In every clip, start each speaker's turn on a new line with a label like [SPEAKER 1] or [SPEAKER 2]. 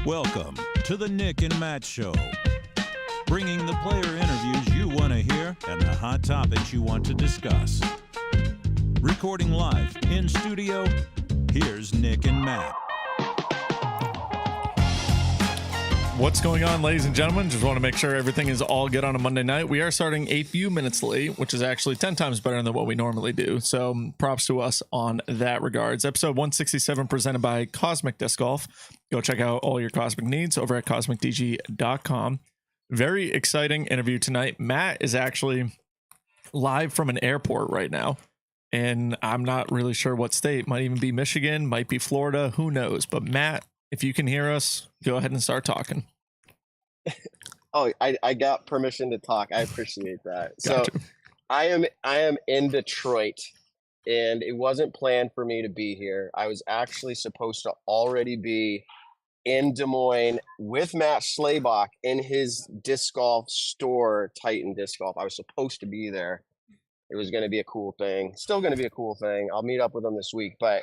[SPEAKER 1] Welcome to the Nick and Matt Show, bringing the player interviews you want to hear and the hot topics you want to discuss. Recording live in studio, here's Nick and Matt.
[SPEAKER 2] What's going on, ladies and gentlemen? Just want to make sure everything is all good on a Monday night. We are starting a few minutes late, which is actually 10 times better than what we normally do. So props to us on that regards. Episode 167 presented by Cosmic Disc Golf. Go check out all your Cosmic needs over at CosmicDG.com. Very exciting interview tonight. Matt is actually live from an airport right now, and I'm not really sure what state. Might even be Michigan, might be Florida, who knows? But Matt, if you can hear us, go ahead and start talking.
[SPEAKER 3] Oh, I got permission to talk. I appreciate that.
[SPEAKER 2] Gotcha.
[SPEAKER 3] So I am in Detroit, and it wasn't planned for me to be here. I was actually supposed to already be in Des Moines with Matt Schlabach in his disc golf store, Titan Disc Golf. I was supposed to be there. It was going to be a cool thing. Still going to be a cool thing. I'll meet up with him this week, but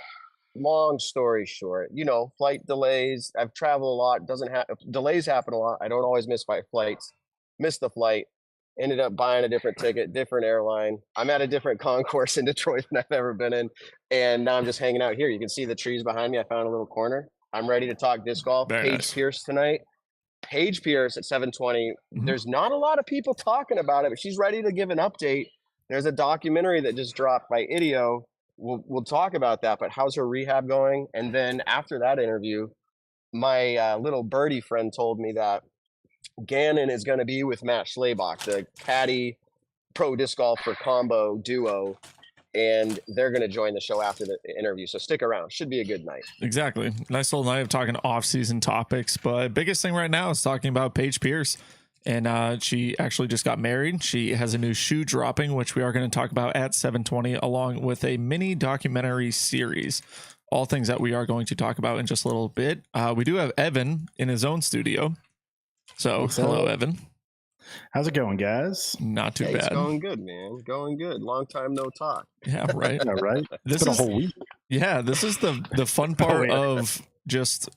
[SPEAKER 3] long story short, flight delays. I've traveled a lot. Delays happen a lot. I don't always miss my flights. Missed the flight. Ended up buying a different ticket, different airline. I'm at a different concourse in Detroit than I've ever been in. And now I'm just hanging out here. You can see the trees behind me. I found a little corner. I'm ready to talk disc golf. Paige Pierce tonight. Paige Pierce at 7:20. There's not a lot of people talking about it, but she's ready to give an update. There's a documentary that just dropped by Idio. We'll talk about that, but how's her rehab going? And then after that interview, my little birdie friend told me that Gannon is going to be with Matt Schlabach, the caddy pro disc golfer combo duo, and they're going to join the show after the interview. So stick around. Should be a good night.
[SPEAKER 2] Exactly. Nice little night of talking off-season topics, but biggest thing right now is talking about Paige Pierce. And she actually just got married. She has a new shoe dropping, which we are going to talk about at 7:20, along with a mini documentary series. All things that we are going to talk about in just a little bit. We do have Evan in his own studio. So hello, Evan.
[SPEAKER 4] How's it going, guys?
[SPEAKER 2] Not too bad.
[SPEAKER 3] It's going good, man. Going good. Long time no talk.
[SPEAKER 2] Yeah, right.
[SPEAKER 4] Yeah, right.
[SPEAKER 2] This
[SPEAKER 4] is
[SPEAKER 2] is
[SPEAKER 4] a whole week.
[SPEAKER 2] Yeah, this is the fun part of just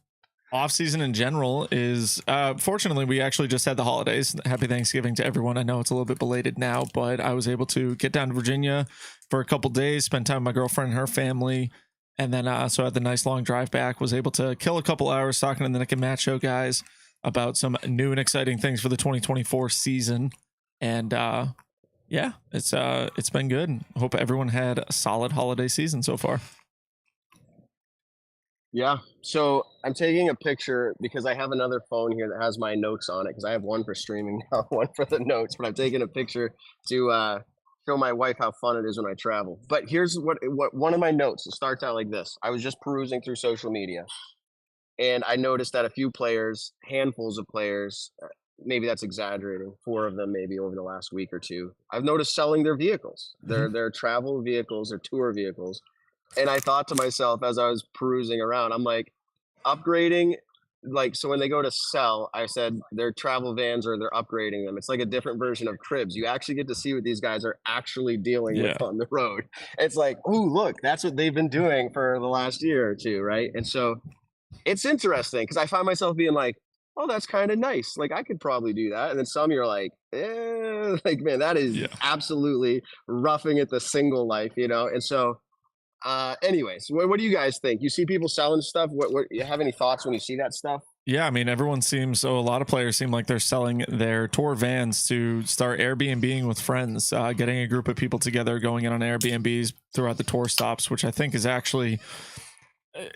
[SPEAKER 2] off season in general is fortunately we actually just had the holidays. Happy Thanksgiving to everyone. I know it's a little bit belated now, but I was able to get down to Virginia for a couple days, spend time with my girlfriend and her family, and then so I had the nice long drive back. Was able to kill a couple hours talking to the Nick and Matt Show guys about some new and exciting things for the 2024 season. And yeah, it's been good. Hope everyone had a solid holiday season so far.
[SPEAKER 3] Yeah. So I'm taking a picture because I have another phone here that has my notes on it, because I have one for streaming now, one for the notes, but I'm taking a picture to show my wife how fun it is when I travel. But here's what one of my notes, it starts out like this. I was just perusing through social media, and I noticed that a few players, handfuls of players, maybe that's exaggerating, 4 of them maybe over the last week or two, I've noticed selling their vehicles, their travel vehicles, their tour vehicles. And I thought to myself as I was perusing around, I'm like, upgrading, like, so when they go to sell, I said their travel vans, or they're upgrading them. It's like a different version of cribs. You actually get to see what these guys are actually dealing with on the road. It's like, ooh, look, that's what they've been doing for the last year or two, right? And so it's interesting because I find myself being like, oh, that's kind of nice. Like, I could probably do that. And then some you're like, like, man, that is absolutely roughing it the single life, And so anyways, what do you guys think? You see people selling stuff. What you have any thoughts when you see that stuff?
[SPEAKER 2] Yeah, I mean, a lot of players seem like they're selling their tour vans to start Airbnb-ing with friends, getting a group of people together, going in on Airbnbs throughout the tour stops, which I think is actually,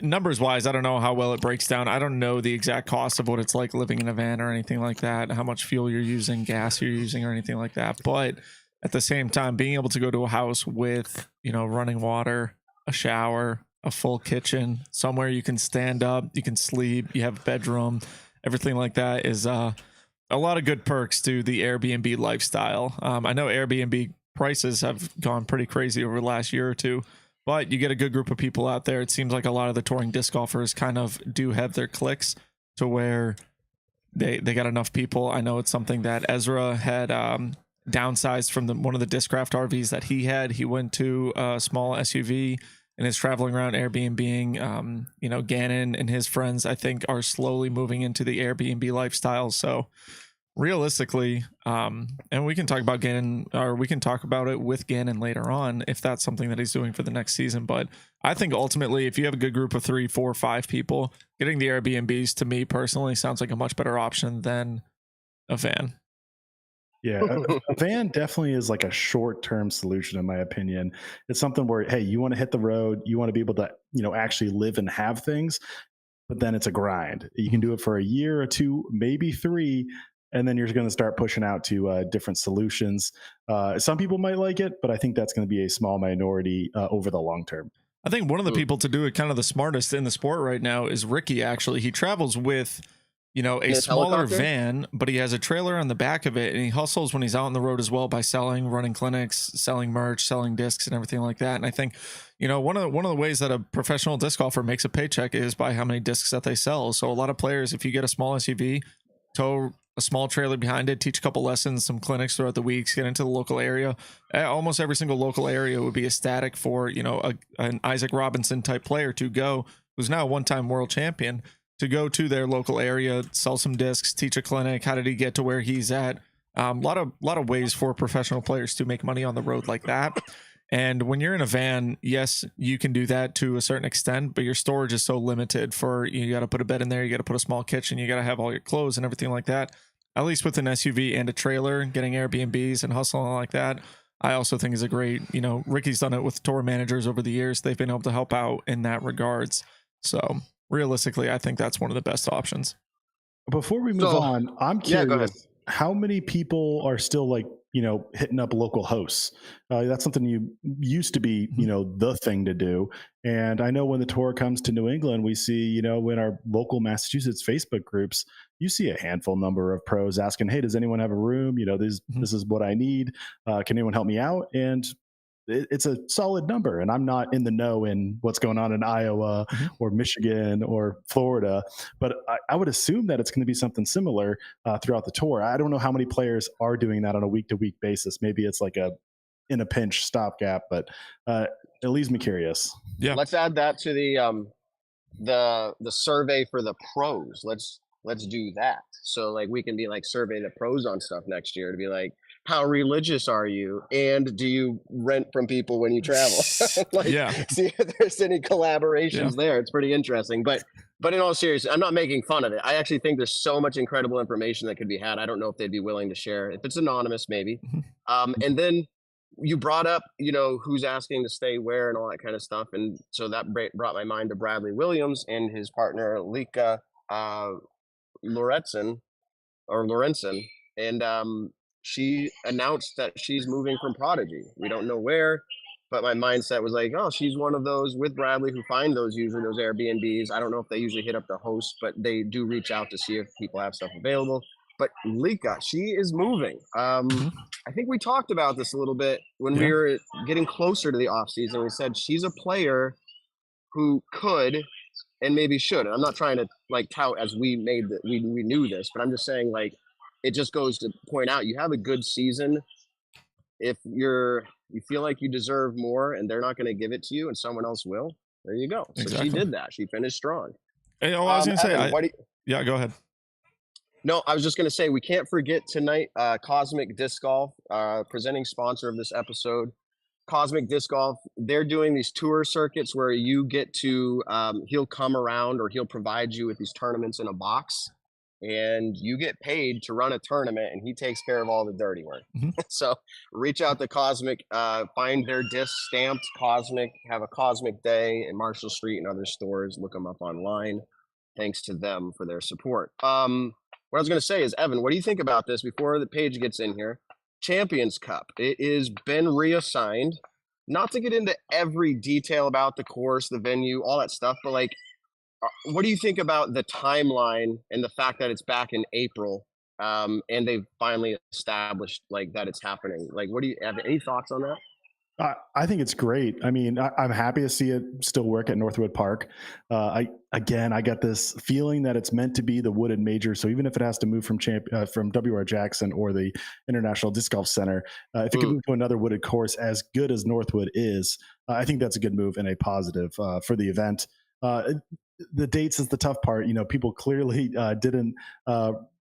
[SPEAKER 2] numbers wise, I don't know how well it breaks down. I don't know the exact cost of what it's like living in a van or anything like that, how much fuel you're using, gas you're using, or anything like that. But at the same time, being able to go to a house with, running water, a shower, a full kitchen, somewhere you can stand up, you can sleep, you have a bedroom, everything like that is a lot of good perks to the Airbnb lifestyle. I know Airbnb prices have gone pretty crazy over the last year or two, but you get a good group of people out there. It seems like a lot of the touring disc golfers kind of do have their cliques to where they got enough people. I know it's something that Ezra had downsized from one of the Discraft RVs that he had. He went to a small SUV and is traveling around Airbnb-ing. Gannon and his friends, I think, are slowly moving into the Airbnb lifestyle. So realistically, and we can talk about Gannon, or we can talk about it with Gannon later on if that's something that he's doing for the next season. But I think ultimately, if you have a good group of 3, 4, 5 people, getting the Airbnbs to me personally sounds like a much better option than a van.
[SPEAKER 4] Yeah, a van definitely is like a short-term solution, in my opinion. It's something where, hey, you want to hit the road, you want to be able to, actually live and have things, but then it's a grind. You can do it for a year or 2, maybe 3, and then you're going to start pushing out to different solutions. Some people might like it, but I think that's going to be a small minority over the long term.
[SPEAKER 2] I think one of the people to do it kind of the smartest in the sport right now is Ricky. Actually, he travels with a smaller
[SPEAKER 3] helicopter?
[SPEAKER 2] van, but he has a trailer on the back of it, and he hustles when he's out on the road as well by running clinics, selling merch, selling discs, and everything like that. And I think, one of the ways that a professional disc golfer makes a paycheck is by how many discs that they sell. So a lot of players, if you get a small SUV, tow a small trailer behind it, teach a couple lessons, some clinics throughout the weeks, get into the local area. Almost every single local area would be ecstatic for, an Isaac Robinson type player to go, who's now a one-time world champion, to go to their local area, sell some discs, teach a clinic. How did he get to where he's at? A lot of ways for professional players to make money on the road like that. And when you're in a van, yes, you can do that to a certain extent, but your storage is so limited. You got to put a bed in there, you got to put a small kitchen, you got to have all your clothes and everything like that. At least with an SUV and a trailer, getting Airbnbs and hustling like that, I also think is a great, Ricky's done it with tour managers over the years. They've been able to help out in that regards. So realistically, I think that's one of the best options.
[SPEAKER 4] Before we move on, I'm curious, how many people are still hitting up local hosts? That's something you used to be, the thing to do. And I know when the tour comes to New England, we see, in our local Massachusetts Facebook groups, you see a handful number of pros asking, hey, does anyone have a room? This is what I need. Can anyone help me out? And it's a solid number, and I'm not in the know in what's going on in Iowa or Michigan or Florida, but I would assume that it's going to be something similar throughout the tour. I don't know how many players are doing that on a week-to-week basis. Maybe it's like in a pinch stopgap, but it leaves me curious.
[SPEAKER 2] Yeah,
[SPEAKER 3] let's add that to the survey for the pros. Let's do that. So we can be survey the pros on stuff next year to be like, how religious are you? And do you rent from people when you travel? See if there's any collaborations there. It's pretty interesting. But in all seriousness, I'm not making fun of it. I actually think there's so much incredible information that could be had. I don't know if they'd be willing to share. If it's anonymous, maybe. And then you brought up, who's asking to stay where and all that kind of stuff. And so that brought my mind to Bradley Williams and his partner, Lika Lorenzen. And she announced that she's moving from Prodigy. We don't know where, but my mindset was like, oh, she's one of those with Bradley who find those Airbnbs. I don't know if they usually hit up the host, but they do reach out to see if people have stuff available. But Lika, she is moving. I think we talked about this a little bit when we were getting closer to the offseason. We said she's a player who could and maybe should. And I'm not trying to tout as we knew this, but I'm just saying it just goes to point out, you have a good season. If you feel like you deserve more and they're not going to give it to you and someone else will, there you go. So
[SPEAKER 2] exactly.
[SPEAKER 3] She did that. She finished strong.
[SPEAKER 2] Hey, I was going to say,
[SPEAKER 3] Evan,
[SPEAKER 2] yeah, go ahead.
[SPEAKER 3] No, I was just going to say, we can't forget tonight, Cosmic Disc Golf, presenting sponsor of this episode. Cosmic Disc Golf, they're doing these tour circuits where you get to, he'll come around or he'll provide you with these tournaments in a box. And you get paid to run a tournament, and he takes care of all the dirty work. So reach out to Cosmic, find their disc stamped Cosmic, have a Cosmic Day in Marshall Street and other stores. Look them up online. Thanks to them for their support. What I was going to say is, Evan, what do you think about this before the page gets in here? Champions Cup. It has been reassigned. Not to get into every detail about the course, the venue, all that stuff, but what do you think about the timeline and the fact that it's back in April, and they've finally established that it's happening? What do you have any thoughts on that?
[SPEAKER 4] I think it's great. I mean, I'm happy to see it still work at Northwood Park. I got this feeling that it's meant to be the wooded major. So even if it has to move from W.R. Jackson or the International Disc Golf Center, if it can move to another wooded course as good as Northwood is, I think that's a good move and a positive for the event. The dates is the tough part. You know, people clearly didn't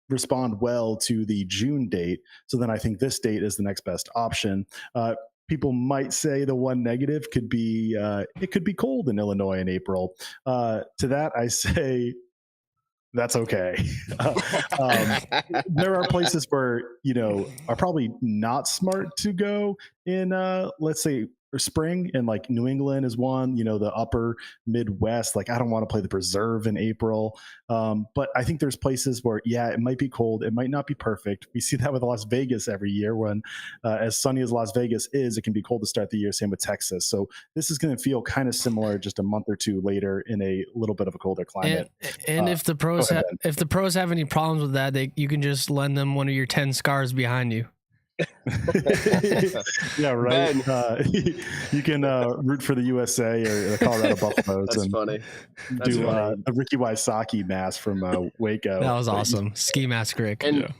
[SPEAKER 4] respond well to the June date. So then I think this date is the next best option. People might say the one negative could be it could be cold in Illinois in April. To that, I say that's okay. There are places where, you know, are probably not smart to go in, let's say, spring, and like New England is one, you know, the upper Midwest. Like, I don't want to play the Preserve in April. But I think there's places where, yeah, it might be cold. It might not be perfect. We see that with Las Vegas every year when, as sunny as Las Vegas is, it can be cold to start the year. Same with Texas. So this is going to feel kind of similar just a month or two later in a little bit of a colder climate.
[SPEAKER 5] And if the pros have any problems with that, you can just lend them one of your 10 scars behind you.
[SPEAKER 4] Yeah, right. You can root for the USA or the Colorado Buffaloes.
[SPEAKER 3] That's
[SPEAKER 4] and
[SPEAKER 3] funny.
[SPEAKER 4] Do the Ricky Wysocki mask from Waco.
[SPEAKER 5] That was awesome. Ski mask Rick.
[SPEAKER 3] And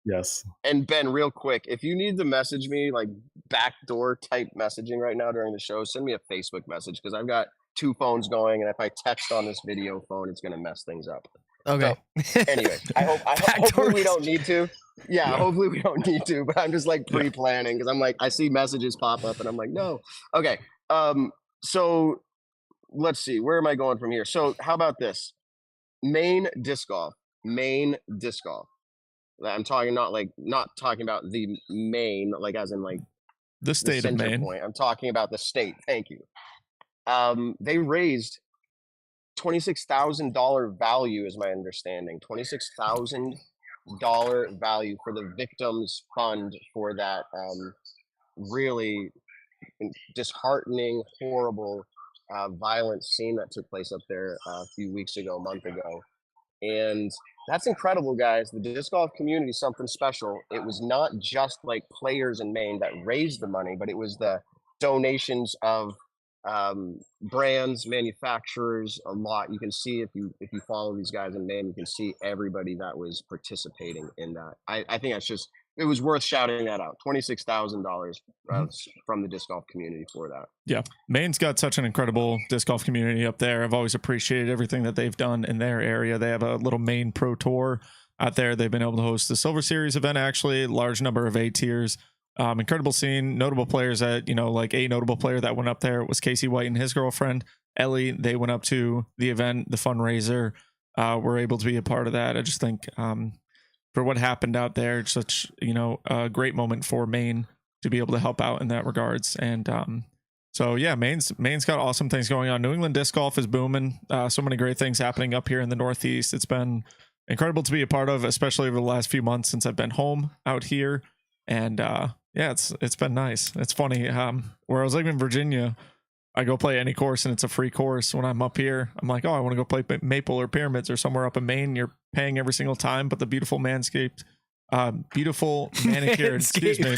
[SPEAKER 4] yes.
[SPEAKER 3] And Ben, real quick, if you need to message me like backdoor type messaging right now during the show, send me a Facebook message, because I've got 2 phones going, and if I text on this video phone, it's going to mess things up.
[SPEAKER 5] Okay.
[SPEAKER 3] So, anyway, hopefully we don't need to. Yeah, hopefully we don't need to, but I'm just like pre-planning, because I'm like, I see messages pop up and I'm like, no. Okay. So let's see, where am I going from here? So how about this? Maine disc golf. I'm talking not talking about the Maine, like as in like
[SPEAKER 2] the state of Maine.
[SPEAKER 3] Point. I'm talking about the state. Thank you. They raised $26,000 value, is my understanding. $26,000 value for the victims fund for that really disheartening, horrible, violent scene that took place up there a few weeks ago, a month ago. And that's incredible, guys. The disc golf community is something special. It was not just like players in Maine that raised the money, but it was the donations of brands, manufacturers, a lot. You can see if you follow these guys in Maine, you can see everybody that was participating in that. I think that's just, it was worth shouting that out. $26,000 from the disc golf community for that.
[SPEAKER 2] Yeah, Maine's got such an incredible disc golf community up there. I've always appreciated everything that they've done in their area. They have a little Maine Pro Tour out there. They've been able to host the Silver Series event, actually, large number of A tiers. Incredible scene, notable players that, you know, like a notable player that went up there was Casey White and his girlfriend, Ellie. They went up to the event, the fundraiser, were able to be a part of that. I just think for what happened out there, it's such, you know, a great moment for Maine to be able to help out in that regards. And so, yeah, Maine's got awesome things going on. New England disc golf is booming. So many great things happening up here in the Northeast. It's been incredible to be a part of, especially over the last few months since I've been home out here. And yeah, it's been nice. It's funny. Where I was living in Virginia, I go play any course and it's a free course. When I'm up here, I'm like, oh, I want to go play Maple or Pyramids or somewhere up in Maine. You're paying every single time, but the beautiful manicured, excuse me,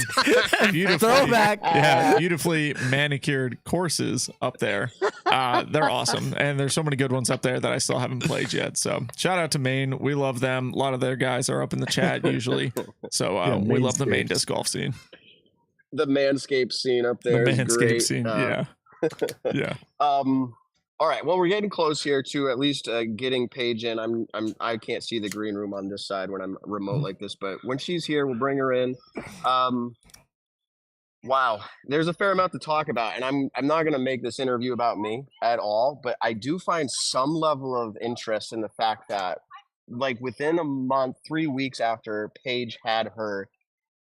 [SPEAKER 5] Throwback.
[SPEAKER 2] Yeah, beautifully manicured courses up there. They're awesome, and there's so many good ones up there that I still haven't played yet. So shout out to Maine. We love them. A lot of their guys are up in the chat usually. So we love the Maine disc golf scene.
[SPEAKER 3] The Manscaped scene up there. The Manscaped great. Scene,
[SPEAKER 2] yeah. Yeah.
[SPEAKER 3] All right. Well, we're getting close here to at least getting Paige in. I can't see the green room on this side when I'm remote like this, but when she's here, we'll bring her in. Wow, there's a fair amount to talk about, and I'm not going to make this interview about me at all, but I do find some level of interest in the fact that, like, within a month, 3 weeks after Paige had her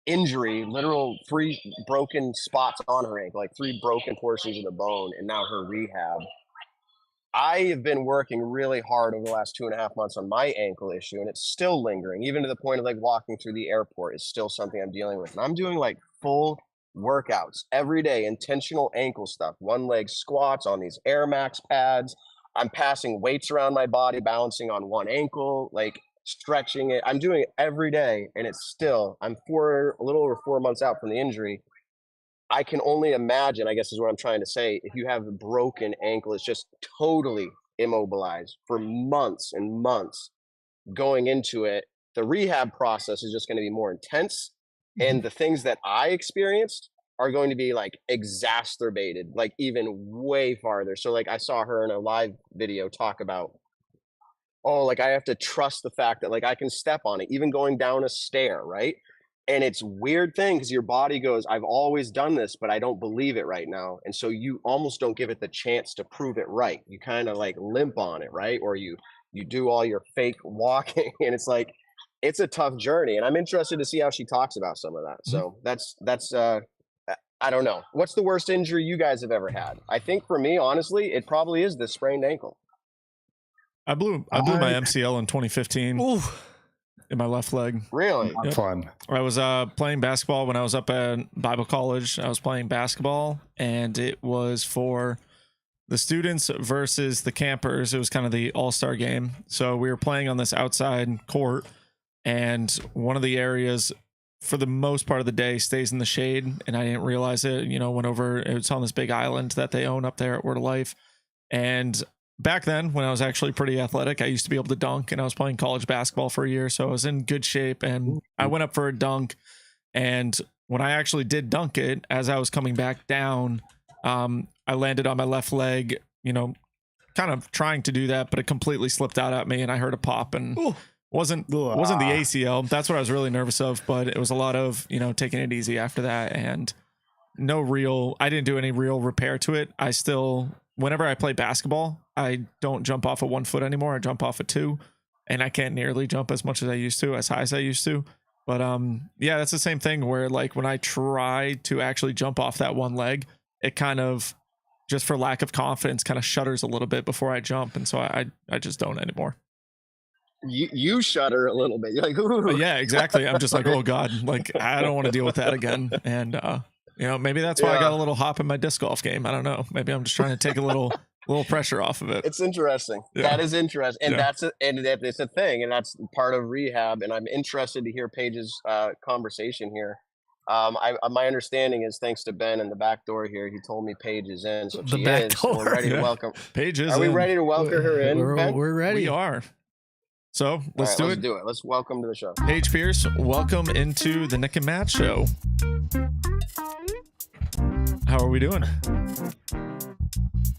[SPEAKER 3] injury, literal 3 broken spots on her ankle, like 3 broken portions of the bone, and now her rehab. I have been working really hard over the last 2.5 months on my ankle issue, and it's still lingering, even to the point of like walking through the airport is still something I'm dealing with. And I'm doing like full workouts every day, intentional ankle stuff, 1-leg squats on these Air Max pads. I'm passing weights around my body, balancing on one ankle, like stretching it. I'm doing it every day, and it's still, I'm a little over 4 months out from the injury. I can only imagine, I guess is what I'm trying to say, if you have a broken ankle, it's just totally immobilized for months and months going into it. The rehab process is just going to be more intense. And the things that I experienced are going to be like exacerbated, like even way farther. So like I saw her in a live video talk about, oh, like I have to trust the fact that like I can step on it, even going down a stair, right? And it's weird thing because your body goes, I've always done this, but I don't believe it right now. And so you almost don't give it the chance to prove it right. You kind of like limp on it, right? Or you do all your fake walking, and it's like, it's a tough journey. And I'm interested to see how she talks about some of that. So that's I don't know. What's the worst injury you guys have ever had? I think for me, honestly, it probably is the sprained ankle.
[SPEAKER 2] I blew my MCL in 2015 in my left leg.
[SPEAKER 3] Really?
[SPEAKER 4] Not fun.
[SPEAKER 2] I was playing basketball when I was up at Bible College. I was playing basketball, and it was for the students versus the campers. It was kind of the all-star game. So we were playing on this outside court, and one of the areas for the most part of the day stays in the shade, and I didn't realize it. Went over, it's on this big island that they own up there at Word of Life. And back then, when I was actually pretty athletic, I used to be able to dunk, and I was playing college basketball for a year, so I was in good shape. And I went up for a dunk, and when I actually did dunk it, as I was coming back down, I landed on my left leg, kind of trying to do that, but it completely slipped out at me, and I heard a pop, and wasn't the ACL. That's what I was really nervous of, but it was a lot of, taking it easy after that, and I didn't do any real repair to it. I still, whenever I play basketball, I don't jump off of 1 foot anymore. I jump off of 2, and I can't nearly jump as much as I used to, as high as I used to. But yeah, that's the same thing where like when I try to actually jump off that one leg, it kind of, just for lack of confidence, kind of shudders a little bit before I jump. And so I just don't anymore.
[SPEAKER 3] You shudder a little bit. You're like, ooh.
[SPEAKER 2] Yeah, exactly. I'm just like, oh God, like I don't want to deal with that again. And maybe that's why I got a little hop in my disc golf game. I don't know. Maybe I'm just trying to take a little pressure off of it.
[SPEAKER 3] It's interesting. Yeah. That is interesting. And it's a thing, and that's part of rehab. And I'm interested to hear Paige's conversation here. My understanding is, thanks to Ben in the back door here, he told me Paige is in, so she is. We're ready to welcome.
[SPEAKER 2] Paige is.
[SPEAKER 3] Are we ready to welcome her in?
[SPEAKER 5] We're ready.
[SPEAKER 2] We are. So let's do it.
[SPEAKER 3] Let's welcome to the show.
[SPEAKER 2] Paige Pierce, welcome into the Nick and Matt show. How are we doing?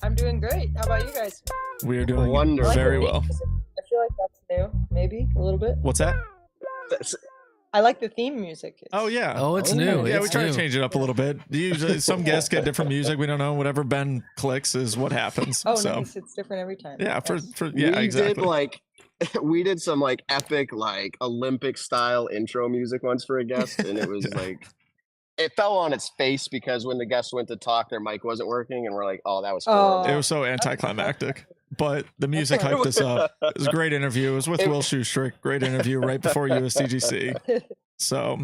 [SPEAKER 6] I'm doing great. How about you guys?
[SPEAKER 2] We are doing
[SPEAKER 3] wonderful.
[SPEAKER 2] Very well.
[SPEAKER 6] I feel like that's new, maybe a little bit.
[SPEAKER 2] What's that?
[SPEAKER 6] I like the theme music.
[SPEAKER 2] Oh yeah.
[SPEAKER 5] Oh, it's new.
[SPEAKER 2] Yeah, we try
[SPEAKER 5] to
[SPEAKER 2] change it up a little bit. Usually, some guests get different music. We don't know. Whatever Ben clicks is what happens.
[SPEAKER 6] Oh,
[SPEAKER 2] so.
[SPEAKER 6] Nice. It's different every time.
[SPEAKER 2] Yeah,
[SPEAKER 3] exactly. We did some like epic, like Olympic style intro music once for a guest, and it was like, it fell on its face because when the guest went to talk, their mic wasn't working, and we're like, oh, that was horrible.
[SPEAKER 2] It was so anticlimactic. But the music hyped us up. It was a great interview. It was with Will Schustrick. Great interview right before USDGC. So,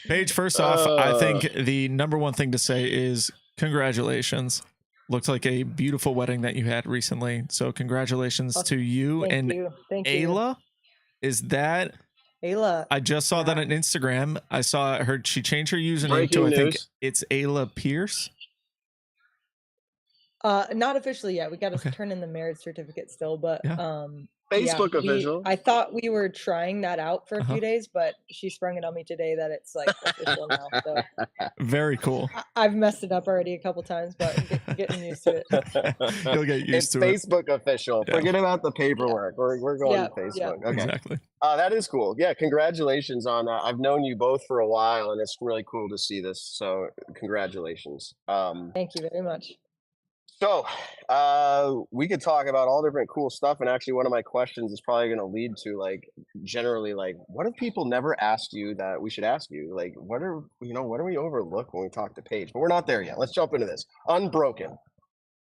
[SPEAKER 2] Paige, first off, I think the number one thing to say is congratulations. Looks like a beautiful wedding that you had recently. So congratulations to you.
[SPEAKER 6] Thank you.
[SPEAKER 2] Ayla. Is that
[SPEAKER 6] Ayla?
[SPEAKER 2] I just saw that on Instagram. I saw her. She changed her username to, I think it's Ayla Pierce.
[SPEAKER 6] Not officially yet. We got to turn in the marriage certificate still, but
[SPEAKER 3] Facebook official.
[SPEAKER 6] I thought we were trying that out for a few days, but she sprung it on me today that it's like official now. So
[SPEAKER 2] very cool.
[SPEAKER 6] I've messed it up already a couple times, but getting used to it.
[SPEAKER 2] You'll get used to
[SPEAKER 3] it. It's Facebook official. Yeah. Forget about the paperwork. We're going to Facebook.
[SPEAKER 2] Yeah.
[SPEAKER 3] Okay.
[SPEAKER 2] Exactly.
[SPEAKER 3] That is cool. Yeah, congratulations on that. I've known you both for a while, and it's really cool to see this. So congratulations.
[SPEAKER 6] Thank you very much.
[SPEAKER 3] So we could talk about all different cool stuff, and actually one of my questions is probably going to lead to like generally like what have people never asked you that we should ask you? Like what do we overlook when we talk to Paige? But we're not there yet. Let's jump into this. Unbroken.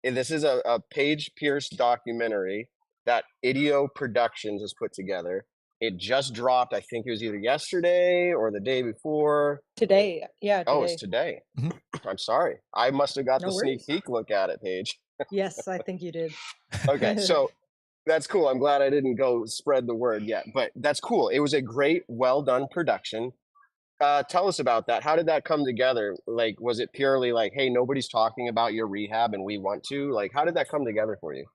[SPEAKER 3] And this is a Paige Pierce documentary that Idio Productions has put together. It just dropped. I think it was either yesterday or the day before.
[SPEAKER 6] Today. Yeah. Today.
[SPEAKER 3] Oh, it's today. Mm-hmm. I'm sorry. I must have got the sneak peek look at it, Paige.
[SPEAKER 6] Yes, I think you did.
[SPEAKER 3] Okay. So that's cool. I'm glad I didn't go spread the word yet, but that's cool. It was a great, well done production. Tell us about that. How did that come together? Like, was it purely like, hey, nobody's talking about your rehab and we want to? Like, how did that come together for you?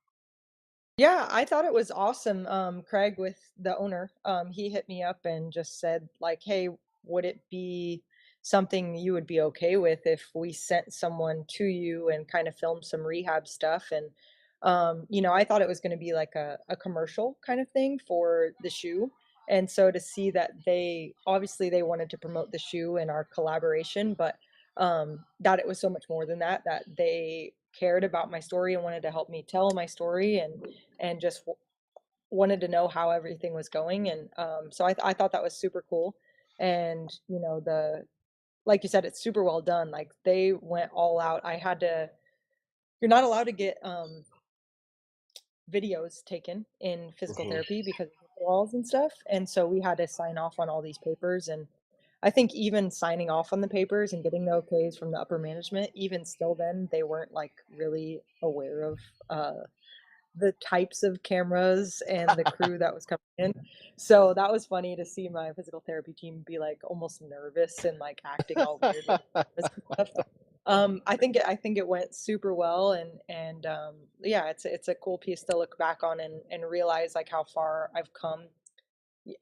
[SPEAKER 6] Yeah, I thought it was awesome. Craig, with the owner, he hit me up and just said like, "Hey, would it be something you would be okay with if we sent someone to you and kind of filmed some rehab stuff?" And I thought it was going to be like a commercial kind of thing for the shoe. And so to see that they obviously they wanted to promote the shoe and our collaboration, but that it was so much more than that, that they cared about my story and wanted to help me tell my story and just wanted to know how everything was going. And so I thought that was super cool. And the like you said, it's super well done. Like they went all out. You're not allowed to get videos taken in physical
[SPEAKER 3] Mhm.
[SPEAKER 6] therapy because of the laws and stuff. And so we had to sign off on all these papers. And I think even signing off on the papers and getting the okays from the upper management, even still then, they weren't like really aware of the types of cameras and the crew that was coming in. So that was funny to see my physical therapy team be like almost nervous and like acting all weird with cameras and stuff. I think it went super well, and yeah, it's a cool piece to look back on and realize like how far I've come.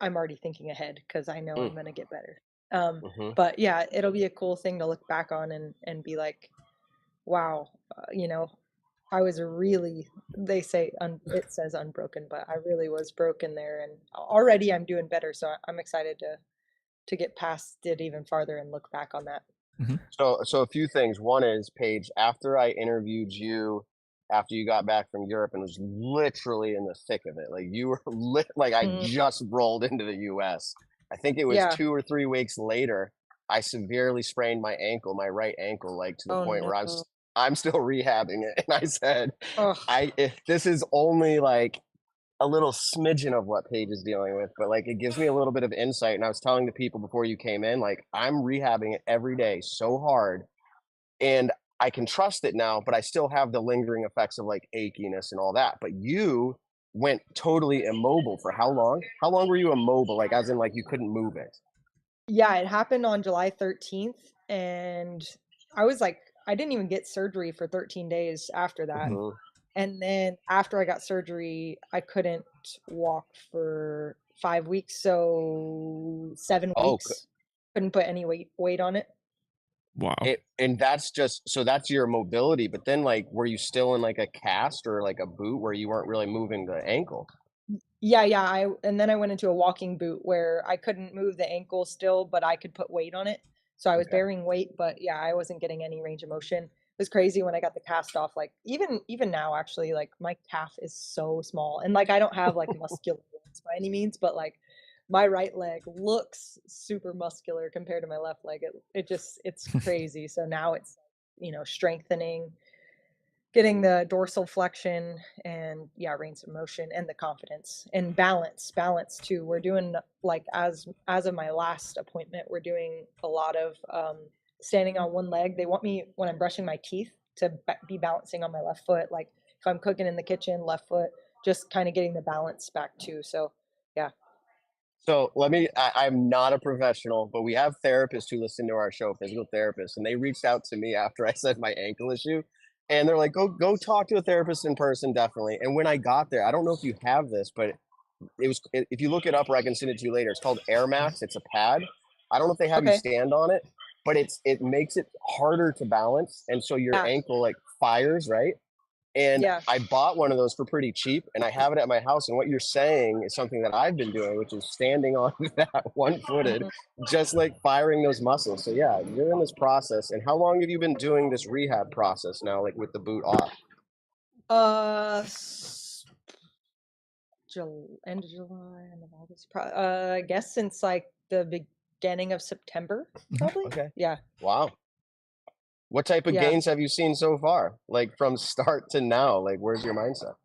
[SPEAKER 6] I'm already thinking ahead because I know I'm
[SPEAKER 3] Mm,
[SPEAKER 6] gonna get better. Um,
[SPEAKER 3] mhm.
[SPEAKER 6] but yeah, it'll be a cool thing to look back on and be like, wow, I was really, they say it says unbroken, but I really was broken there, and already I'm doing better. So I'm excited to get past it even farther and look back on that.
[SPEAKER 3] So a few things. One is, Paige, after I interviewed you after you got back from Europe and was literally in the thick of it, like you were like I
[SPEAKER 6] Mhm.
[SPEAKER 3] just rolled into the US. I think it was
[SPEAKER 6] Yeah.
[SPEAKER 3] 2 or 3 weeks later, I severely sprained my ankle, my right ankle, like to the
[SPEAKER 6] Oh
[SPEAKER 3] point where
[SPEAKER 6] no.
[SPEAKER 3] I'm still rehabbing it. And I said,
[SPEAKER 6] Oh,
[SPEAKER 3] if this is only like a little smidgen of what Paige is dealing with, but like it gives me a little bit of insight. And I was telling the people before you came in, like I'm rehabbing it every day so hard, and I can trust it now, but I still have the lingering effects of like achiness and all that. But you went totally immobile for how long? How long were you immobile? Like as in like you couldn't move it?
[SPEAKER 6] yeah, it happened on July 13th, and I was like, I didn't even get surgery for 13 days after that.
[SPEAKER 3] Hmm.
[SPEAKER 6] And then after I got surgery, I couldn't walk for 5 weeks, so seven
[SPEAKER 3] Oh,
[SPEAKER 6] weeks. Couldn't put any weight on it.
[SPEAKER 2] Wow.
[SPEAKER 3] and that's just so that's your mobility. But then like, were you still in like a cast or like a boot where you weren't really moving the ankle?
[SPEAKER 6] Yeah, yeah. And then I went into a walking boot where I couldn't move the ankle still, but I could put weight on it. So I was
[SPEAKER 3] Okay.
[SPEAKER 6] bearing weight, but yeah, I wasn't getting any range of motion. It was crazy when I got the cast off. Like even now, actually, like my calf is so small, and like I don't have like muscular legs by any means, but like my right leg looks super muscular compared to my left leg. It's crazy. So now it's strengthening, getting the dorsal flexion, and yeah, range of motion and the confidence and balance too. We're doing like as of my last appointment, we're doing a lot of standing on one leg. They want me when I'm brushing my teeth to be balancing on my left foot, like if I'm cooking in the kitchen, left foot, just kind of getting the balance back too. So yeah.
[SPEAKER 3] So I'm not a professional, but we have therapists who listen to our show, physical therapists, and they reached out to me after I said my ankle issue. And they're like, go talk to a therapist in person, definitely. And when I got there, I don't know if you have this, but if you look it up, or I can send it to you later. It's called Air Max. It's a pad. I don't know if they have you
[SPEAKER 6] Okay.
[SPEAKER 3] stand on it, but it makes it harder to balance. And so your
[SPEAKER 6] Yeah.
[SPEAKER 3] ankle like fires, right? And
[SPEAKER 6] Yeah.
[SPEAKER 3] I bought one of those for pretty cheap, and I have it at my house. And what you're saying is something that I've been doing, which is standing on that one-footed,
[SPEAKER 6] Mhm.
[SPEAKER 3] just like firing those muscles. So yeah, you're in this process. And how long have you been doing this rehab process now, like with the boot off?
[SPEAKER 6] Uh, end of July, end of August. I guess since like the beginning of September, probably.
[SPEAKER 3] Okay.
[SPEAKER 6] Yeah,
[SPEAKER 3] Wow. What type of
[SPEAKER 6] yeah.
[SPEAKER 3] gains have you seen so far? Like from start to now, like where's your mindset?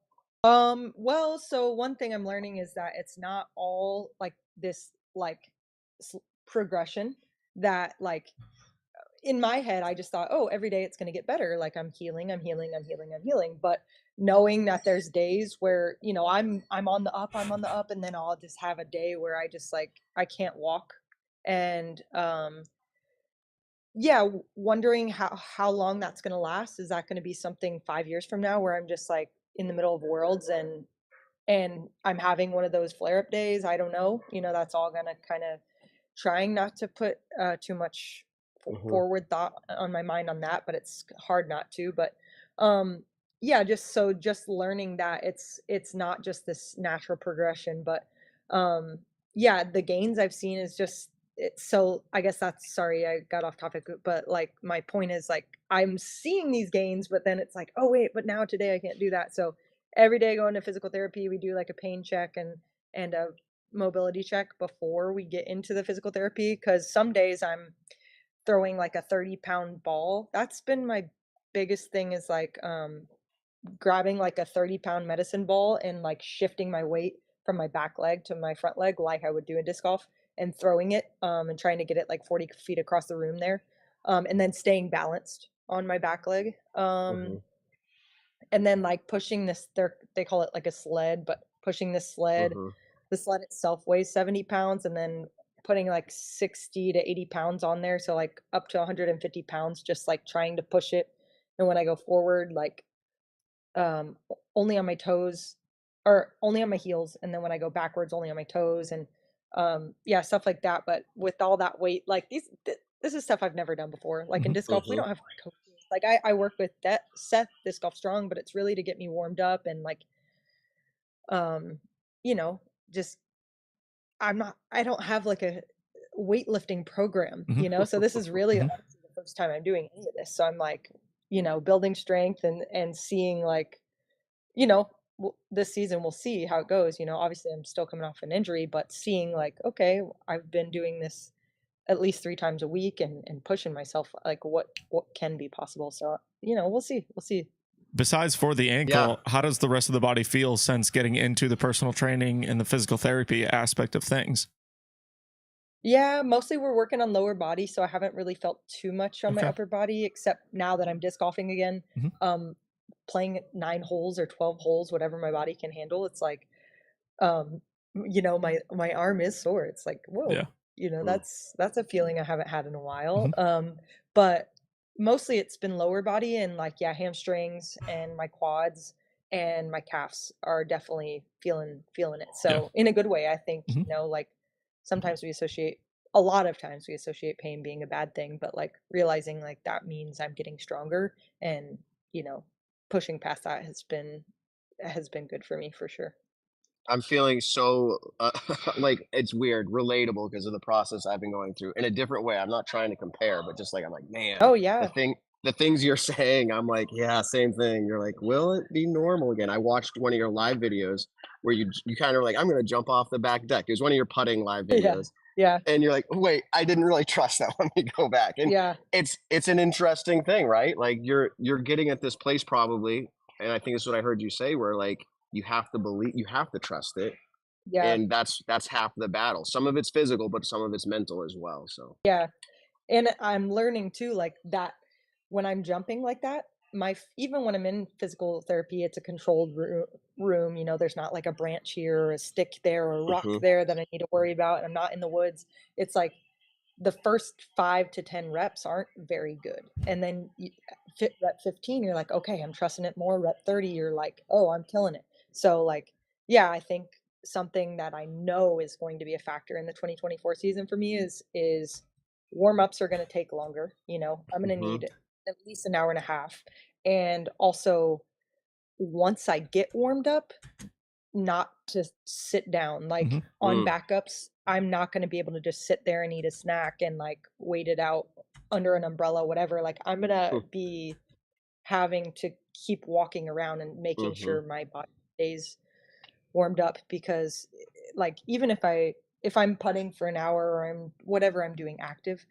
[SPEAKER 6] Well, so one thing I'm learning is that it's not all like this, like progression that like in my head, I just thought, oh, every day it's going to get better. Like I'm healing, I'm healing, I'm healing, I'm healing. But knowing that there's days where, I'm on the up, and then I'll just have a day where I just like I can't walk And yeah, wondering how long that's going to last. Is that going to be something 5 years from now where I'm just like in the middle of worlds and I'm having one of those flare up days? I don't know. That's all going to kind of trying not to put too much forward thought on my mind on that, but it's hard not to. But yeah, just learning that it's not just this natural progression, but yeah, the gains I've seen is just so I guess that's, sorry, I got off topic, but like my point is like I'm seeing these gains, but then it's like, oh wait, but now today I can't do that. So every day going to physical therapy, we do like a pain check and a mobility check before we get into the physical therapy, because some days I'm throwing like a 30-pound ball. That's been my biggest thing, is like grabbing like a 30-pound medicine ball and like shifting my weight from my back leg to my front leg like I would do in disc golf, and throwing it and trying to get it like 40 feet across the room there, and then staying balanced on my back leg, and then like pushing this, they call it like a sled, but pushing this sled. The sled itself weighs 70 pounds, and then putting like 60 to 80 pounds on there, so like up to 150 pounds, just like trying to push it. And when I go forward, like only on my toes, or only on my heels, and then when I go backwards, only on my toes, and yeah, stuff like that. But with all that weight, like this is stuff I've never done before. Like in disc golf, we don't have coaches. Like I work with Seth Disc Golf Strong, but it's really to get me warmed up and like just I don't have like a weightlifting program, so this is really honestly the first time I'm doing any of this. So I'm like, building strength and seeing like, this season we'll see how it goes. Obviously I'm still coming off an injury, but seeing like, okay, I've been doing this at least 3 times a week and pushing myself, like what can be possible. So, we'll see.
[SPEAKER 2] Besides for the ankle, how does the rest of the body feel since getting into the personal training and the physical therapy aspect of things?
[SPEAKER 6] Yeah, mostly we're working on lower body, so I haven't really felt too much on my upper body, except now that I'm disc golfing again, playing 9 holes or 12 holes, whatever my body can handle. It's like, my arm is sore. It's like, whoa, that's a feeling I haven't had in a while. But mostly it's been lower body, and like, hamstrings and my quads and my calves are definitely feeling it. So in a good way, I think, like sometimes a lot of times we associate pain being a bad thing, but like realizing like that means I'm getting stronger, and, pushing past that has been good for me for sure.
[SPEAKER 3] I'm feeling so like it's weird, relatable because of the process I've been going through in a different way. I'm not trying to compare, but just like I'm like, man,
[SPEAKER 6] Oh yeah.
[SPEAKER 3] the things you're saying, I'm like, yeah, same thing. You're like, will it be normal again? I watched one of your live videos where you kind of like, I'm gonna jump off the back deck. It was one of your putting live videos.
[SPEAKER 6] Yeah.
[SPEAKER 3] And you're like, wait, I didn't really trust that. Let me go back. And it's an interesting thing, right? Like you're getting at this place probably, and I think it's what I heard you say, where like you have to believe, you have to trust it.
[SPEAKER 6] Yeah.
[SPEAKER 3] And that's half the battle. Some of it's physical, but some of it's mental as well. So
[SPEAKER 6] yeah. And I'm learning too, like that when I'm jumping like that, even when I'm in physical therapy, it's a controlled room. There's not like a branch here or a stick there or a rock there that I need to worry about. And I'm not in the woods. It's like the first 5 to 10 reps aren't very good. And then rep 15, you're like, okay, I'm trusting it more. Rep 30, you're like, oh, I'm killing it. So like, yeah, I think something that I know is going to be a factor in the 2024 season for me is warm-ups are going to take longer. I'm going to need at least an hour and a half. And also, once I get warmed up, not to sit down. Like on backups, I'm not going to be able to just sit there and eat a snack and like wait it out under an umbrella, whatever. Like I'm going to be having to keep walking around and making sure my body stays warmed up, because like even if I'm putting for an hour or I'm doing active,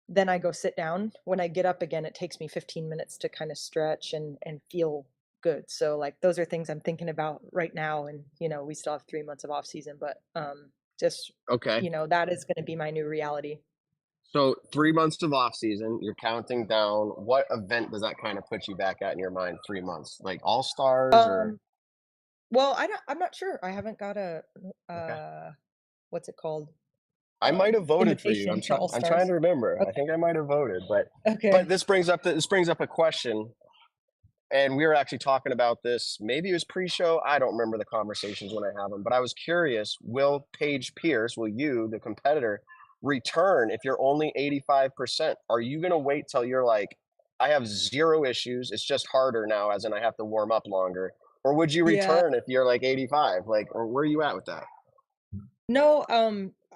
[SPEAKER 6] then I go sit down. When I get up again, it takes me 15 minutes to kind of stretch and feel good. So like those are things I'm thinking about right now. And we still have 3 months of off season, but just that is going to be my new reality.
[SPEAKER 3] So 3 months of off season, you're counting down. What event does that kind of put you back at in your mind? 3 months, like All Stars or?
[SPEAKER 6] Well, I'm not sure. I haven't got a what's it called?
[SPEAKER 3] I might have voted for you.
[SPEAKER 6] invitation to All
[SPEAKER 3] I'm
[SPEAKER 6] Stars.
[SPEAKER 3] trying to remember.
[SPEAKER 6] Okay.
[SPEAKER 3] I think I might have voted, but
[SPEAKER 6] Okay.
[SPEAKER 3] this brings up a question, and we were actually talking about this. Maybe it was pre-show. I don't remember the conversations when I have them, but I was curious. Will Paige Pierce, will you, the competitor, return if you're only 85%? Are you going to wait till you're like, I have zero issues, it's just harder now, as in I have to warm up longer? Or would you
[SPEAKER 6] Yeah.
[SPEAKER 3] return if you're like 85? Like, or where are you at with that?
[SPEAKER 6] No,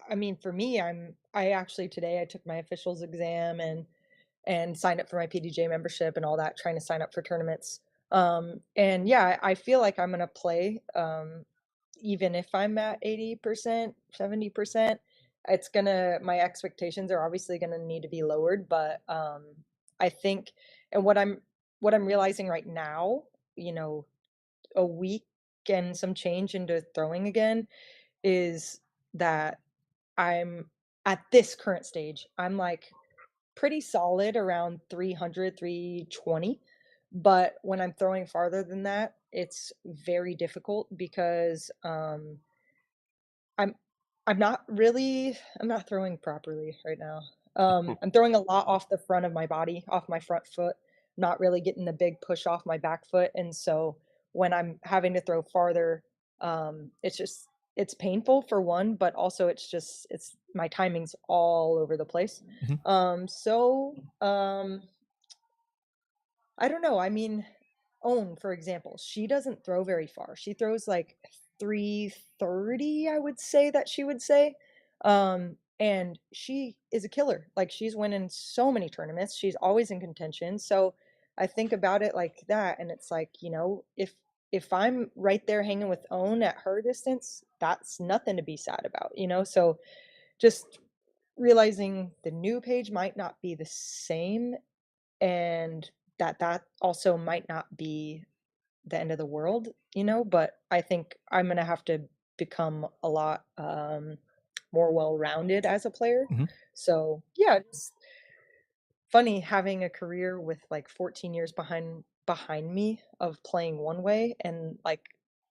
[SPEAKER 6] I mean, for me, I actually today I took my officials exam and signed up for my PDJ membership and all that, trying to sign up for tournaments. And yeah, I feel like I'm gonna play, even if I'm at 80%, 70%. It's gonna My expectations are obviously gonna need to be lowered, but I think, and what I'm realizing right now, you know, a week and some change into throwing again, is that I'm at this current stage, I'm like pretty solid around 300, 320. But when I'm throwing farther than that, it's very difficult because I'm I'm not throwing properly right now. I'm throwing a lot off the front of my body, off my front foot, not really getting the big push off my back foot. And so when I'm having to throw farther, it's painful for one, but also it's my timing's all over the place. I don't know. I mean, Own, for example, she doesn't throw very far. She throws like 330, I would say that she would say. And she is a killer. Like, she's winning so many tournaments. She's always in contention. So I think about it like that, and it's like, if I'm right there hanging with Own at her distance, that's nothing to be sad about, So just realizing the new Page might not be the same, and that also might not be the end of the world, but I think I'm gonna have to become a lot more well-rounded as a player. So yeah, it's funny having a career with like 14 years behind me of playing one way, and like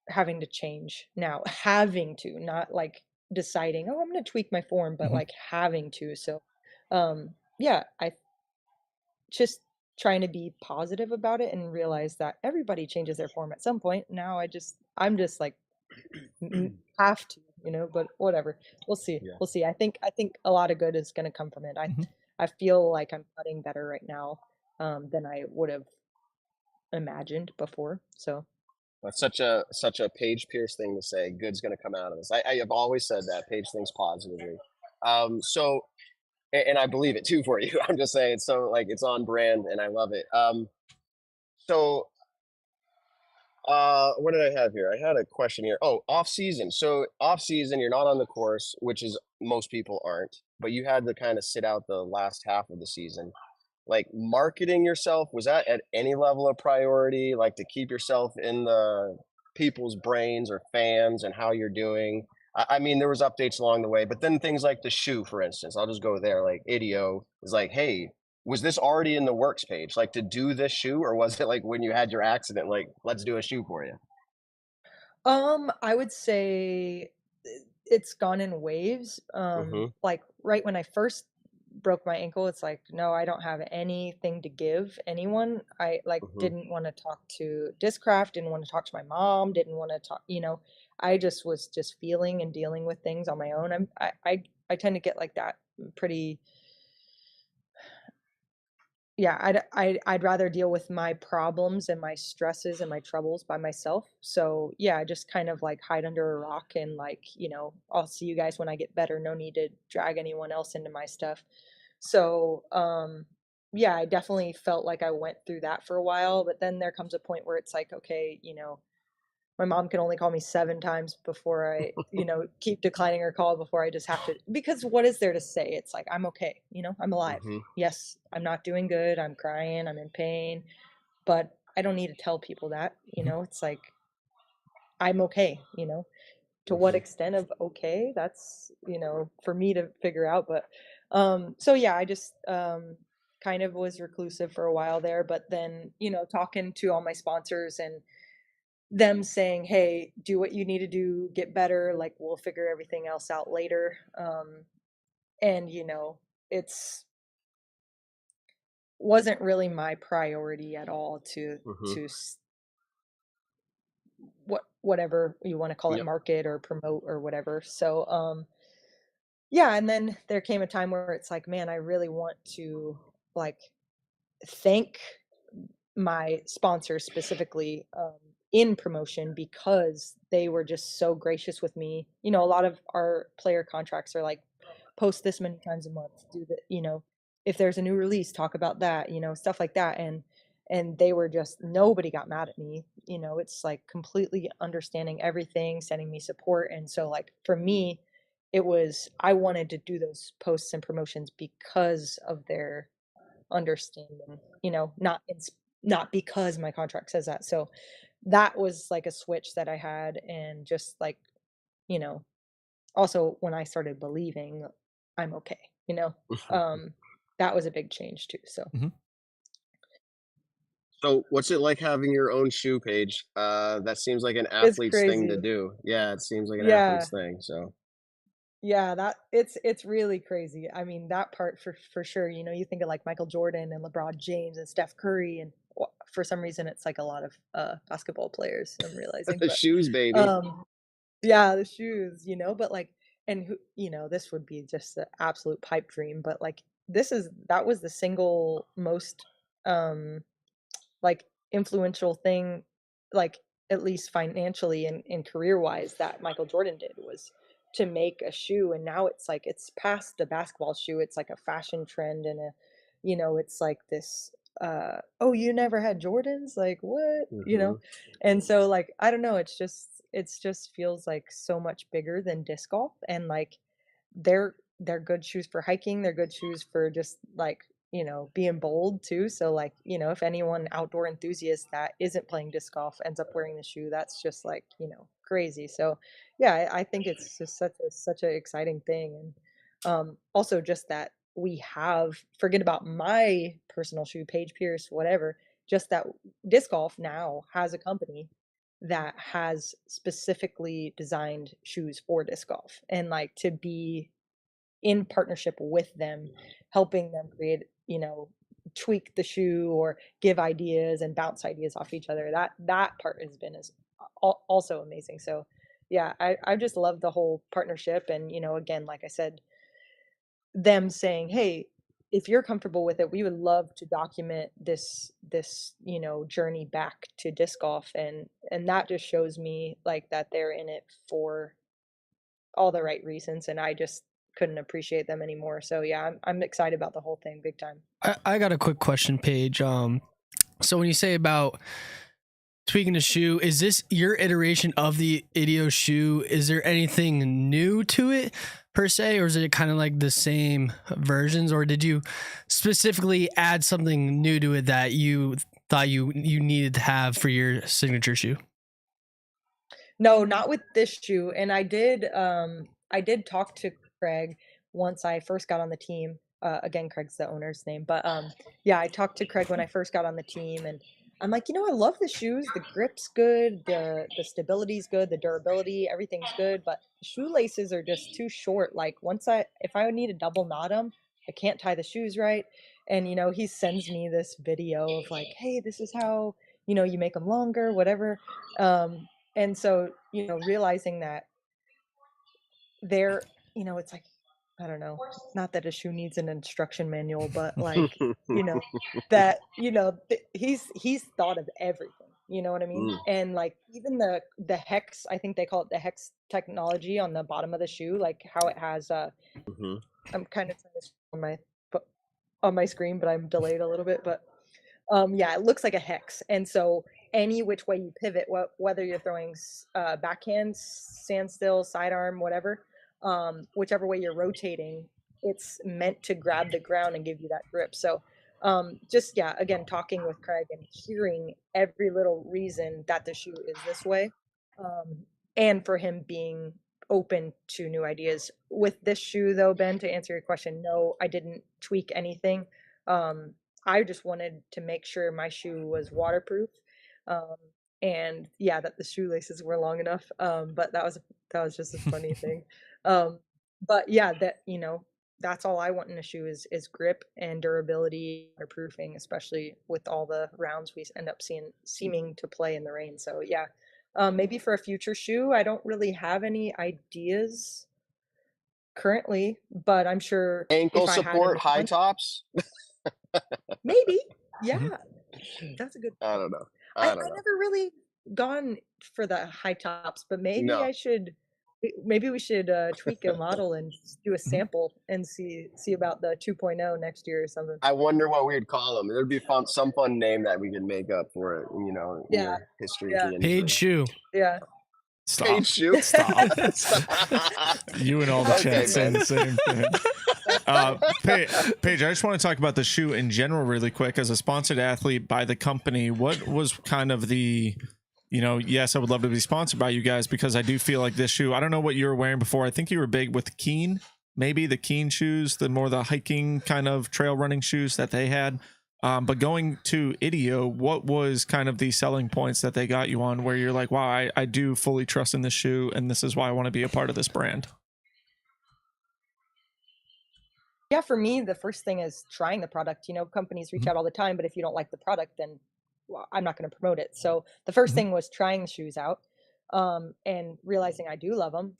[SPEAKER 6] having to change now, having to, not like deciding, oh, I'm gonna tweak my form, but like having to. So yeah, I just trying to be positive about it and realize that everybody changes their form at some point. Now I'm just like have to, but whatever. We'll see.
[SPEAKER 3] Yeah.
[SPEAKER 6] We'll see. I think a lot of good is going to come from it. I feel like I'm putting better right now than I would have imagined before. So
[SPEAKER 3] That's such a Paige Pierce thing to say. Good's going to come out of this. I have always said that. Paige thinks positively. So, and I believe it too for you. I'm just saying, so like it's on brand, and I love it. So what did I have here? I had a question here. Oh, off season. So off season, you're not on the course, which is most people aren't, but you had to kind of sit out the last half of the season. Like, marketing yourself, was that at any level of priority? Like, to keep yourself in the people's brains or fans and how you're doing? I mean, there was updates along the way, but then things like the shoe, for instance, I'll just go there. Like, Idio was like, hey, was this already in the works Page, like to do this shoe, or was it like when you had your accident, like, let's do a shoe for you?
[SPEAKER 6] I would say it's gone in waves. Like right when I first broke my ankle, it's like, no, I don't have anything to give anyone. I like didn't want to talk to Discraft, didn't want to talk to my mom, didn't want to talk, I just was just feeling and dealing with things on my own. I tend to get like that pretty. Yeah, I'd rather deal with my problems and my stresses and my troubles by myself. So yeah, I just kind of like hide under a rock and like, I'll see you guys when I get better. No need to drag anyone else into my stuff. So yeah, I definitely felt like I went through that for a while, but then there comes a point where it's like, okay, my mom can only call me 7 times before I, keep declining her call before I just have to, because what is there to say? It's like, I'm okay. I'm alive. Yes, I'm not doing good. I'm crying. I'm in pain, but I don't need to tell people that, it's like, I'm okay, to what extent of okay, that's, for me to figure out. But, so yeah, I just, kind of was reclusive for a while there, but then, talking to all my sponsors and them saying, hey, do what you need to do, get better, like we'll figure everything else out later. and it's wasn't really my priority at all to whatever you want to call it, market or promote or whatever. So yeah, and then there came a time where it's like, man, I really want to like thank my sponsors specifically in promotion, because they were just so gracious with me. A lot of our player contracts are like, post this many times a month, do the, if there's a new release, talk about that, stuff like that. And they were just, nobody got mad at me. It's like completely understanding everything, sending me support. And so like for me, it was, I wanted to do those posts and promotions because of their understanding, not because my contract says that. So that was like a switch that I had. And just like, also when I started believing I'm okay, that was a big change too. So
[SPEAKER 3] So what's it like having your own shoe, Paige? That seems like an athlete's thing to do. Yeah, it seems like an athlete's thing. So
[SPEAKER 6] yeah, that it's really crazy. I mean, that part for sure. You think of like Michael Jordan and LeBron James and Steph Curry, and for some reason it's like a lot of basketball players, I'm realizing.
[SPEAKER 3] the shoes, baby.
[SPEAKER 6] Yeah, the shoes, but like, and who, this would be just the absolute pipe dream, but like that was the single most like influential thing, like at least financially and career wise, that Michael Jordan did, was to make a shoe. And now it's like, it's past the basketball shoe. It's like a fashion trend, and it's like this, oh, you never had Jordans? Like what? And so like, I don't know, it's just feels like so much bigger than disc golf. And like, they're good shoes for hiking. They're good shoes for just like, being bold too. So like, if anyone outdoor enthusiast that isn't playing disc golf ends up wearing the shoe, that's just like, crazy. So yeah, I think it's just such an exciting thing. And also just that we have, forget about my personal shoe, Paige Pierce, whatever, just that disc golf now has a company that has specifically designed shoes for disc golf, and like to be in partnership with them, helping them create, tweak the shoe or give ideas and bounce ideas off each other. That part has been also amazing. So yeah, I just love the whole partnership. And, again, like I said, them saying, hey, if you're comfortable with it, we would love to document this journey back to disc golf. And that just shows me like that they're in it for all the right reasons, and I just couldn't appreciate them anymore. So yeah, I'm excited about the whole thing, big time.
[SPEAKER 5] I got a quick question, Paige. So when you say about tweaking the shoe, is this your iteration of the Idio shoe? Is there anything new to it per se, or is it kind of like the same versions, or did you specifically add something new to it that you thought you needed to have for your signature shoe?
[SPEAKER 6] No, not with this shoe. And I did talk to Craig once I first got on the team. Again, Craig's the owner's name, but yeah, I talked to Craig when I first got on the team, and I'm like, I love the shoes. The grip's good, the stability's good, the durability, everything's good, but the shoelaces are just too short. Like if I need to double knot them, I can't tie the shoes right. And he sends me this video of like, hey, this is how you make them longer, whatever. And so realizing that they're, it's like, I don't know, not that a shoe needs an instruction manual, but like, that, he's thought of everything, you know what I mean? And like, even the hex, I think they call it the hex technology on the bottom of the shoe, like how it has, I'm kind of on my screen, but I'm delayed a little bit, but yeah, it looks like a hex. And so any which way you pivot, whether you're throwing backhand, standstill, sidearm, whatever, whichever way you're rotating, it's meant to grab the ground and give you that grip. So just, yeah, again, talking with Craig and hearing every little reason that the shoe is this way, and for him being open to new ideas. With this shoe though, Ben, to answer your question, no, I didn't tweak anything. I just wanted to make sure my shoe was waterproof, and yeah, that the shoelaces were long enough. But that was just a funny thing. But yeah, that that's all I want in a shoe is grip and durability, waterproofing, especially with all the rounds we end up seeming to play in the rain. So yeah, maybe for a future shoe, I don't really have any ideas currently, but I'm sure
[SPEAKER 3] Ankle
[SPEAKER 6] if I had a
[SPEAKER 3] support,
[SPEAKER 6] new
[SPEAKER 3] high
[SPEAKER 6] one,
[SPEAKER 3] tops.
[SPEAKER 6] maybe. Yeah,
[SPEAKER 2] Mhm.
[SPEAKER 6] that's a good
[SPEAKER 3] I
[SPEAKER 6] point.
[SPEAKER 3] don't know.
[SPEAKER 6] I
[SPEAKER 3] I don't know.
[SPEAKER 6] never really gone for the high tops, but maybe
[SPEAKER 3] No.
[SPEAKER 6] I should. Maybe we should tweak a model and do a
[SPEAKER 2] Mhm.
[SPEAKER 6] sample and see about the 2.0 next year or something.
[SPEAKER 3] I wonder what we'd call them. There'd be some fun name that we could make up for it. You know, in
[SPEAKER 6] Yeah,
[SPEAKER 3] your history of
[SPEAKER 6] yeah,
[SPEAKER 3] the
[SPEAKER 5] Paige
[SPEAKER 3] industry.
[SPEAKER 5] shoe.
[SPEAKER 6] yeah.
[SPEAKER 2] Stop.
[SPEAKER 3] Paige shoe.
[SPEAKER 2] Stop.
[SPEAKER 3] Stop.
[SPEAKER 2] You and all the
[SPEAKER 3] Okay,
[SPEAKER 2] chat saying
[SPEAKER 3] man.
[SPEAKER 2] the same thing. Paige, I just want to talk about the shoe in general really quick. As a sponsored athlete by the company, what was kind of the, yes, I would love to be sponsored by you guys because I do feel like this shoe, I don't know what you were wearing before. I think you were big with Keen, maybe the Keen shoes, the hiking kind of trail running shoes that they had. But going to Idio, what was kind of the selling points that they got you on where you're like, wow, I do fully trust in this shoe and this is why I want to be a part of this brand?
[SPEAKER 6] Yeah, for me, the first thing is trying the product. Companies reach out all the time, but if you don't like the product, then I'm not going to promote it. So the first thing was trying the shoes out, and realizing I do love them.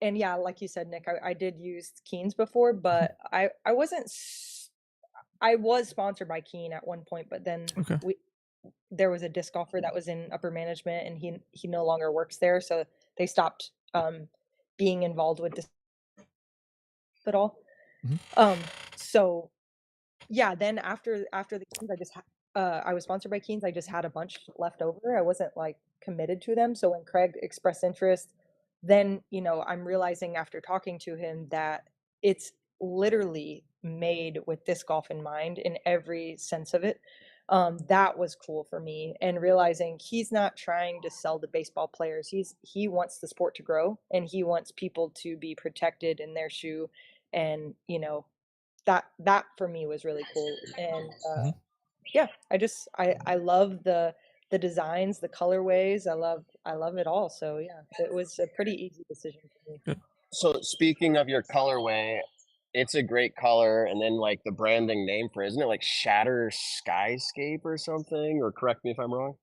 [SPEAKER 6] And yeah, like you said, Nick, I did use Keens before, but I wasn't. I was sponsored by Keen at one point, but then
[SPEAKER 2] Okay.
[SPEAKER 6] there was a disc golfer that was in upper management, and he no longer works there, so they stopped being involved with disc at all. So yeah, then after the Keens, I was sponsored by Keens. I just had a bunch left over. I wasn't like committed to them. So when Craig expressed interest, then I'm realizing after talking to him that it's literally made with disc golf in mind in every sense of it. That was cool for me, and realizing he's not trying to sell the baseball players. He wants the sport to grow, and he wants people to be protected in their shoe, and that for me was really cool. And yeah, I love the designs, the colorways. I love it all. So yeah, it was a pretty easy decision for me.
[SPEAKER 3] So speaking of your colorway, it's a great color, and then like the branding name for it, isn't it like Shatter Skyscape or something? Or correct me if I'm wrong.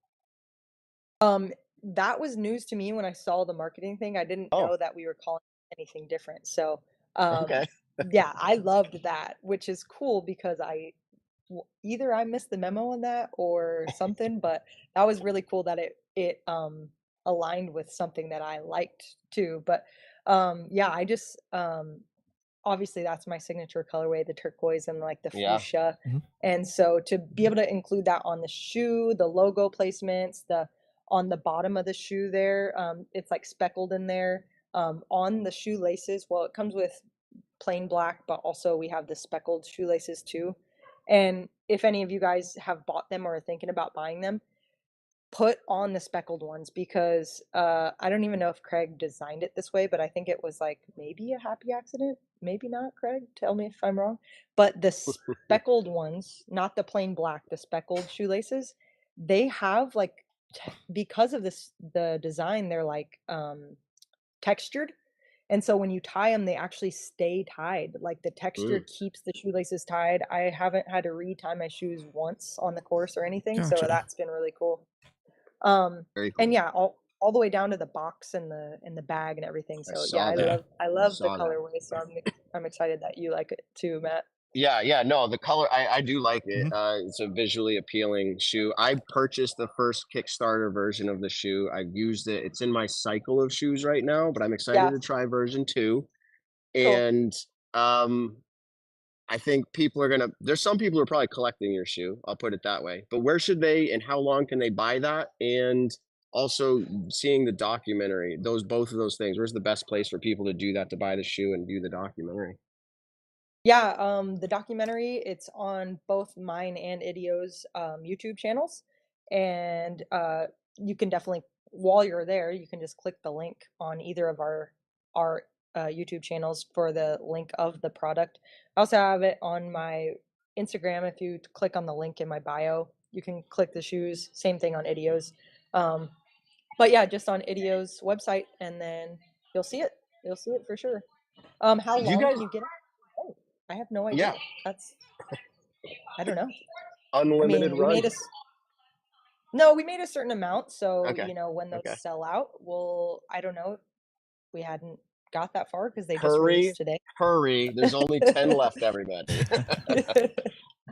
[SPEAKER 6] That was news to me when I saw the marketing thing. I didn't
[SPEAKER 3] Oh,
[SPEAKER 6] know that we were calling it anything different. So
[SPEAKER 3] okay.
[SPEAKER 6] yeah, I loved that, which is cool because either I missed the memo on that or something, but that was really cool that it aligned with something that I liked too. But yeah, I just obviously that's my signature colorway, the turquoise and like the
[SPEAKER 3] Yeah.
[SPEAKER 6] fuchsia. And so to be able to include that on the shoe, the logo placements, on the bottom of the shoe there, it's like speckled in there. On the shoelaces, well, it comes with plain black, but also we have the speckled shoelaces too. And if any of you guys have bought them or are thinking about buying them, put on the speckled ones, because I don't even know if Craig designed it this way, but I think it was like maybe a happy accident, maybe not. Craig, tell me if I'm wrong. But the speckled ones, not the plain black, the speckled shoelaces, they have like because of the design, they're like textured. And so when you tie them, they actually stay tied. Like the texture keeps the shoelaces tied. I haven't had to re-tie my shoes once on the course or anything, so
[SPEAKER 2] Gotcha.
[SPEAKER 6] that's been really cool.
[SPEAKER 3] Very cool.
[SPEAKER 6] And yeah, all the way down to the box and the bag and everything.
[SPEAKER 3] I
[SPEAKER 6] So
[SPEAKER 3] saw
[SPEAKER 6] yeah,
[SPEAKER 3] that.
[SPEAKER 6] I love the
[SPEAKER 3] Saw that.
[SPEAKER 6] colorway. So I'm excited that you like it too, Matt.
[SPEAKER 3] Yeah, no, the color, I do like it. It's a visually appealing shoe. I purchased the first Kickstarter version of the shoe. I've used it. It's in my cycle of shoes right now, but I'm excited
[SPEAKER 6] Yeah,
[SPEAKER 3] to try version 2.
[SPEAKER 6] cool.
[SPEAKER 3] And I think there's some people who are probably collecting your shoe. I'll put it that way. But where should they and how long can they buy that? And also seeing the documentary, both of those things. Where's the best place for people to do that, to buy the shoe and view the documentary?
[SPEAKER 6] Yeah, the documentary, it's on both mine and Idio's YouTube channels. And you can definitely, while you're there, you can just click the link on either of our YouTube channels for the link of the product. I also have it on my Instagram. If you click on the link in my bio, you can click the shoes. Same thing on Idio's. But yeah, just on Idio's website, and then you'll see it. You'll see it for sure. How
[SPEAKER 3] Do you
[SPEAKER 6] long
[SPEAKER 3] guys
[SPEAKER 6] can you get it? I have no idea.
[SPEAKER 3] Yeah.
[SPEAKER 6] That's, I don't know.
[SPEAKER 3] Unlimited
[SPEAKER 6] we
[SPEAKER 3] run.
[SPEAKER 6] made we made a certain amount. So,
[SPEAKER 3] Okay.
[SPEAKER 6] When those
[SPEAKER 3] Okay.
[SPEAKER 6] sell out, I don't know. We hadn't got that far because they just
[SPEAKER 3] Hurry,
[SPEAKER 6] released today.
[SPEAKER 3] hurry. There's only 10 left, everybody.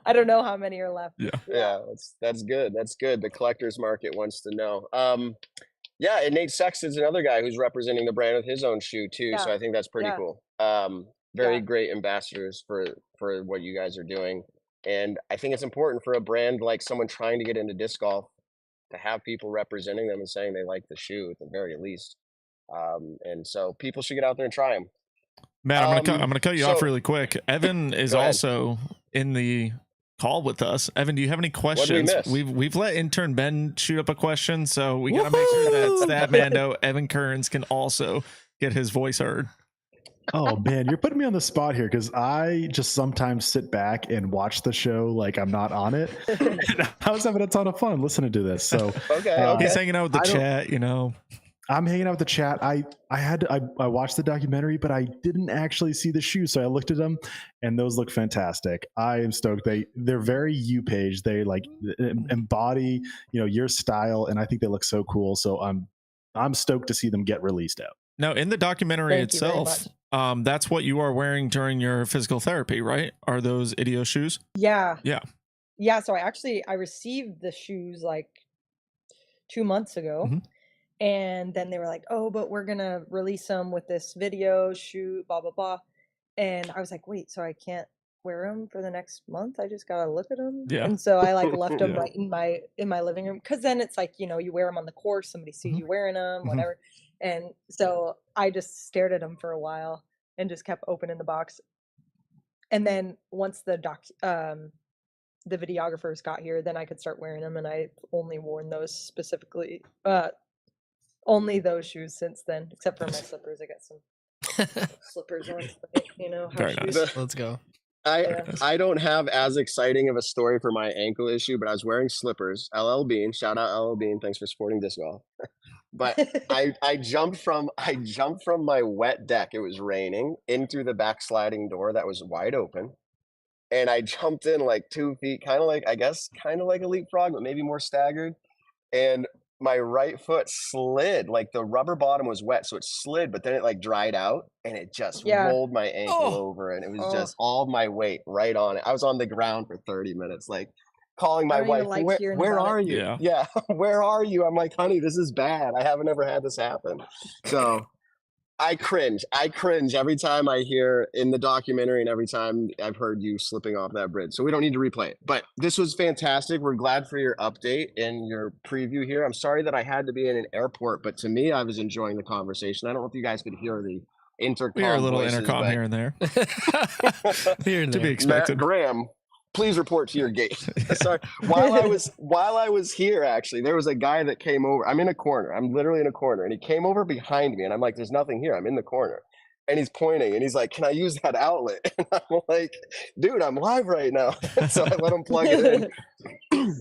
[SPEAKER 6] I don't know how many are left.
[SPEAKER 3] Yeah, that's good. That's good. The collector's market wants to know. Yeah, and Nate Sexton's another guy who's representing the brand with his own shoe too. So
[SPEAKER 6] Yeah.
[SPEAKER 3] I think that's pretty
[SPEAKER 6] Yeah.
[SPEAKER 3] cool. Very
[SPEAKER 6] Yeah.
[SPEAKER 3] great ambassadors for what you guys are doing. And I think it's important for a brand like someone trying to get into disc golf to have people representing them and saying they like the shoe at the very least. And so people should get out there and try them.
[SPEAKER 2] Matt, I'm gonna cut you off really quick. Evan is
[SPEAKER 3] Go ahead.
[SPEAKER 2] also in the call with us. Evan, do you have any questions?
[SPEAKER 3] What'd we miss?
[SPEAKER 2] We've let intern Ben shoot up a question, so we gotta make sure that Statmando Evan Kearns can also get his voice heard.
[SPEAKER 4] Oh man, you're putting me on the spot here because I just sometimes sit back and watch the show like I'm not on it. And I was having a ton of fun listening to this. So
[SPEAKER 3] Okay.
[SPEAKER 2] He's hanging out with the chat,
[SPEAKER 4] I'm hanging out with the chat. I watched the documentary, but I didn't actually see the shoes, so I looked at them, and those look fantastic. I am stoked. They're very you, Paige. They like embody your style, and I think they look so cool. So I'm stoked to see them get released out.
[SPEAKER 2] Now, in the documentary
[SPEAKER 6] Thank you very
[SPEAKER 2] itself, that's what you are wearing during your physical therapy, right? Are those Idio shoes?
[SPEAKER 6] Yeah.
[SPEAKER 2] Yeah.
[SPEAKER 6] Yeah. So I received the shoes like 2 months ago.
[SPEAKER 2] Mm-hmm.
[SPEAKER 6] And then they were like, oh, but we're going to release them with this video shoot, blah, blah, blah. And I was like, wait, so I can't wear them for the next month? I just got to look at them.
[SPEAKER 2] Yeah.
[SPEAKER 6] And so I like left them right in my living room. Cause then it's like, you wear them on the course, somebody sees you wearing them, whatever. And so I just stared at them for a while and just kept opening the box. And then once the videographers got here, then I could start wearing them. And I've only worn those specifically, only those shoes since then, except for my slippers. I got some slippers on,
[SPEAKER 2] Very
[SPEAKER 6] house
[SPEAKER 2] nice.
[SPEAKER 6] shoes.
[SPEAKER 5] Let's go.
[SPEAKER 3] I don't have as exciting of a story for my ankle issue, but I was wearing slippers. LL Bean, shout out LL Bean, thanks for supporting disc golf. But I jumped from my wet deck. It was raining in through the back sliding door that was wide open, and I jumped in like 2 feet, kind of like a leapfrog, but maybe more staggered. And my right foot slid, like the rubber bottom was wet, so it slid, but then it like dried out and it just rolled my ankle over, and it was just all my weight right on it. I was on the ground for 30 minutes, like calling my wife, where are you? Yeah, where are you? I'm like, honey, this is bad. I haven't ever had this happen. So I cringe every time I hear in the documentary and every time I've heard you slipping off that bridge. So we don't need to replay it. But this was fantastic. We're glad for your update and your preview here. I'm sorry that I had to be in an airport, but to me, I was enjoying the conversation. I don't know if you guys could hear the intercom.
[SPEAKER 2] We hear a little
[SPEAKER 3] voices,
[SPEAKER 2] intercom here and there.
[SPEAKER 5] Here and
[SPEAKER 2] To be
[SPEAKER 5] there.
[SPEAKER 2] expected.
[SPEAKER 3] Matt Graham, please report to your gate. Sorry. While I was here, actually, there was a guy that came over. I'm in a corner. I'm literally in a corner, and he came over behind me, and I'm like, "There's nothing here. I'm in the corner." And he's pointing, and he's like, "Can I use that outlet?" And I'm like, "Dude, I'm live right now." So I let him plug it in.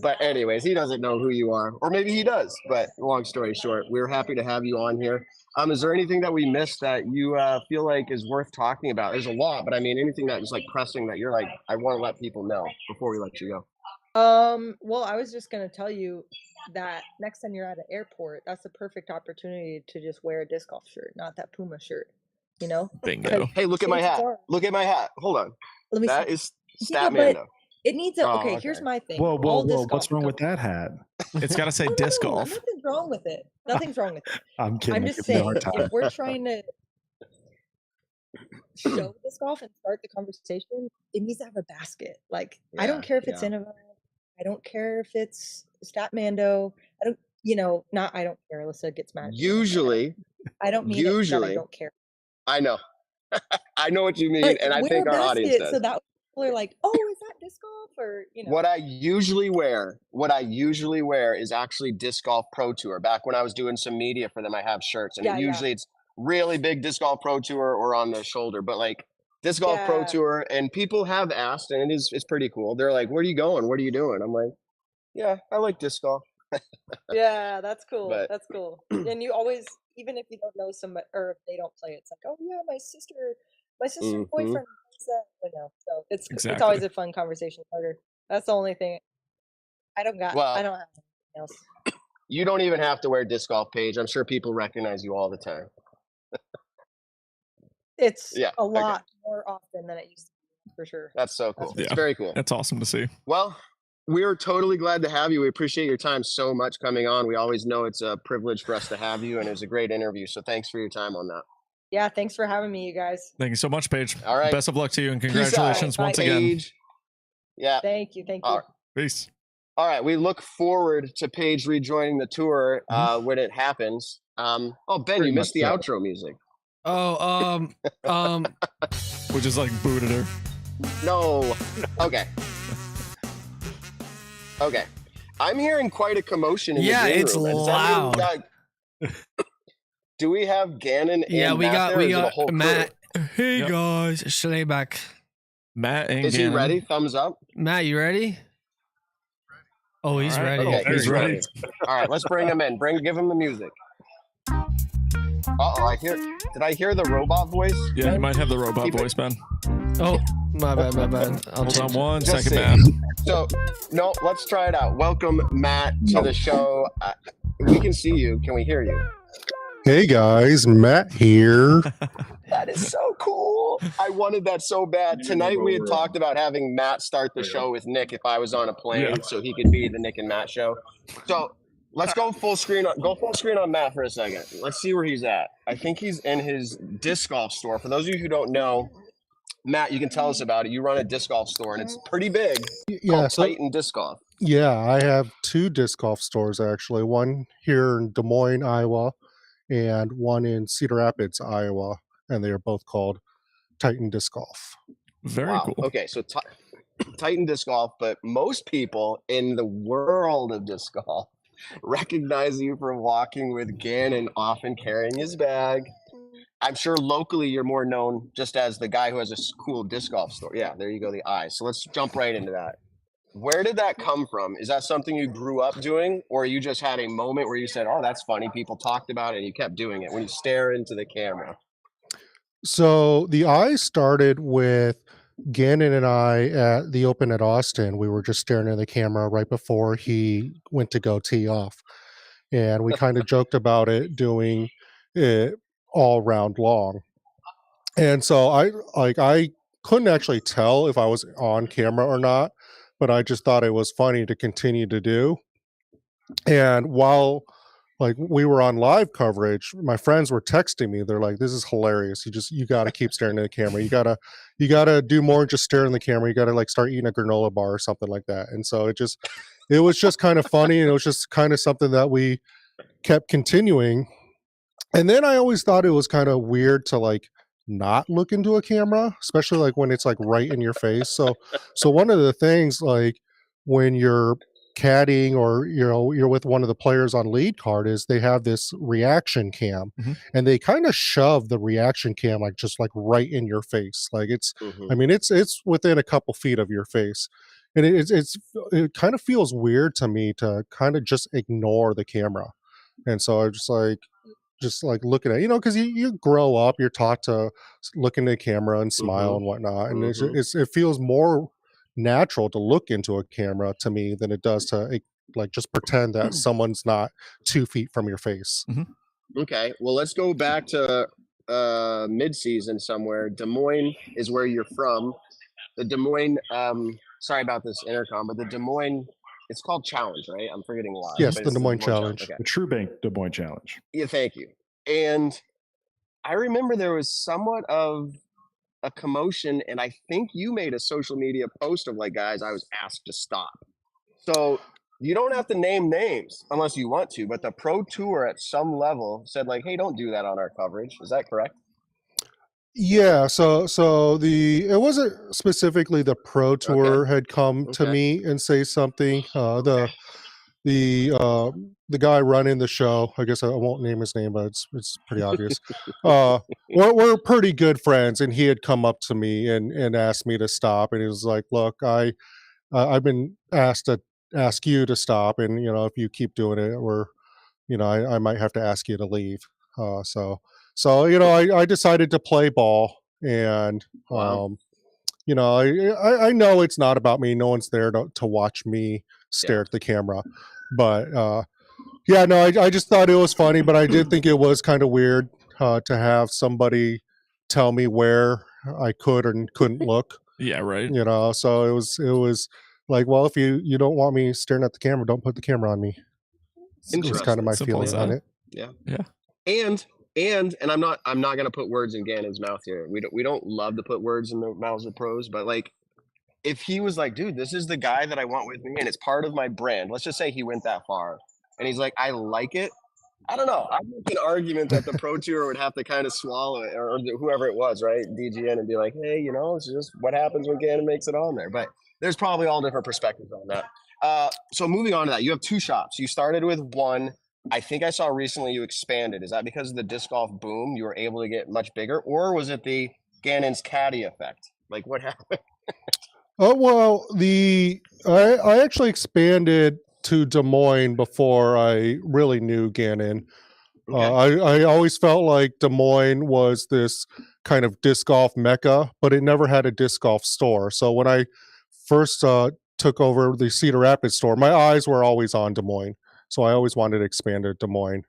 [SPEAKER 3] But anyways, he doesn't know who you are, or maybe he does. But long story short, we're happy to have you on here. Is there anything that we missed that you feel like is worth talking about? There's a lot, but I mean, anything that is like pressing that you're like, I want to let people know before we let you go.
[SPEAKER 6] Well, I was just gonna tell you that next time you're at an airport, that's a perfect opportunity to just wear a disc golf shirt, not that Puma shirt.
[SPEAKER 2] Bingo.
[SPEAKER 3] Hey, look at my hat. Look at my hat. Hold on.
[SPEAKER 6] Let me
[SPEAKER 3] that
[SPEAKER 6] see.
[SPEAKER 3] is Statmando.
[SPEAKER 6] It needs a
[SPEAKER 3] okay.
[SPEAKER 6] Here's my thing.
[SPEAKER 4] Whoa!
[SPEAKER 6] Disc
[SPEAKER 4] What's wrong
[SPEAKER 6] golf
[SPEAKER 4] with that hat?
[SPEAKER 2] It's got to say disc golf.
[SPEAKER 6] Nothing's wrong with it. Nothing's wrong with it.
[SPEAKER 4] I'm kidding.
[SPEAKER 6] I'm just saying, if we're trying to show disc golf and start the conversation, it needs to have a basket. Like, I don't care if it's Innova. I don't care if it's Statmando. I don't care. Alyssa gets mad.
[SPEAKER 3] Usually,
[SPEAKER 6] I don't mean it that I don't care.
[SPEAKER 3] I know. I know what you mean,
[SPEAKER 6] But
[SPEAKER 3] and I think our audience does.
[SPEAKER 6] So that people are like, "Oh, is that disc golf?" Or
[SPEAKER 3] What I usually wear is actually Disc Golf Pro Tour. Back when I was doing some media for them, I have shirts, and usually it's really big Disc Golf Pro Tour or on the shoulder, but like Disc Golf Pro Tour, and people have asked, and it's pretty cool. They're like, "Where are you going? What are you doing?" I'm like, "Yeah, I like disc golf."
[SPEAKER 6] Yeah, that's cool.
[SPEAKER 3] But-
[SPEAKER 6] That's cool. And you always, even if you don't know somebody or if they don't play, it's like, "Oh yeah, my sister's boyfriend So it's
[SPEAKER 2] Exactly.
[SPEAKER 6] always a fun conversation starter. That's the only thing. I don't have anything else.
[SPEAKER 3] You don't even have to wear disc golf, Paige. I'm sure people recognize you all the time.
[SPEAKER 6] It's a lot more often than it used to be, for sure.
[SPEAKER 3] That's so cool.
[SPEAKER 2] Yeah.
[SPEAKER 3] It's very cool.
[SPEAKER 2] That's awesome to see.
[SPEAKER 3] Well, we're totally glad to have you. We appreciate your time so much coming on. We always know it's a privilege for us to have you, and it was a great interview. So thanks for your time on that.
[SPEAKER 6] Yeah, thanks for having me, you guys.
[SPEAKER 2] Thank you so much, Paige.
[SPEAKER 3] All right.
[SPEAKER 2] Best of luck to you, and congratulations once again.
[SPEAKER 3] Paige. Yeah.
[SPEAKER 6] Thank you.
[SPEAKER 3] All right.
[SPEAKER 2] Peace.
[SPEAKER 3] All right. We look forward to Paige rejoining the tour when it happens. Ben, you missed the outro music.
[SPEAKER 5] Oh,
[SPEAKER 2] We just like booted her.
[SPEAKER 3] No. Okay. Okay. I'm hearing quite a commotion in the green
[SPEAKER 5] it's
[SPEAKER 3] room.
[SPEAKER 5] loud.
[SPEAKER 3] Do we have Gannon?
[SPEAKER 5] Yeah,
[SPEAKER 3] and
[SPEAKER 5] we
[SPEAKER 3] Matt
[SPEAKER 5] got
[SPEAKER 3] there, or is it a whole
[SPEAKER 5] Matt.
[SPEAKER 3] crew?
[SPEAKER 5] Hey
[SPEAKER 2] Yep.
[SPEAKER 5] guys, Schlabach.
[SPEAKER 2] Matt and
[SPEAKER 3] Is
[SPEAKER 2] Gannon.
[SPEAKER 3] he ready? Thumbs up.
[SPEAKER 5] Matt, you ready? Oh, he's
[SPEAKER 2] All right.
[SPEAKER 5] ready.
[SPEAKER 3] Okay,
[SPEAKER 2] He's ready.
[SPEAKER 3] All right, let's bring him in. Give him the music. Uh-oh, did I hear the robot voice?
[SPEAKER 2] Yeah, you might have the robot voice, Ben.
[SPEAKER 5] Oh, my bad. I'll
[SPEAKER 2] Hold on
[SPEAKER 5] change it.
[SPEAKER 2] one
[SPEAKER 3] Just
[SPEAKER 2] second,
[SPEAKER 3] say-
[SPEAKER 2] Matt.
[SPEAKER 3] So, no, let's try it out. Welcome, Matt, to the show. We can see you. Can we hear you?
[SPEAKER 7] Hey guys, Matt here.
[SPEAKER 3] That is so cool. I wanted that so bad. Tonight we had talked about having Matt start the show with Nick if I was on a plane, so he could be the Nick and Matt show. So let's go full screen on Matt for a second. Let's see where he's at. I think he's in his disc golf store. For those of you who don't know, Matt, you can tell us about it. You run a disc golf store, and it's pretty big.
[SPEAKER 7] Yeah,
[SPEAKER 3] Called Titan Disc Golf.
[SPEAKER 7] yeah, I have 2 disc golf stores actually. One here in Des Moines, Iowa, and one in Cedar Rapids, Iowa, and they are both called Titan Disc Golf.
[SPEAKER 2] Very cool.
[SPEAKER 3] Okay, so Titan Disc Golf, but most people in the world of disc golf recognize you for walking with Gannon, often carrying his bag. I'm sure locally you're more known just as the guy who has a cool disc golf store. Yeah, there you go, the eye. So let's jump right into that. Where did that come from? Is that something you grew up doing, or you just had a moment where you said, "Oh, that's funny"? People talked about it, and you kept doing it when you stare into the camera.
[SPEAKER 7] So the eye started with Gannon and I at the Open at Austin. We were just staring at the camera right before he went to go tee off, and we kind of joked about it, doing it all round long. And so I couldn't actually tell if I was on camera or not, but I just thought it was funny to continue to do. And while we were on live coverage, my friends were texting me. They're like, "This is hilarious. You got to keep staring at the camera. You got to do more than just stare in the camera. You got to start eating a granola bar or something like that." And so it was just kind of funny, and it was just kind of something that we kept continuing. And then I always thought it was kind of weird to not look into a camera, especially when it's right in your face. So one of the things, when you're caddying or you're with one of the players on lead card, is they have this reaction cam, and they kind of shove the reaction cam just right in your face. I mean, it's within a couple feet of your face, and it kind of feels weird to me to kind of just ignore the camera. And so I just looking at, because you grow up, you're taught to look into the camera and smile and whatnot, and it feels more natural to look into a camera to me than it does to just pretend that someone's not 2 feet from your face.
[SPEAKER 3] Okay, well, let's go back to mid-season somewhere. Des Moines is where you're from. The Des Moines, sorry about this intercom, but the Des Moines, it's called Challenge, right? I'm forgetting why.
[SPEAKER 7] Yes, the Des Moines Challenge.
[SPEAKER 3] Okay.
[SPEAKER 4] The True Bank Des Moines Challenge.
[SPEAKER 3] Yeah, thank you. And I remember there was somewhat of a commotion, and I think you made a social media post of guys, I was asked to stop. So you don't have to name names unless you want to, but the Pro Tour at some level said hey, don't do that on our coverage. Is that correct?
[SPEAKER 7] Yeah, so it wasn't specifically the Pro Tour had come to me and say something. The guy running the show, I guess I won't name his name, but it's pretty obvious. We're pretty good friends, and he had come up to me and asked me to stop, and he was like, "Look, I've been asked to ask you to stop, and if you keep doing it, I might have to ask you to leave." So I decided to play ball, and you know, I know it's not about me. No one's there to watch me stare at the camera. But yeah, no, I just thought it was funny, but I did think it was kind of weird to have somebody tell me where I could and couldn't look.
[SPEAKER 2] Yeah, right.
[SPEAKER 7] You know, so it was like, well, if you don't want me staring at the camera, don't put the camera on me. It was kind of my feeling on it.
[SPEAKER 3] Yeah.
[SPEAKER 2] Yeah.
[SPEAKER 3] And I'm not going to put words in Gannon's mouth here. We don't love to put words in the mouths of pros, but like, if he was like, dude, this is the guy that I want with me and it's part of my brand. Let's just say he went that far and he's like, I like it. I don't know. I make an argument that the Pro Tour would have to kind of swallow it, or whoever it was, right? DGN, and be like, hey, you know, it's just what happens when Gannon makes it on there. But there's probably all different perspectives on that. So moving on to that, you have 2 shops. You started with 1. I think I saw recently you expanded. Is that because of the disc golf boom, you were able to get much bigger, or was it the Gannon's caddy effect? Like, what happened?
[SPEAKER 7] Oh, well, I actually expanded to Des Moines before I really knew Gannon. Okay. I always felt like Des Moines was this kind of disc golf mecca, but it never had a disc golf store. So when I first took over the Cedar Rapids store, my eyes were always on Des Moines. So I always wanted to expand to Des Moines.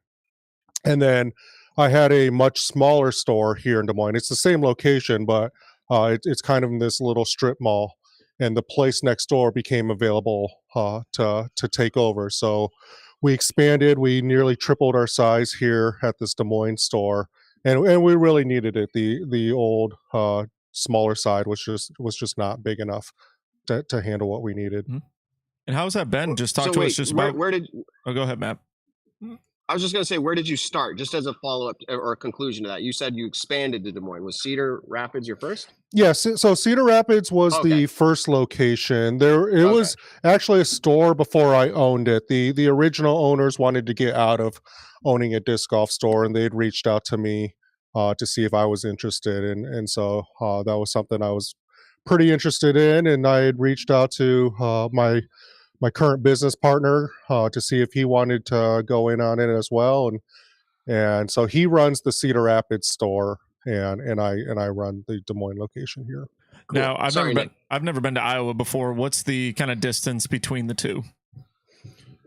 [SPEAKER 7] And then I had a much smaller store here in Des Moines. It's the same location, but it's kind of in this little strip mall. And the place next door became available to take over. So we expanded. We nearly tripled our size here at this Des Moines store, and we really needed it. The old smaller side was just not big enough to handle what we needed.
[SPEAKER 2] Mm-hmm. And how's that been? Just talk to us just about.
[SPEAKER 3] Where did?
[SPEAKER 2] Oh, go ahead, Matt.
[SPEAKER 3] I was just going to say, where did you start? Just as a follow-up or a conclusion to that, you said you expanded to Des Moines. Was Cedar Rapids your first?
[SPEAKER 7] Yes. So Cedar Rapids was the first location. It was actually a store before I owned it. The original owners wanted to get out of owning a disc golf store, and they had reached out to me to see if I was interested. And so that was something I was pretty interested in. And I had reached out to my current business partner to see if he wanted to go in on it as well, and so he runs the Cedar Rapids store, and I run the Des Moines location here.
[SPEAKER 2] Cool. Now I've never been to Iowa before. What's the kind of distance between the two?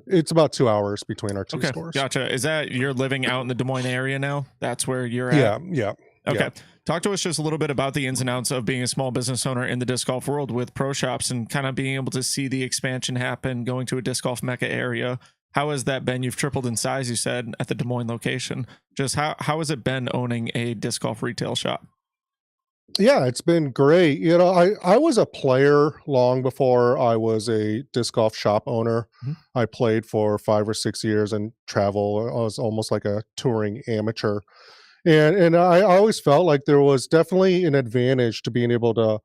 [SPEAKER 7] It's about 2 hours between our two stores.
[SPEAKER 2] Gotcha. Is that you're living out in the Des Moines area now? That's where you're at?
[SPEAKER 7] Yeah.
[SPEAKER 2] Okay.
[SPEAKER 7] Yeah.
[SPEAKER 2] Talk to us just a little bit about the ins and outs of being a small business owner in the disc golf world with pro shops and kind of being able to see the expansion happen, going to a disc golf mecca area. How has that been? You've tripled in size, you said, at the Des Moines location. Just how has it been owning a disc golf retail shop?
[SPEAKER 7] Yeah, it's been great. You know, I was a player long before I was a disc golf shop owner. Mm-hmm. I played for 5 or 6 years and travel. I was almost like a touring amateur. And I always felt like there was definitely an advantage to being able to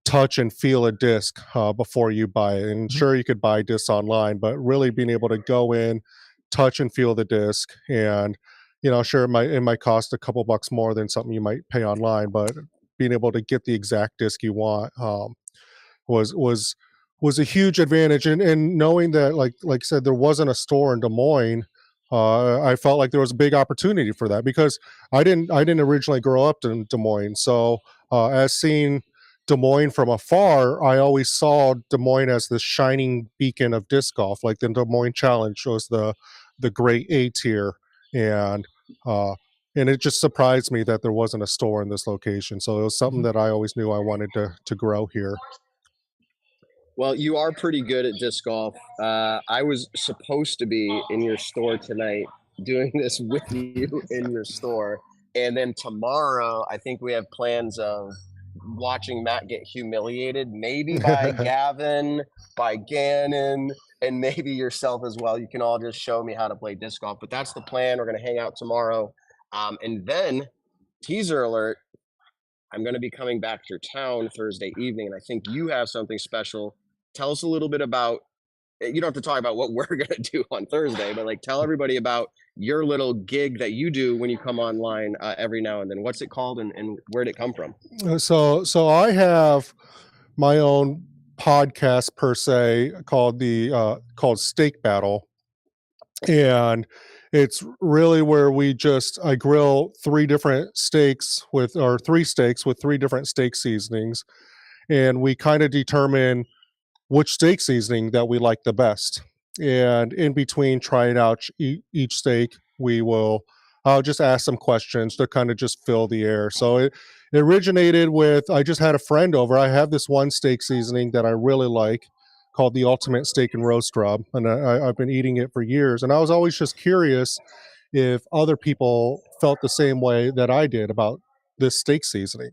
[SPEAKER 7] touch and feel a disc before you buy it. And sure, you could buy discs online, but really being able to go in, touch and feel the disc, and you know, sure, it might cost a couple bucks more than something you might pay online, but being able to get the exact disc you want was a huge advantage. And knowing that, like I said, there wasn't a store in Des Moines. I felt like there was a big opportunity for that because I didn't originally grow up in Des Moines. So as seeing Des Moines from afar, I always saw Des Moines as this shining beacon of disc golf. Like the Des Moines Challenge was the great A tier, and it just surprised me that there wasn't a store in this location. So it was something that I always knew I wanted to grow here.
[SPEAKER 3] Well, you are pretty good at disc golf. I was supposed to be in your store tonight doing this with you in your store. And then tomorrow, I think we have plans of watching Matt get humiliated, maybe by Gavin, by Gannon, and maybe yourself as well. You can all just show me how to play disc golf. But that's the plan. We're going to hang out tomorrow. And then, teaser alert, I'm going to be coming back to your town Thursday evening, and I think you have something special. Tell us a little bit about, you don't have to talk about what we're going to do on Thursday, but like tell everybody about your little gig that you do when you come online every now and then. What's it called and where did it come from?
[SPEAKER 7] So I have my own podcast per se called Steak Battle. And it's really where I grill three steaks with 3 different steak seasonings. and we kind of determine which steak seasoning that we like the best. And in between trying out each steak, I'll just ask some questions to kind of just fill the air. So it originated with, I just had a friend over. I have this one steak seasoning that I really like called the Ultimate Steak and Roast Rub. And I've been eating it for years. And I was always just curious if other people felt the same way that I did about this steak seasoning.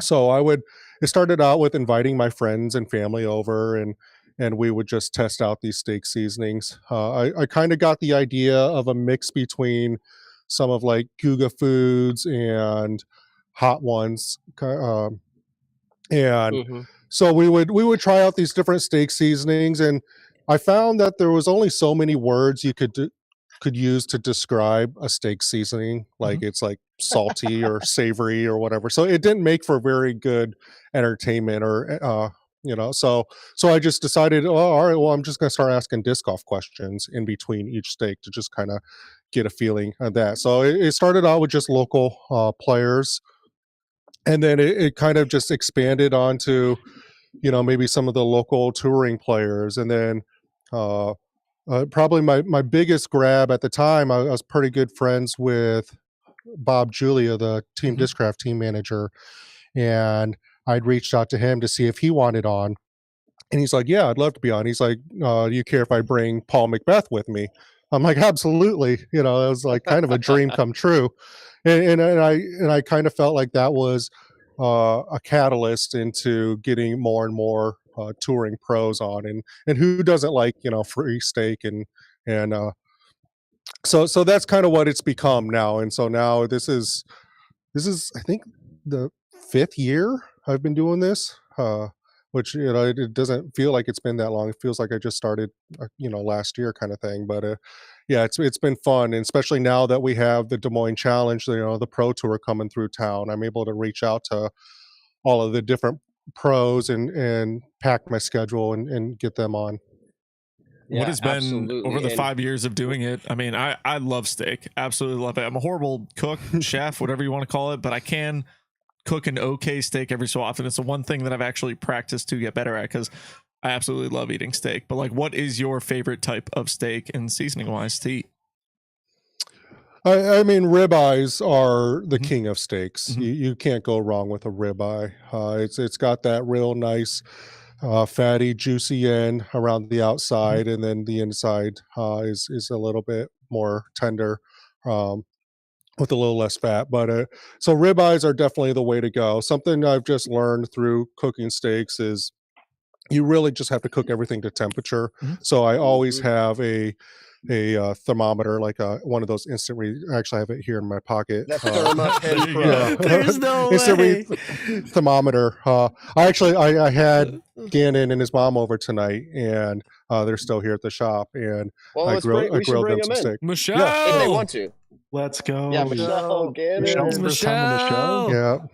[SPEAKER 7] So it started out with inviting my friends and family over, and we would just test out these steak seasonings. I kind of got the idea of a mix between some of like Guga Foods and Hot Ones. So we would try out these different steak seasonings, and I found that there was only so many words you could use to describe a steak seasoning. Like it's like salty or savory or whatever. So it didn't make for very good entertainment or so I just decided, all right, well, I'm just going to start asking disc golf questions in between each steak to just kind of get a feeling of that. So it started out with just local players, and then it kind of just expanded onto, maybe some of the local touring players. And then probably my biggest grab at the time, I was pretty good friends with Bob Julia, the Team Discraft team manager, and I'd reached out to him to see if he wanted on, and he's like, "Yeah, I'd love to be on." He's like, "Do you care if I bring Paul Macbeth with me?" I'm like, "Absolutely." It was like kind of a dream come true, and I kind of felt like that was a catalyst into getting more and more touring pros on, and who doesn't like free steak and so that's kind of what it's become now. And so now this is I think the 5th year I've been doing this, which it doesn't feel like it's been that long. It feels like I just started last year kind of thing. But yeah, it's been fun, and especially now that we have the Des Moines Challenge, the pro tour coming through town, I'm able to reach out to all of the different pros and pack my schedule and get them on.
[SPEAKER 2] What has been
[SPEAKER 3] absolutely.
[SPEAKER 2] over the 5 years of doing it? I mean, I love steak. Absolutely love it. I'm a horrible cook, chef, whatever you want to call it, but I can cook an okay steak every so often. It's the one thing that I've actually practiced to get better at, because I absolutely love eating steak. But like, what is your favorite type of steak and seasoning wise to eat?
[SPEAKER 7] I mean, ribeyes are the king of steaks. You can't go wrong with a ribeye. It's got that real nice fatty, juicy end around the outside, and then the inside is a little bit more tender with a little less fat. But so ribeyes are definitely the way to go. Something I've just learned through cooking steaks is you really just have to cook everything to temperature. So I always have a thermometer, like one of those instant actually I have it here in my pocket.
[SPEAKER 5] There's no way.
[SPEAKER 7] Thermometer. I had Gannon and his mom over tonight, and they're still here at the shop, and I grilled them some steak.
[SPEAKER 5] Michelle,
[SPEAKER 3] if they want to.
[SPEAKER 4] Let's go.
[SPEAKER 3] Yeah, Michelle, Gannon.
[SPEAKER 4] Michelle's first time on the show.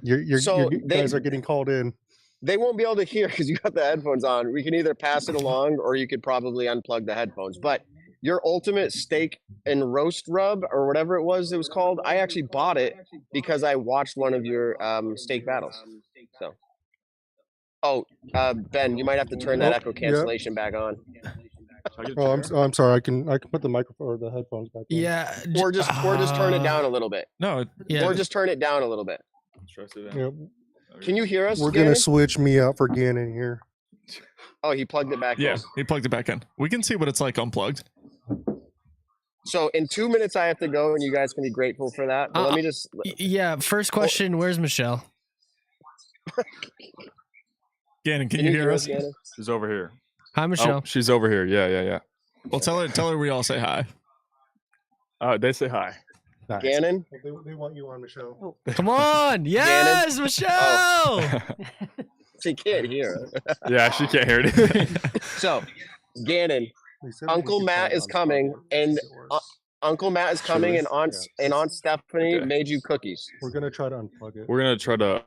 [SPEAKER 7] Yeah. You guys are getting called in.
[SPEAKER 3] They won't be able to hear because you got the headphones on. We can either pass it along, or you could probably unplug the headphones. But your Ultimate Steak and Roast Rub, or whatever it was called, I actually bought it because I watched one of your steak battles. So, Ben, you might have to turn that echo cancellation back on.
[SPEAKER 7] Oh, I'm sorry. I can put the microphone or the headphones back in.
[SPEAKER 5] Yeah,
[SPEAKER 3] or just turn it down a little bit.
[SPEAKER 2] No,
[SPEAKER 3] or just turn it down a little bit.
[SPEAKER 7] Yep.
[SPEAKER 3] Can you hear us?
[SPEAKER 7] We're gonna switch me out for Gannon here.
[SPEAKER 3] Oh, he plugged it back in.
[SPEAKER 2] Yeah, he plugged it back in. We can see what it's like unplugged.
[SPEAKER 3] So in 2 minutes I have to go, and you guys can be grateful for that. But let me just.
[SPEAKER 5] Yeah. First question: where's Michelle?
[SPEAKER 2] Gannon, can you hear us?
[SPEAKER 3] Gannon?
[SPEAKER 8] She's over here.
[SPEAKER 5] Hi, Michelle.
[SPEAKER 8] Oh, she's over here. Yeah.
[SPEAKER 2] Well, tell her we all say hi.
[SPEAKER 8] They say hi.
[SPEAKER 7] Nice.
[SPEAKER 3] Gannon?
[SPEAKER 7] They want you on, Michelle.
[SPEAKER 5] Come on. Yes, Michelle.
[SPEAKER 3] She can't hear.
[SPEAKER 8] Yeah, she can't hear it.
[SPEAKER 3] So, Gannon, Uncle Matt is coming, and Aunt Stephanie made you cookies.
[SPEAKER 7] We're gonna try to unplug it.
[SPEAKER 8] We're gonna try to.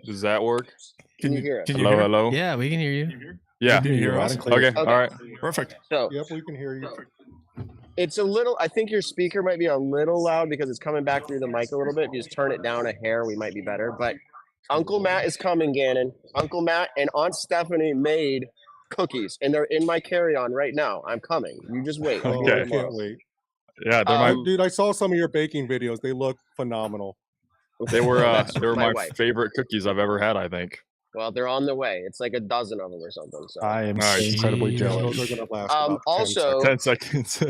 [SPEAKER 8] Does that work?
[SPEAKER 3] Can you hear us?
[SPEAKER 8] Hello.
[SPEAKER 5] Yeah, we can hear you.
[SPEAKER 8] Yeah.
[SPEAKER 2] Can you hear us?
[SPEAKER 8] Okay. All right.
[SPEAKER 2] Perfect.
[SPEAKER 3] So,
[SPEAKER 7] Yep, we can hear you.
[SPEAKER 3] it's a little. I think your speaker might be a little loud because it's coming back through the mic a little bit. If you just turn it down a hair, we might be better. But Uncle Matt is coming, Gannon. Uncle Matt and Aunt Stephanie made cookies, and they're in my carry-on right now. I'm coming. You just wait. I'll be there
[SPEAKER 8] Okay.
[SPEAKER 7] I
[SPEAKER 3] tomorrow.
[SPEAKER 7] can't wait.
[SPEAKER 8] Yeah, they're my
[SPEAKER 7] Dude, I saw some of your baking videos. They look phenomenal.
[SPEAKER 8] they were
[SPEAKER 3] That's
[SPEAKER 8] they were
[SPEAKER 3] my
[SPEAKER 8] my
[SPEAKER 3] wife.
[SPEAKER 8] favorite cookies I've ever had, I think.
[SPEAKER 3] Well, they're on the way. It's like a dozen of them or something. So.
[SPEAKER 4] I am
[SPEAKER 8] Nice.
[SPEAKER 4] incredibly
[SPEAKER 7] Those
[SPEAKER 4] jealous.
[SPEAKER 7] are gonna last about 10
[SPEAKER 3] Also,
[SPEAKER 8] 10 seconds.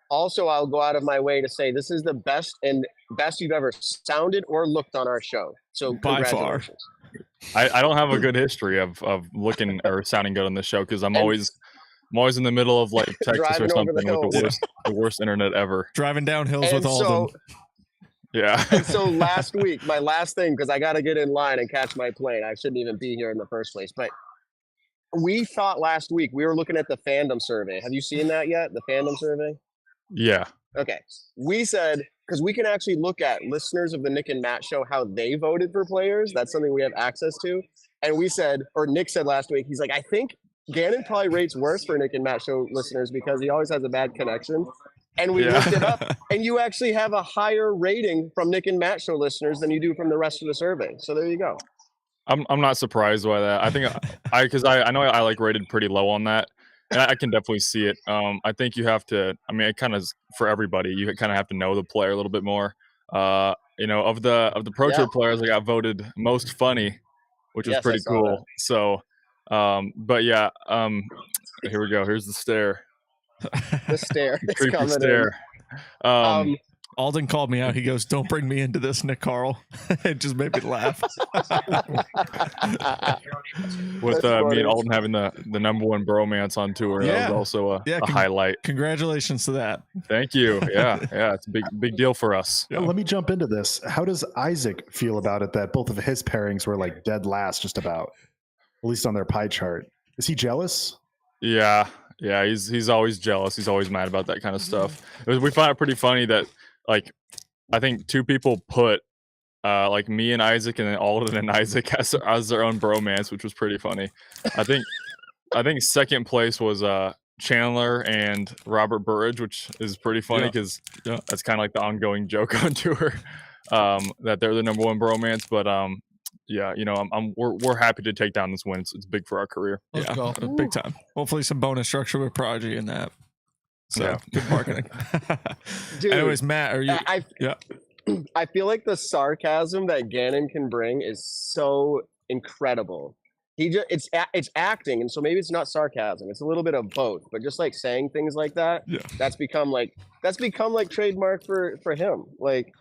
[SPEAKER 3] also, I'll go out of my way to say this is the best you've ever sounded or looked on our show. So
[SPEAKER 2] By far.
[SPEAKER 3] congratulations.
[SPEAKER 8] I don't have a good history of looking or sounding good on the show because I'm
[SPEAKER 3] And-
[SPEAKER 8] always in the middle of like Texas or
[SPEAKER 3] Driving over the
[SPEAKER 8] something with
[SPEAKER 3] hills.
[SPEAKER 8] the worst internet ever.
[SPEAKER 2] Driving down hills
[SPEAKER 3] And
[SPEAKER 2] with all
[SPEAKER 3] so,
[SPEAKER 2] of them.
[SPEAKER 8] Yeah.
[SPEAKER 3] and so last week, my last thing, because I got to get in line and catch my plane. I shouldn't even be here in the first place. But we thought last week we were looking at the fandom survey. Have you seen that yet? The fandom survey?
[SPEAKER 8] Yeah.
[SPEAKER 3] Okay. We said, because we can actually look at listeners of the Nick and Matt show, how they voted for players. That's something we have access to. And we said, or Nick said last week, he's like, I think Gannon probably rates worse for Nick and Matt show listeners because he always has a bad connection. And we looked it up, and you actually have a higher rating from Nick and Matt show listeners than you do from the rest of the survey. So there you go.
[SPEAKER 8] I'm not surprised by that. I think because I know I like rated pretty low on that. And I can definitely see it. I think you have to. I mean, it kind of for everybody. You kind of have to know the player a little bit more. You know, of the Pro Tour players, I got voted most funny, which was
[SPEAKER 3] Yes, I
[SPEAKER 8] pretty
[SPEAKER 3] saw
[SPEAKER 8] cool. So, but yeah, here we go. Here's the stare.
[SPEAKER 3] The stare. It's
[SPEAKER 8] Creepy
[SPEAKER 3] coming
[SPEAKER 8] stare.
[SPEAKER 3] in.
[SPEAKER 2] Alden called me out. He goes, "Don't bring me into this, Nick Carl." It just made me laugh.
[SPEAKER 8] With
[SPEAKER 3] That's
[SPEAKER 8] me
[SPEAKER 3] funny.
[SPEAKER 8] and Alden having the number one bromance on tour,
[SPEAKER 2] Yeah.
[SPEAKER 8] that was also a highlight.
[SPEAKER 2] Congratulations to that.
[SPEAKER 8] Thank you. Yeah, it's a big deal for us.
[SPEAKER 2] Yeah.
[SPEAKER 4] Let me jump into this. How does Isaac feel about it that both of his pairings were like dead last, just about, at least on their pie chart? Is he jealous?
[SPEAKER 8] Yeah, he's always jealous. He's always mad about that kind of stuff. We find it pretty funny that like I think two people put like me and Isaac, and then Alden and Isaac as their own bromance, which was pretty funny. I think second place was Chandler and Robert Burridge, which is pretty funny because that's kind of like the ongoing joke on tour that they're the number one bromance. But yeah, you know, we're happy to take down this win. It's big for our career.
[SPEAKER 2] Let's go. Big time. Hopefully some bonus structure with Prodigy in that. So good marketing.
[SPEAKER 3] Dude,
[SPEAKER 2] anyways, Matt, are you
[SPEAKER 3] I feel like the sarcasm that Gannon can bring is so incredible. It's acting, and so maybe it's not sarcasm. It's a little bit of both, but just like saying things like that, that's become like trademark for him. Like,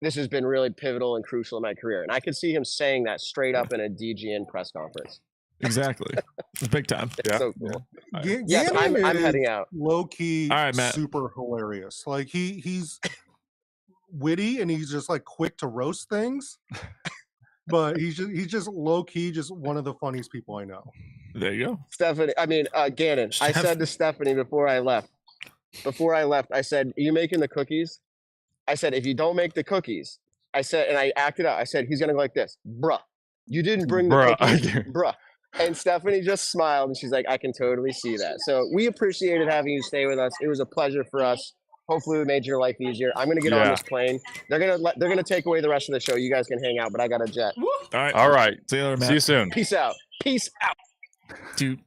[SPEAKER 3] this has been really pivotal and crucial in my career, and I could see him saying that straight up in a DGN press conference.
[SPEAKER 2] Exactly. It's big time.
[SPEAKER 3] It's so cool.
[SPEAKER 7] Yes,
[SPEAKER 3] I'm heading out.
[SPEAKER 7] Low key,
[SPEAKER 2] all right, Matt.
[SPEAKER 7] Super hilarious. Like he's witty and he's just like quick to roast things, but he's just low key, just one of the funniest people I know.
[SPEAKER 2] There you go,
[SPEAKER 3] Stephanie. I mean, Gannon. I said to Stephanie before I left, I said, "Are you making the cookies?" I said, "If you don't make the cookies," I said, and I acted out. I said, "He's gonna go like this, bruh. You didn't bring the cookies, bruh." And Stephanie just smiled, and she's like, "I can totally see that." So we appreciated having you stay with us. It was a pleasure for us. Hopefully, we made your life easier. I'm gonna get on this plane. They're gonna take away the rest of the show. You guys can hang out, but I got a jet.
[SPEAKER 8] All right.
[SPEAKER 2] See you later, Matt.
[SPEAKER 8] See you soon.
[SPEAKER 3] Peace out. Peace out.
[SPEAKER 2] Do.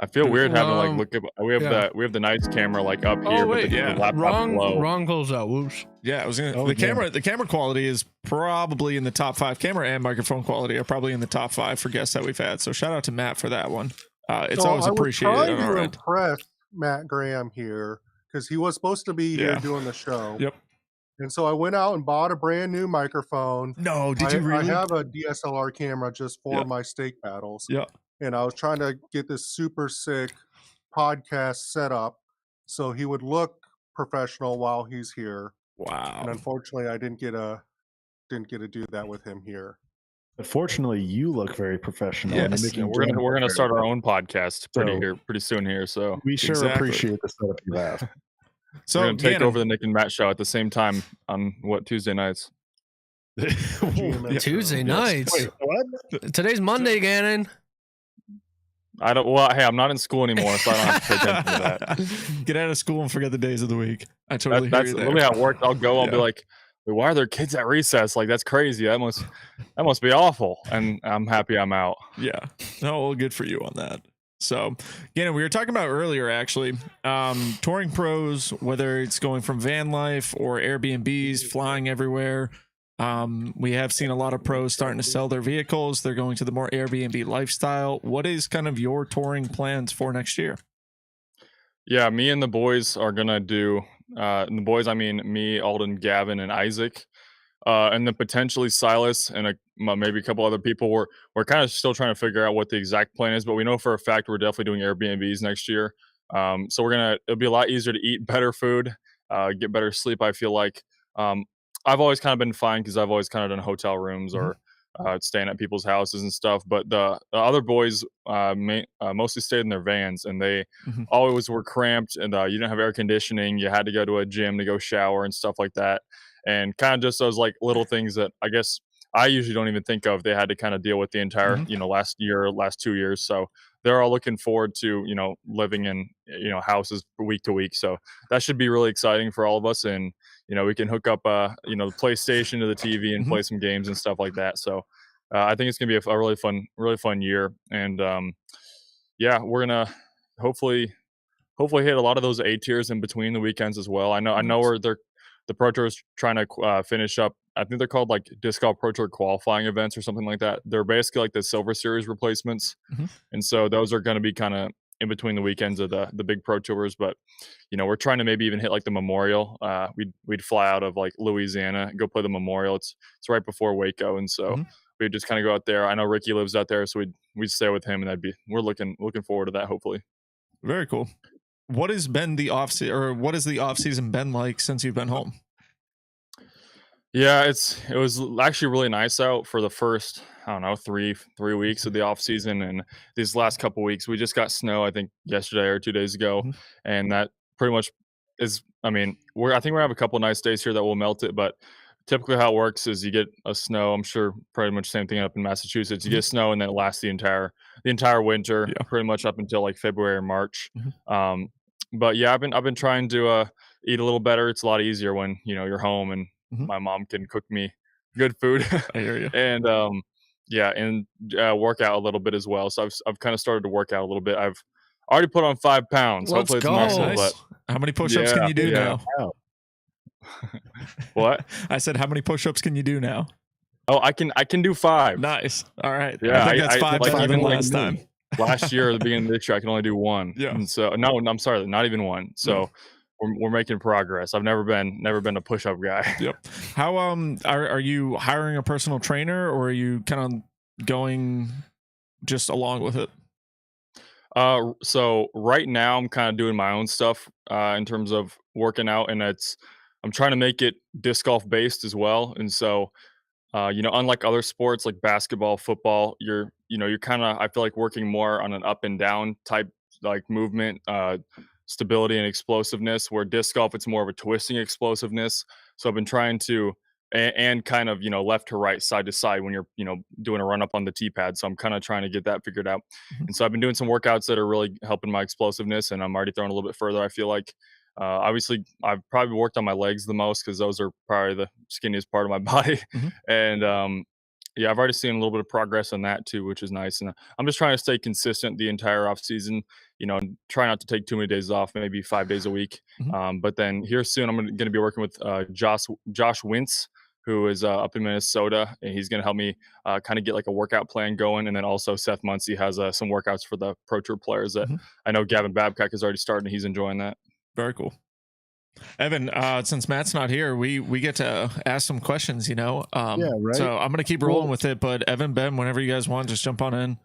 [SPEAKER 8] I feel weird having like look at we have the nice camera like up here, but the laptop low.
[SPEAKER 5] Wrong close out. Whoops.
[SPEAKER 2] Yeah, I was gonna. The camera quality is probably in the top 5. Camera and microphone quality are probably in the top 5 for guests that we've had. So shout out to Matt for that one. It's always appreciated.
[SPEAKER 7] I was trying to impress Matt Graham here because he was supposed to be here doing the show.
[SPEAKER 2] Yep.
[SPEAKER 7] And so I went out and bought a brand new microphone.
[SPEAKER 2] No, did you really?
[SPEAKER 7] I have a DSLR camera just for my stake battles.
[SPEAKER 2] Yeah.
[SPEAKER 7] And I was trying to get this super sick podcast set up so he would look professional while he's here.
[SPEAKER 2] Wow.
[SPEAKER 7] And unfortunately, I didn't get to do that with him here.
[SPEAKER 4] But fortunately, you look very professional.
[SPEAKER 2] Yes.
[SPEAKER 8] We're gonna start our own podcast pretty soon here. So
[SPEAKER 4] we sure appreciate the setup you have.
[SPEAKER 2] So
[SPEAKER 8] we're gonna take over the Nick and Matt show at the same time on Tuesday nights.
[SPEAKER 5] Tuesday nights.
[SPEAKER 4] Wait, what?
[SPEAKER 5] Today's Monday, Gannon.
[SPEAKER 8] I don't. Well, hey, I'm not in school anymore, so I don't have to pay attention to that.
[SPEAKER 2] Get out of school and forget the days of the week. I totally hear
[SPEAKER 8] That's
[SPEAKER 2] you there.
[SPEAKER 8] literally how it worked. I'll go. I'll be like, why are there kids at recess? Like, that's crazy. That must be awful. And I'm happy I'm out.
[SPEAKER 2] Yeah. No, well, good for you on that. So, again, we were talking about earlier, actually, touring pros, whether it's going from van life or Airbnbs, flying everywhere. We have seen a lot of pros starting to sell their vehicles. They're going to the more Airbnb lifestyle. What is kind of your touring plans for next year?
[SPEAKER 8] Yeah, me and the boys are going to do, and the boys, I mean, me, Alden, Gavin, and Isaac. And then potentially Silas and maybe a couple other people. We're kind of still trying to figure out what the exact plan is, but we know for a fact we're definitely doing Airbnbs next year. So it'll be a lot easier to eat better food, get better sleep. I feel like I've always kind of been fine because I've always kind of done hotel rooms or staying at people's houses and stuff. But the other boys mostly stayed in their vans, and they always were cramped, and you didn't have air conditioning. You had to go to a gym to go shower and stuff like that. And kind of just those like little things that I guess I usually don't even think of. They had to kind of deal with the entire, last 2 years. So they're all looking forward to, living in, houses week to week. So that should be really exciting for all of us. And, we can hook up, the PlayStation to the TV and play some games and stuff like that. So I think it's going to be a really fun year. And we're going to hopefully hit a lot of those A tiers in between the weekends as well. I know where the Pro Tour is trying to finish up. I think they're called like Disc Golf Pro Tour qualifying events or something like that. They're basically like the Silver Series replacements. And so those are going to be kind of in between the weekends of the big Pro Tours. But, we're trying to maybe even hit like the Memorial. We'd fly out of like Louisiana and go play the Memorial. It's right before Waco. And so we'd just kind of go out there. I know Ricky lives out there, so we'd stay with him, and we're looking forward to that, hopefully.
[SPEAKER 2] Very cool. What has been the off season been like since you've been home?
[SPEAKER 8] Yeah, it was actually really nice out for the first, I don't know, three weeks of the off season, and these last couple weeks we just got snow, I think yesterday or 2 days ago, and that pretty much is. I mean, I think we're gonna have a couple nice days here that will melt it, but typically how it works is you get a snow. I'm sure pretty much same thing up in Massachusetts. You get snow and then it lasts the entire winter, pretty much up until like February or March. But yeah, I've been trying to eat a little better. It's a lot easier when you're home and my mom can cook me good food.
[SPEAKER 2] I hear you.
[SPEAKER 8] And work out a little bit as well. So I've kind of started to work out a little bit. I've already put on 5 pounds.
[SPEAKER 5] Let's
[SPEAKER 8] Hopefully it's
[SPEAKER 5] go.
[SPEAKER 8] muscle.
[SPEAKER 2] Nice.
[SPEAKER 8] But
[SPEAKER 2] how many push-ups can you do now?
[SPEAKER 8] What?
[SPEAKER 2] I said, how many push-ups can you do now?
[SPEAKER 8] Oh, I can do 5.
[SPEAKER 2] Nice. All right.
[SPEAKER 8] Yeah,
[SPEAKER 2] I think that's 5 better than last time.
[SPEAKER 8] Last year at the beginning of this year, I can only do 1.
[SPEAKER 2] Yeah.
[SPEAKER 8] And so no, I'm sorry, not even 1. So we're making progress. I've never been a push-up guy.
[SPEAKER 2] Yep. How are you hiring a personal trainer, or are you kind of going just along with it?
[SPEAKER 8] So right now I'm kind of doing my own stuff in terms of working out, and I'm trying to make it disc golf based as well. And so unlike other sports like basketball, football, you're kind of, I feel like, working more on an up and down type like movement, stability and explosiveness, where disc golf, it's more of a twisting explosiveness. So I've been trying to, and kind of, left to right, side to side when you're, doing a run up on the tee pad. So I'm kind of trying to get that figured out. And so I've been doing some workouts that are really helping my explosiveness, and I'm already throwing a little bit further, I feel like. Obviously I've probably worked on my legs the most because those are probably the skinniest part of my body. And I've already seen a little bit of progress on that too, which is nice. And I'm just trying to stay consistent the entire off season, and try not to take too many days off, maybe 5 days a week. But then here soon, I'm going to be working with Josh Wintz, who is up in Minnesota, and he's going to help me kind of get like a workout plan going. And then also Seth Muncie has some workouts for the Pro Tour players that I know Gavin Babcock has already started, and he's enjoying that.
[SPEAKER 2] Very cool. Evan, since Matt's not here, we get to ask some questions,
[SPEAKER 4] Yeah, right.
[SPEAKER 2] So I'm going to keep rolling with it, but Evan, Ben, whenever you guys want, just jump on in.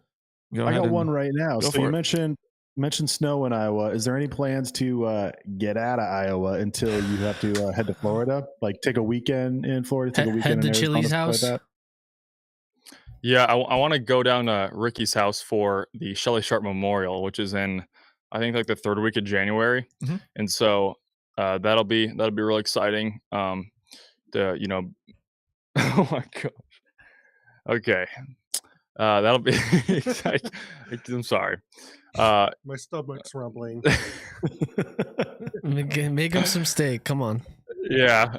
[SPEAKER 4] I got one right now. So you mentioned snow in Iowa. Is there any plans to get out of Iowa until you have to head to Florida? Like take a weekend in Florida, take a weekend
[SPEAKER 5] head to Chili's house?
[SPEAKER 4] Like that?
[SPEAKER 8] Yeah, I want to go down to Ricky's house for the Shelley Sharp Memorial, which is in, I think, like the 3rd week of January. And so that'll be really exciting. Oh my gosh. Okay. That'll be exciting. I'm sorry.
[SPEAKER 7] My stomach's rumbling.
[SPEAKER 5] Make him some steak. Come on.
[SPEAKER 8] Yeah.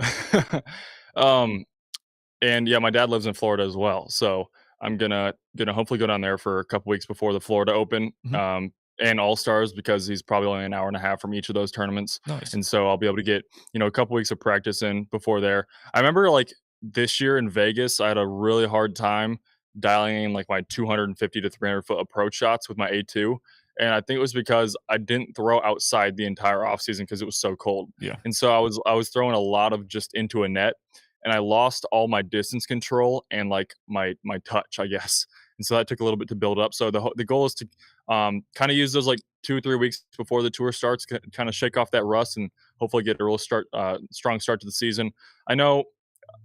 [SPEAKER 8] And yeah, my dad lives in Florida as well, so I'm gonna hopefully go down there for a couple weeks before the Florida Open, and All Stars, because he's probably only an hour and a half from each of those tournaments.
[SPEAKER 2] Nice.
[SPEAKER 8] And so I'll be able to get a couple weeks of practice in before there. I remember like this year in Vegas, I had a really hard time dialing in like my 250 to 300 foot approach shots with my A2. And I think it was because I didn't throw outside the entire offseason because it was so cold.
[SPEAKER 2] Yeah.
[SPEAKER 8] And so I was throwing a lot of just into a net, and I lost all my distance control and like my touch, I guess. And so that took a little bit to build up. So the goal is to kind of use those like 2 or 3 weeks before the tour starts, kind of shake off that rust and hopefully get a real strong start to the season. I know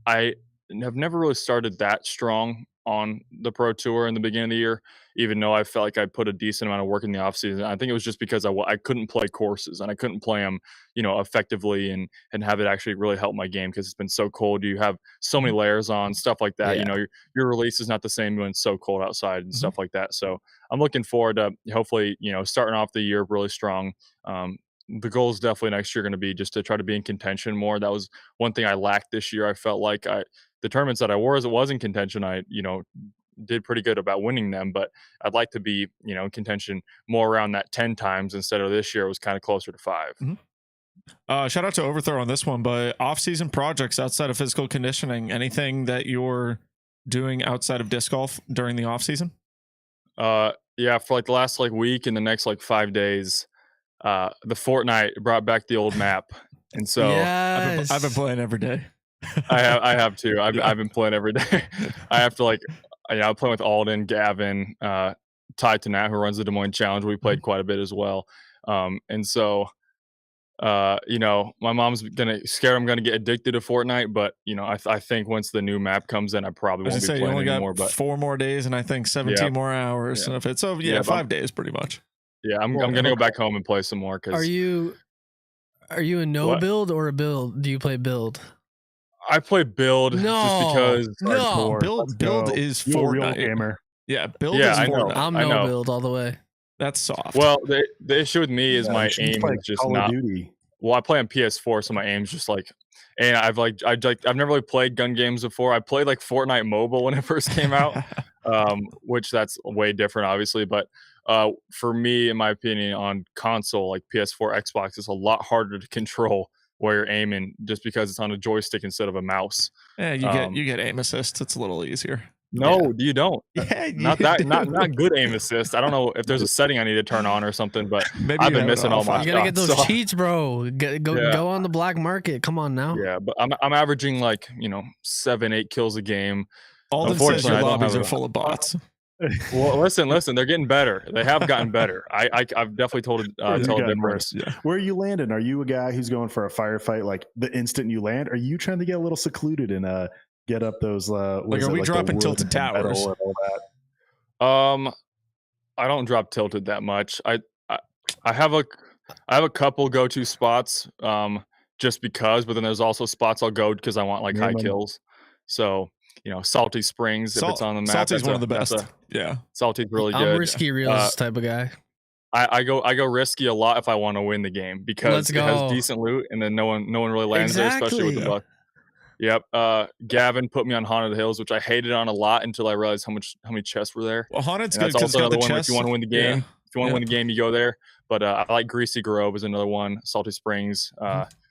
[SPEAKER 8] I have never really started that strong on the pro tour in the beginning of the year, even though I felt like I put a decent amount of work in the offseason. I think it was just because I couldn't play courses and I couldn't play them, effectively and have it actually really help my game because it's been so cold. You have so many layers on, stuff like that.
[SPEAKER 5] Yeah.
[SPEAKER 8] Your release is not the same when it's so cold outside and stuff like that. So I'm looking forward to hopefully, starting off the year really strong. The goal is definitely next year going to be just to try to be in contention more. That was one thing I lacked this year. I felt like the tournaments that I was in contention, I did pretty good about winning them, but I'd like to be in contention more around that 10 times instead of this year. It was kind of closer to 5.
[SPEAKER 2] Shout out to Overthrow on this one, but off-season projects outside of physical conditioning, anything that you're doing outside of disc golf during the off-season?
[SPEAKER 8] Yeah, for like the last like week and the next like 5 days, the Fortnite brought back the old map, and so
[SPEAKER 5] Yes.
[SPEAKER 2] I've been playing every day.
[SPEAKER 8] I have too. I've been playing every day. I have to like, I'm playing with Alden, Gavin, Ty Tanat, who runs the Des Moines Challenge. We played quite a bit as well, and so my mom's scared I'm gonna get addicted to Fortnite, but I think once the new map comes in, I probably won't be playing
[SPEAKER 2] you only
[SPEAKER 8] anymore.
[SPEAKER 2] Got
[SPEAKER 8] but
[SPEAKER 2] 4 more days, and I think 17 more hours.
[SPEAKER 8] Yeah.
[SPEAKER 2] And if it's 5 days, pretty much.
[SPEAKER 8] Yeah, I'm gonna go back home and play some more. Cause
[SPEAKER 5] Are you a no build or a build? Do you play build?
[SPEAKER 8] I play build just because
[SPEAKER 2] build is Fortnite
[SPEAKER 4] gamer.
[SPEAKER 2] Yeah, build
[SPEAKER 8] Yeah,
[SPEAKER 2] is
[SPEAKER 8] I know.
[SPEAKER 2] Fortnite.
[SPEAKER 5] I'm no build all the way.
[SPEAKER 2] That's soft.
[SPEAKER 8] Well, the issue with me is my aim is just
[SPEAKER 4] Call
[SPEAKER 8] not.
[SPEAKER 4] of Duty.
[SPEAKER 8] Well, I play on PS4, so my aim's just like, and I've never really played gun games before. I played like Fortnite Mobile when it first came out, which that's way different, obviously. But for me, in my opinion, on console like PS4, Xbox, it's a lot harder to control where you're aiming just because it's on a joystick instead of a mouse.
[SPEAKER 2] Yeah, you get aim assist. It's a little easier.
[SPEAKER 8] No, you don't.
[SPEAKER 2] Yeah,
[SPEAKER 8] not good aim assist. I don't know if there's a setting I need to turn on or something, but
[SPEAKER 2] maybe
[SPEAKER 8] I've been missing all my.
[SPEAKER 5] You gotta get those cheats, bro. Go on the black market. Come on now.
[SPEAKER 8] Yeah, but I'm averaging like 7-8 kills a game.
[SPEAKER 2] All the says your lobbies are full of bots.
[SPEAKER 8] Well, listen, they're getting better. They have gotten better. I've definitely told a difference.
[SPEAKER 4] Yeah. Where are you landing? Are you a guy who's going for a firefight like the instant you land? Are you trying to get a little secluded and get up those
[SPEAKER 2] are we dropping tilted towers?
[SPEAKER 8] I don't drop tilted that much. I have a couple go-to spots just because, but then there's also spots I'll go because I want like high kills. So Salty Springs, if it's on the map.
[SPEAKER 2] Salty's one of the best. Yeah.
[SPEAKER 8] Salty's really good.
[SPEAKER 5] I'm risky reels type of guy.
[SPEAKER 8] I go risky a lot if I want to win the game because it has decent loot and then no one really lands there, especially with the buck. Yep. Gavin put me on Haunted Hills, which I hated on a lot until I realized how many chests were there.
[SPEAKER 2] Well, Haunted's
[SPEAKER 8] and
[SPEAKER 2] good because
[SPEAKER 8] also
[SPEAKER 2] the
[SPEAKER 8] one
[SPEAKER 2] chest.
[SPEAKER 8] if you want to win the game. If you want to win the game, you go there. But I like Greasy Grove is another one. Salty Springs.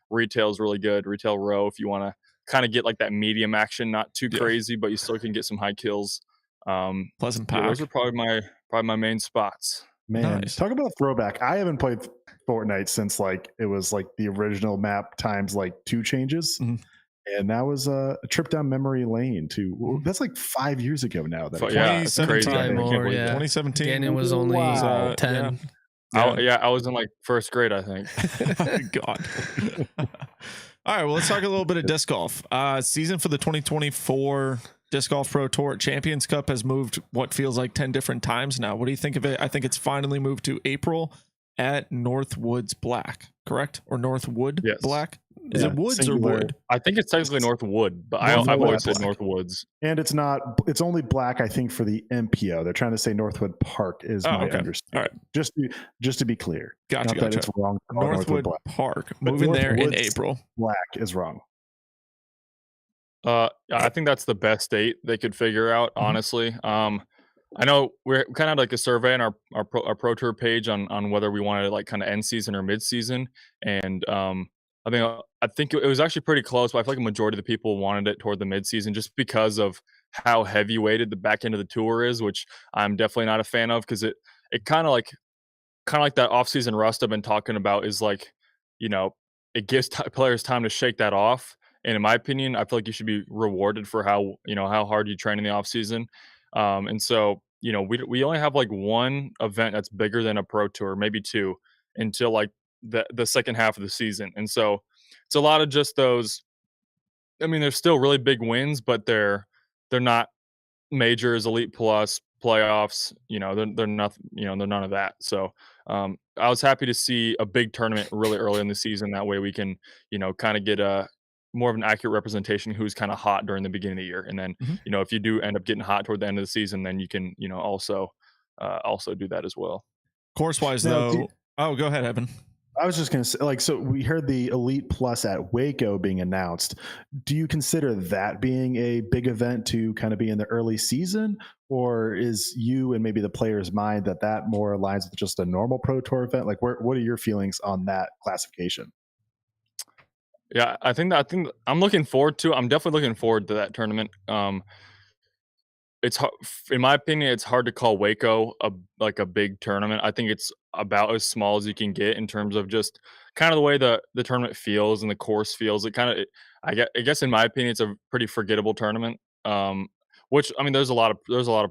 [SPEAKER 8] Retail's really good. Retail Row if you want to kind of get like that medium action, not too crazy, but you still can get some high kills.
[SPEAKER 2] Pleasant Park.
[SPEAKER 8] Those are probably my main spots.
[SPEAKER 4] Man,
[SPEAKER 2] Nice.
[SPEAKER 4] Talk about throwback. I haven't played Fortnite since like it was like the original map times like 2 changes. And that was a trip down memory lane too. That's like 5 years ago now. That
[SPEAKER 8] it's crazy.
[SPEAKER 2] 2017.
[SPEAKER 5] Gannon was only 10.
[SPEAKER 8] I was in like first grade, I think.
[SPEAKER 2] God. All right, well, let's talk a little bit of disc golf. Season for the 2024 Disc Golf Pro Tour Champions Cup has moved what feels like 10 different times now. What do you think of it? I think it's finally moved to April at Northwoods Black, correct? Or Northwood Black? Is it Woods
[SPEAKER 4] singular.
[SPEAKER 2] or Wood?
[SPEAKER 8] I think it's technically Northwood, but I've always said Northwoods.
[SPEAKER 4] And it's only black, I think, for the MPO. They're trying to say Northwood Park is my understanding.
[SPEAKER 2] All right.
[SPEAKER 4] Just to be clear.
[SPEAKER 2] Gotcha.
[SPEAKER 4] That it's wrong.
[SPEAKER 2] Northwood Park. Moving there in April.
[SPEAKER 4] Black is wrong.
[SPEAKER 8] I think that's the best date they could figure out, honestly. I know we're kind of like a survey on our Pro Tour page on whether we wanted to like kind of end season or mid season, and I think it was actually pretty close. But I feel like a majority of the people wanted it toward the mid season just because of how heavy weighted the back end of the tour is, which I'm definitely not a fan of because it kind of like that off season rust I've been talking about is like, it gives players time to shake that off. And in my opinion, I feel like you should be rewarded for how hard you train in the off season. And so, we only have like one event that's bigger than a pro tour, maybe two, until like the second half of the season. And so it's a lot of just those. I mean, they're still really big wins, but they're not majors, elite plus playoffs. They're nothing. They're none of that. So I was happy to see a big tournament really early in the season. That way we can kind of get a more of an accurate representation who's kind of hot during the beginning of the year. And then if you do end up getting hot toward the end of the season, then you can also do that as well.
[SPEAKER 2] Course wise though. Oh, go ahead, Evan.
[SPEAKER 4] I was just going to say, so we heard the Elite Plus at Waco being announced. Do you consider that being a big event to kind of be in the early season? Or is you and maybe the player's mind that more aligns with just a normal Pro Tour event? Like, what are your feelings on that classification?
[SPEAKER 8] Yeah, I think I'm looking forward to. I'm definitely looking forward to that tournament. It's in my opinion, it's hard to call Waco a big tournament. I think it's about as small as you can get in terms of just kind of the way the tournament feels and the course feels. I guess in my opinion, it's a pretty forgettable tournament. Which I mean, there's a lot of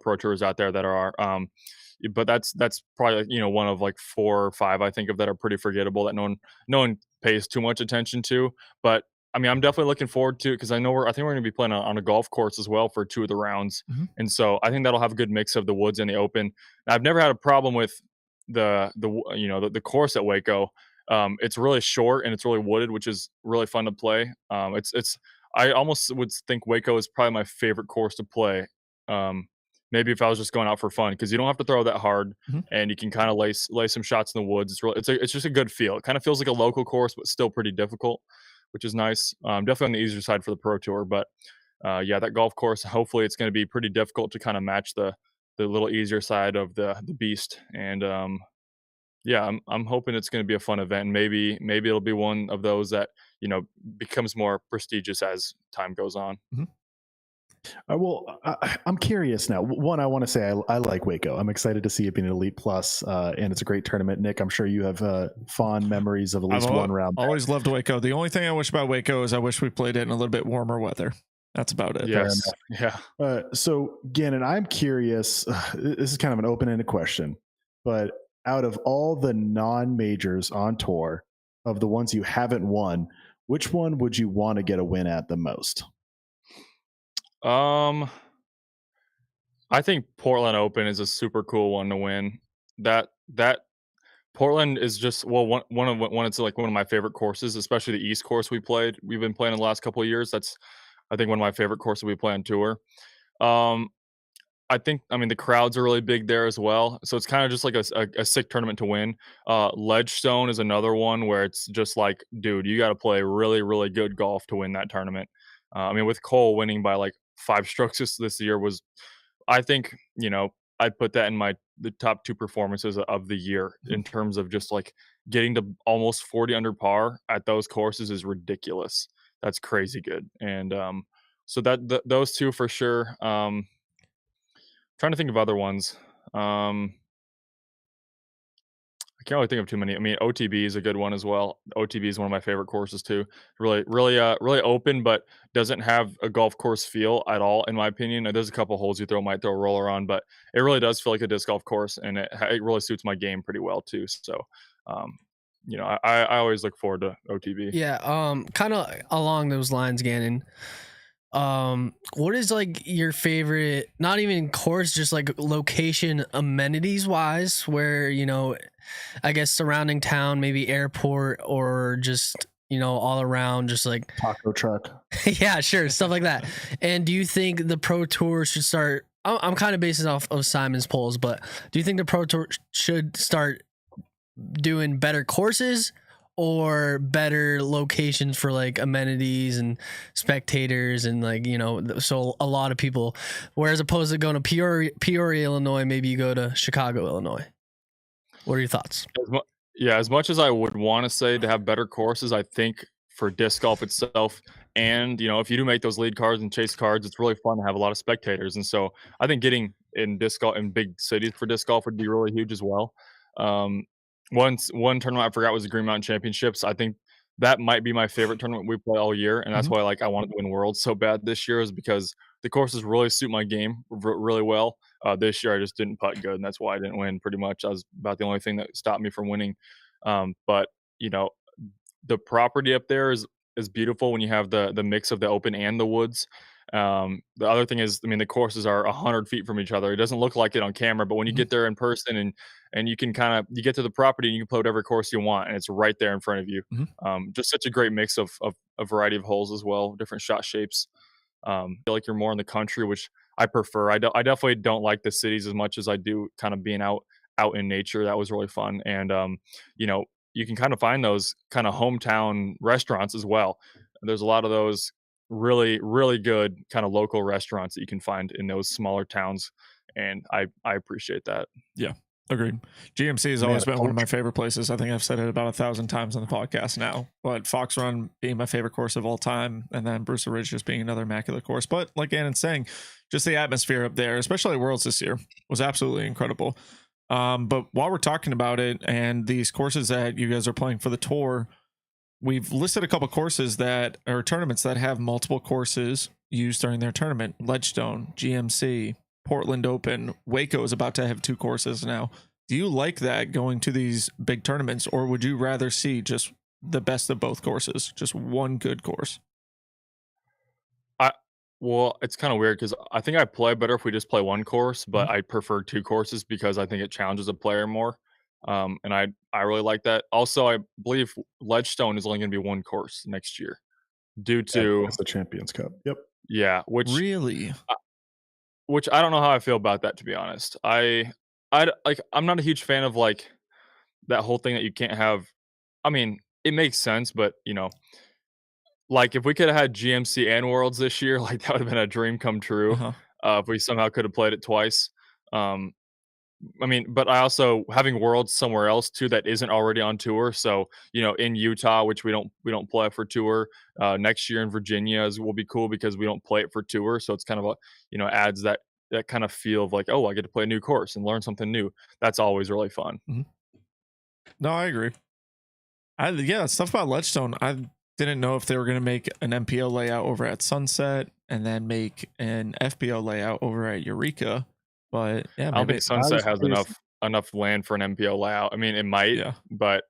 [SPEAKER 8] pro tours out there that are. But that's probably one of like 4 or 5 I think of that are pretty forgettable that no one pays too much attention to. But I mean, I'm definitely looking forward to it because I think we're going to be playing on a golf course as well for 2 of the rounds, and so I think that'll have a good mix of the woods and the open. I've never had a problem with the course at Waco. It's really short and it's really wooded, which is really fun to play. I almost would think Waco is probably my favorite course to play. Maybe if I was just going out for fun, because you don't have to throw that hard, and you can kind of lay some shots in the woods. It's just a good feel. It kind of feels like a local course, but still pretty difficult, which is nice. Definitely on the easier side for the Pro Tour, but that golf course. Hopefully, it's going to be pretty difficult to kind of match the little easier side of the beast. And I'm hoping it's going to be a fun event. Maybe it'll be one of those that becomes more prestigious as time goes on.
[SPEAKER 4] Well, I'm curious now. One, I want to say I like Waco. I'm excited to see it being an Elite Plus, and it's a great tournament. Nick, I'm sure you have fond memories of at least one round.
[SPEAKER 2] Always loved Waco. The only thing I wish about Waco is I wish we played it in a little bit warmer weather. That's about it.
[SPEAKER 8] Yes. Yeah.
[SPEAKER 4] So, Gannon, I'm curious. This is kind of an open-ended question, but out of all the non-majors on tour, of the ones you haven't won, which one would you want to get a win at the most?
[SPEAKER 8] I think Portland Open is a super cool one to win. That Portland is just it's like one of my favorite courses, especially the East course we've been playing in the last couple of years. That's I think one of my favorite courses we play on tour. I mean the crowds are really big there as well, so it's kind of just like a sick tournament to win. Ledgestone is another one where it's just like, dude, you got to play really, really good golf to win that tournament. I mean, with Cole winning by like 5 strokes this year was, I think, I'd put that in the top 2 performances of the year in terms of just like getting to almost 40 under par at those courses is ridiculous. That's crazy good. And so those 2 for sure. Trying to think of other ones. I can't really think of too many. I mean, OTB is a good one as well. OTB is one of my favorite courses too. Really open, but doesn't have a golf course feel at all, in my opinion. There's a couple holes you might throw a roller on, but it really does feel like a disc golf course, and it really suits my game pretty well too. So, I always look forward to OTB.
[SPEAKER 5] Yeah. Kind of along those lines, Gannon. What is like your favorite, not even course, just like location amenities wise, where, I guess surrounding town, maybe airport, or just, all around, just like
[SPEAKER 4] taco truck.
[SPEAKER 5] Yeah, sure. Stuff like that. And do you think the Pro Tour should start, I'm kind of basing off of Simon's polls, but do you think the Pro Tour should start doing better courses, or better locations for like amenities and spectators and like, you know, so a lot of people, whereas opposed to going to Peoria, Illinois, maybe you go to Chicago, Illinois. What are your thoughts?
[SPEAKER 8] As much as I would want to say to have better courses, I think for disc golf itself, and you know, if you do make those lead cards and chase cards, it's really fun to have a lot of spectators. And so I think getting in disc golf in big cities for disc golf would be really huge as well. One tournament I forgot was the Green Mountain Championships. I think that might be my favorite tournament we play all year, and that's why I wanted to win Worlds so bad this year, is because the courses really suit my game really well. This year I just didn't putt good, and that's why I didn't win. Pretty much, that was about the only thing that stopped me from winning. But you know, the property up there is beautiful when you have the mix of the open and the woods. The other thing is, I mean, the courses are 100 feet from each other. It doesn't look like it on camera, but when you get there in person and you can you get to the property and you can play whatever course you want, and it's right there in front of you. Just such a great mix of a variety of holes as well, different shot shapes. I feel like you're more in the country, which I prefer. I definitely don't like the cities as much as I do kind of being out in nature. That was really fun. And, you know, you can kind of find those kind of hometown restaurants as well. There's a lot of those really, really good kind of local restaurants that you can find in those smaller towns. And I appreciate that.
[SPEAKER 2] Yeah. Agreed. GMC has always been one of my favorite places. I think I've said it about 1,000 times on the podcast now. But Fox Run being my favorite course of all time, and then Brewster Ridge just being another immaculate course. But like Gannon's saying, just the atmosphere up there, especially at Worlds this year, was absolutely incredible. But while we're talking about it and these courses that you guys are playing for the tour, we've listed a couple courses that are tournaments that have multiple courses used during their tournament. Ledgestone, GMC, Portland Open. Waco is about to have 2 courses now. Do you like that, going to these big tournaments, or would you rather see just the best of both courses, just one good course?
[SPEAKER 8] Well, it's kind of weird because I think I play better if we just play one course, but I prefer 2 courses because I think it challenges a player more. And I really like that. Also, I believe Ledgestone is only going to be one course next year due to
[SPEAKER 4] the Champions Cup. Yep.
[SPEAKER 8] Yeah, which
[SPEAKER 2] really,
[SPEAKER 8] which I don't know how I feel about that, to be honest. I'm not a huge fan of like that whole thing that you can't have. I mean, it makes sense, but you know, like if we could have had GMC and Worlds this year, like that would have been a dream come true. If we somehow could have played it twice. I mean, but I also having Worlds somewhere else too that isn't already on tour. So you know, in Utah, which we don't play for tour, next year in Virginia will be cool because we don't play it for tour. So it's kind of adds that kind of feel of like, oh, I get to play a new course and learn something new. That's always really fun.
[SPEAKER 2] No, I agree. Stuff about Ledgestone. I didn't know if they were going to make an MPO layout over at Sunset and then make an FPO layout over at Eureka. But yeah,
[SPEAKER 8] I don't think Sunset has enough land for an MPO layout. I mean, it might, but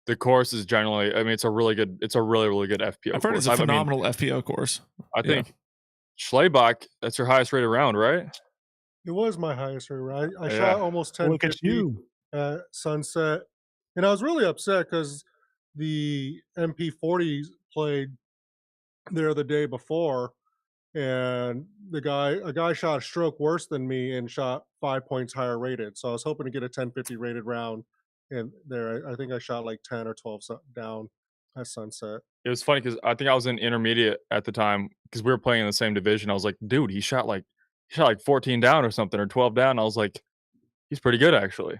[SPEAKER 8] the course is generally. I mean, it's a really, really good FPO.
[SPEAKER 2] I've heard it's a phenomenal FPO course.
[SPEAKER 8] I think Schlabach, that's your highest rated round, right?
[SPEAKER 7] It was my highest rated round. I shot almost 10 at Sunset, and I was really upset because the MP40s played there the day before. And a guy shot a stroke worse than me and shot 5 points higher rated. So I was hoping to get a 1050 rated round. And there, I think I shot like 10 or 12 down at Sunset.
[SPEAKER 8] It was funny because I think I was in intermediate at the time because we were playing in the same division. I was like, dude, he shot like 14 down or something, or 12 down. I was like, he's pretty good actually.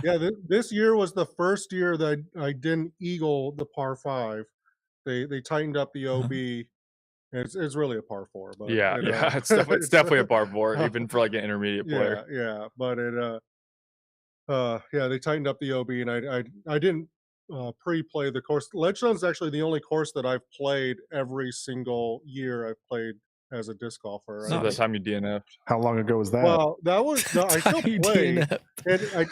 [SPEAKER 7] Yeah, this year was the first year that I didn't eagle the par 5. They tightened up the OB. It's really a par 4, but
[SPEAKER 8] it's definitely a par 4, even for like an intermediate player.
[SPEAKER 7] But they tightened up the OB, and I didn't pre-play the course. Ledgestone's actually the only course that I've played every single year I've played as a disc golfer.
[SPEAKER 8] So that time you DNF'd.
[SPEAKER 4] How long ago was that?
[SPEAKER 7] Well, that was I still played, and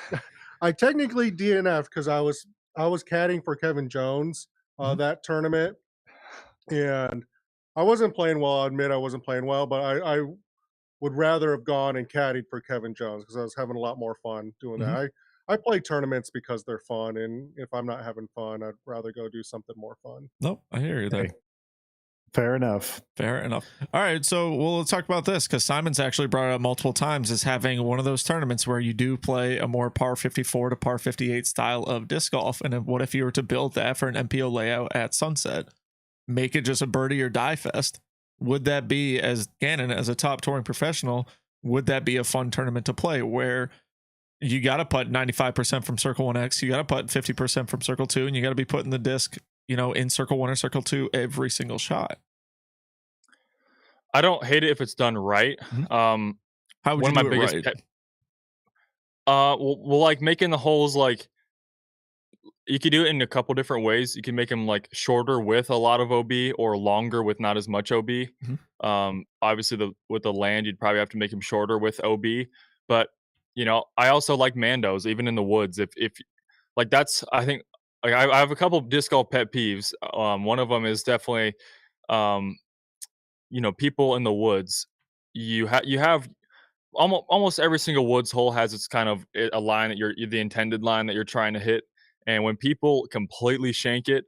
[SPEAKER 7] I technically DNF'd because I was caddying for Kevin Jones that tournament, and I wasn't playing well. I admit I wasn't playing well, but I would rather have gone and caddied for Kevin Jones because I was having a lot more fun doing that. I play tournaments because they're fun, and if I'm not having fun, I'd rather go do something more fun.
[SPEAKER 2] Nope, I hear you there.
[SPEAKER 4] Fair enough.
[SPEAKER 2] Fair enough. All right, so let's talk about this, because Simon's actually brought it up multiple times as having one of those tournaments where you do play a more par 54 to par 58 style of disc golf. And what if you were to build that for an MPO layout at Sunset? Make it just a birdie or die fest. Would that be, as Gannon, as a top touring professional, would that be a fun tournament to play where you got to putt 95% from circle 1X, you got to putt 50% from circle 2, and you got to be putting the disc, in circle 1 or circle 2 every single shot?
[SPEAKER 8] I don't hate it if it's done right.
[SPEAKER 2] How would you do it right?
[SPEAKER 8] Well, like making the holes, like you could do it in a couple different ways. You can make them like shorter with a lot of OB or longer with not as much OB. Obviously, with the land, you'd probably have to make them shorter with OB. But I also like Mandos, even in the woods. If like that's, I think, like I have a couple of disc golf pet peeves. One of them is definitely, people in the woods. You have almost every single woods hole has its kind of a line that you're the intended line that you're trying to hit. And when people completely shank it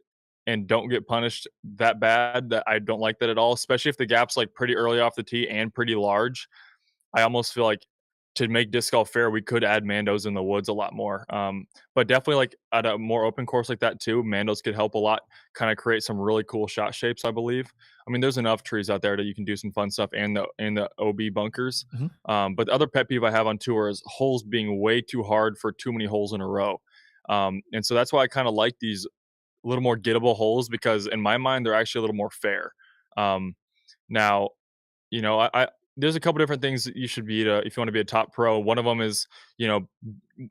[SPEAKER 8] and don't get punished that bad, that I don't like that at all, especially if the gap's like pretty early off the tee and pretty large. I almost feel like to make disc golf fair, we could add Mandos in the woods a lot more. But definitely like at a more open course like that too, Mandos could help a lot, kind of create some really cool shot shapes, I believe. I mean, there's enough trees out there that you can do some fun stuff and the OB bunkers. But the other pet peeve I have on tour is holes being way too hard for too many holes in a row. And so that's why I kind of like these a little more gettable holes, because in my mind, they're actually a little more fair. Now, there's a couple different things that you should be if you want to be a top pro. One of them is,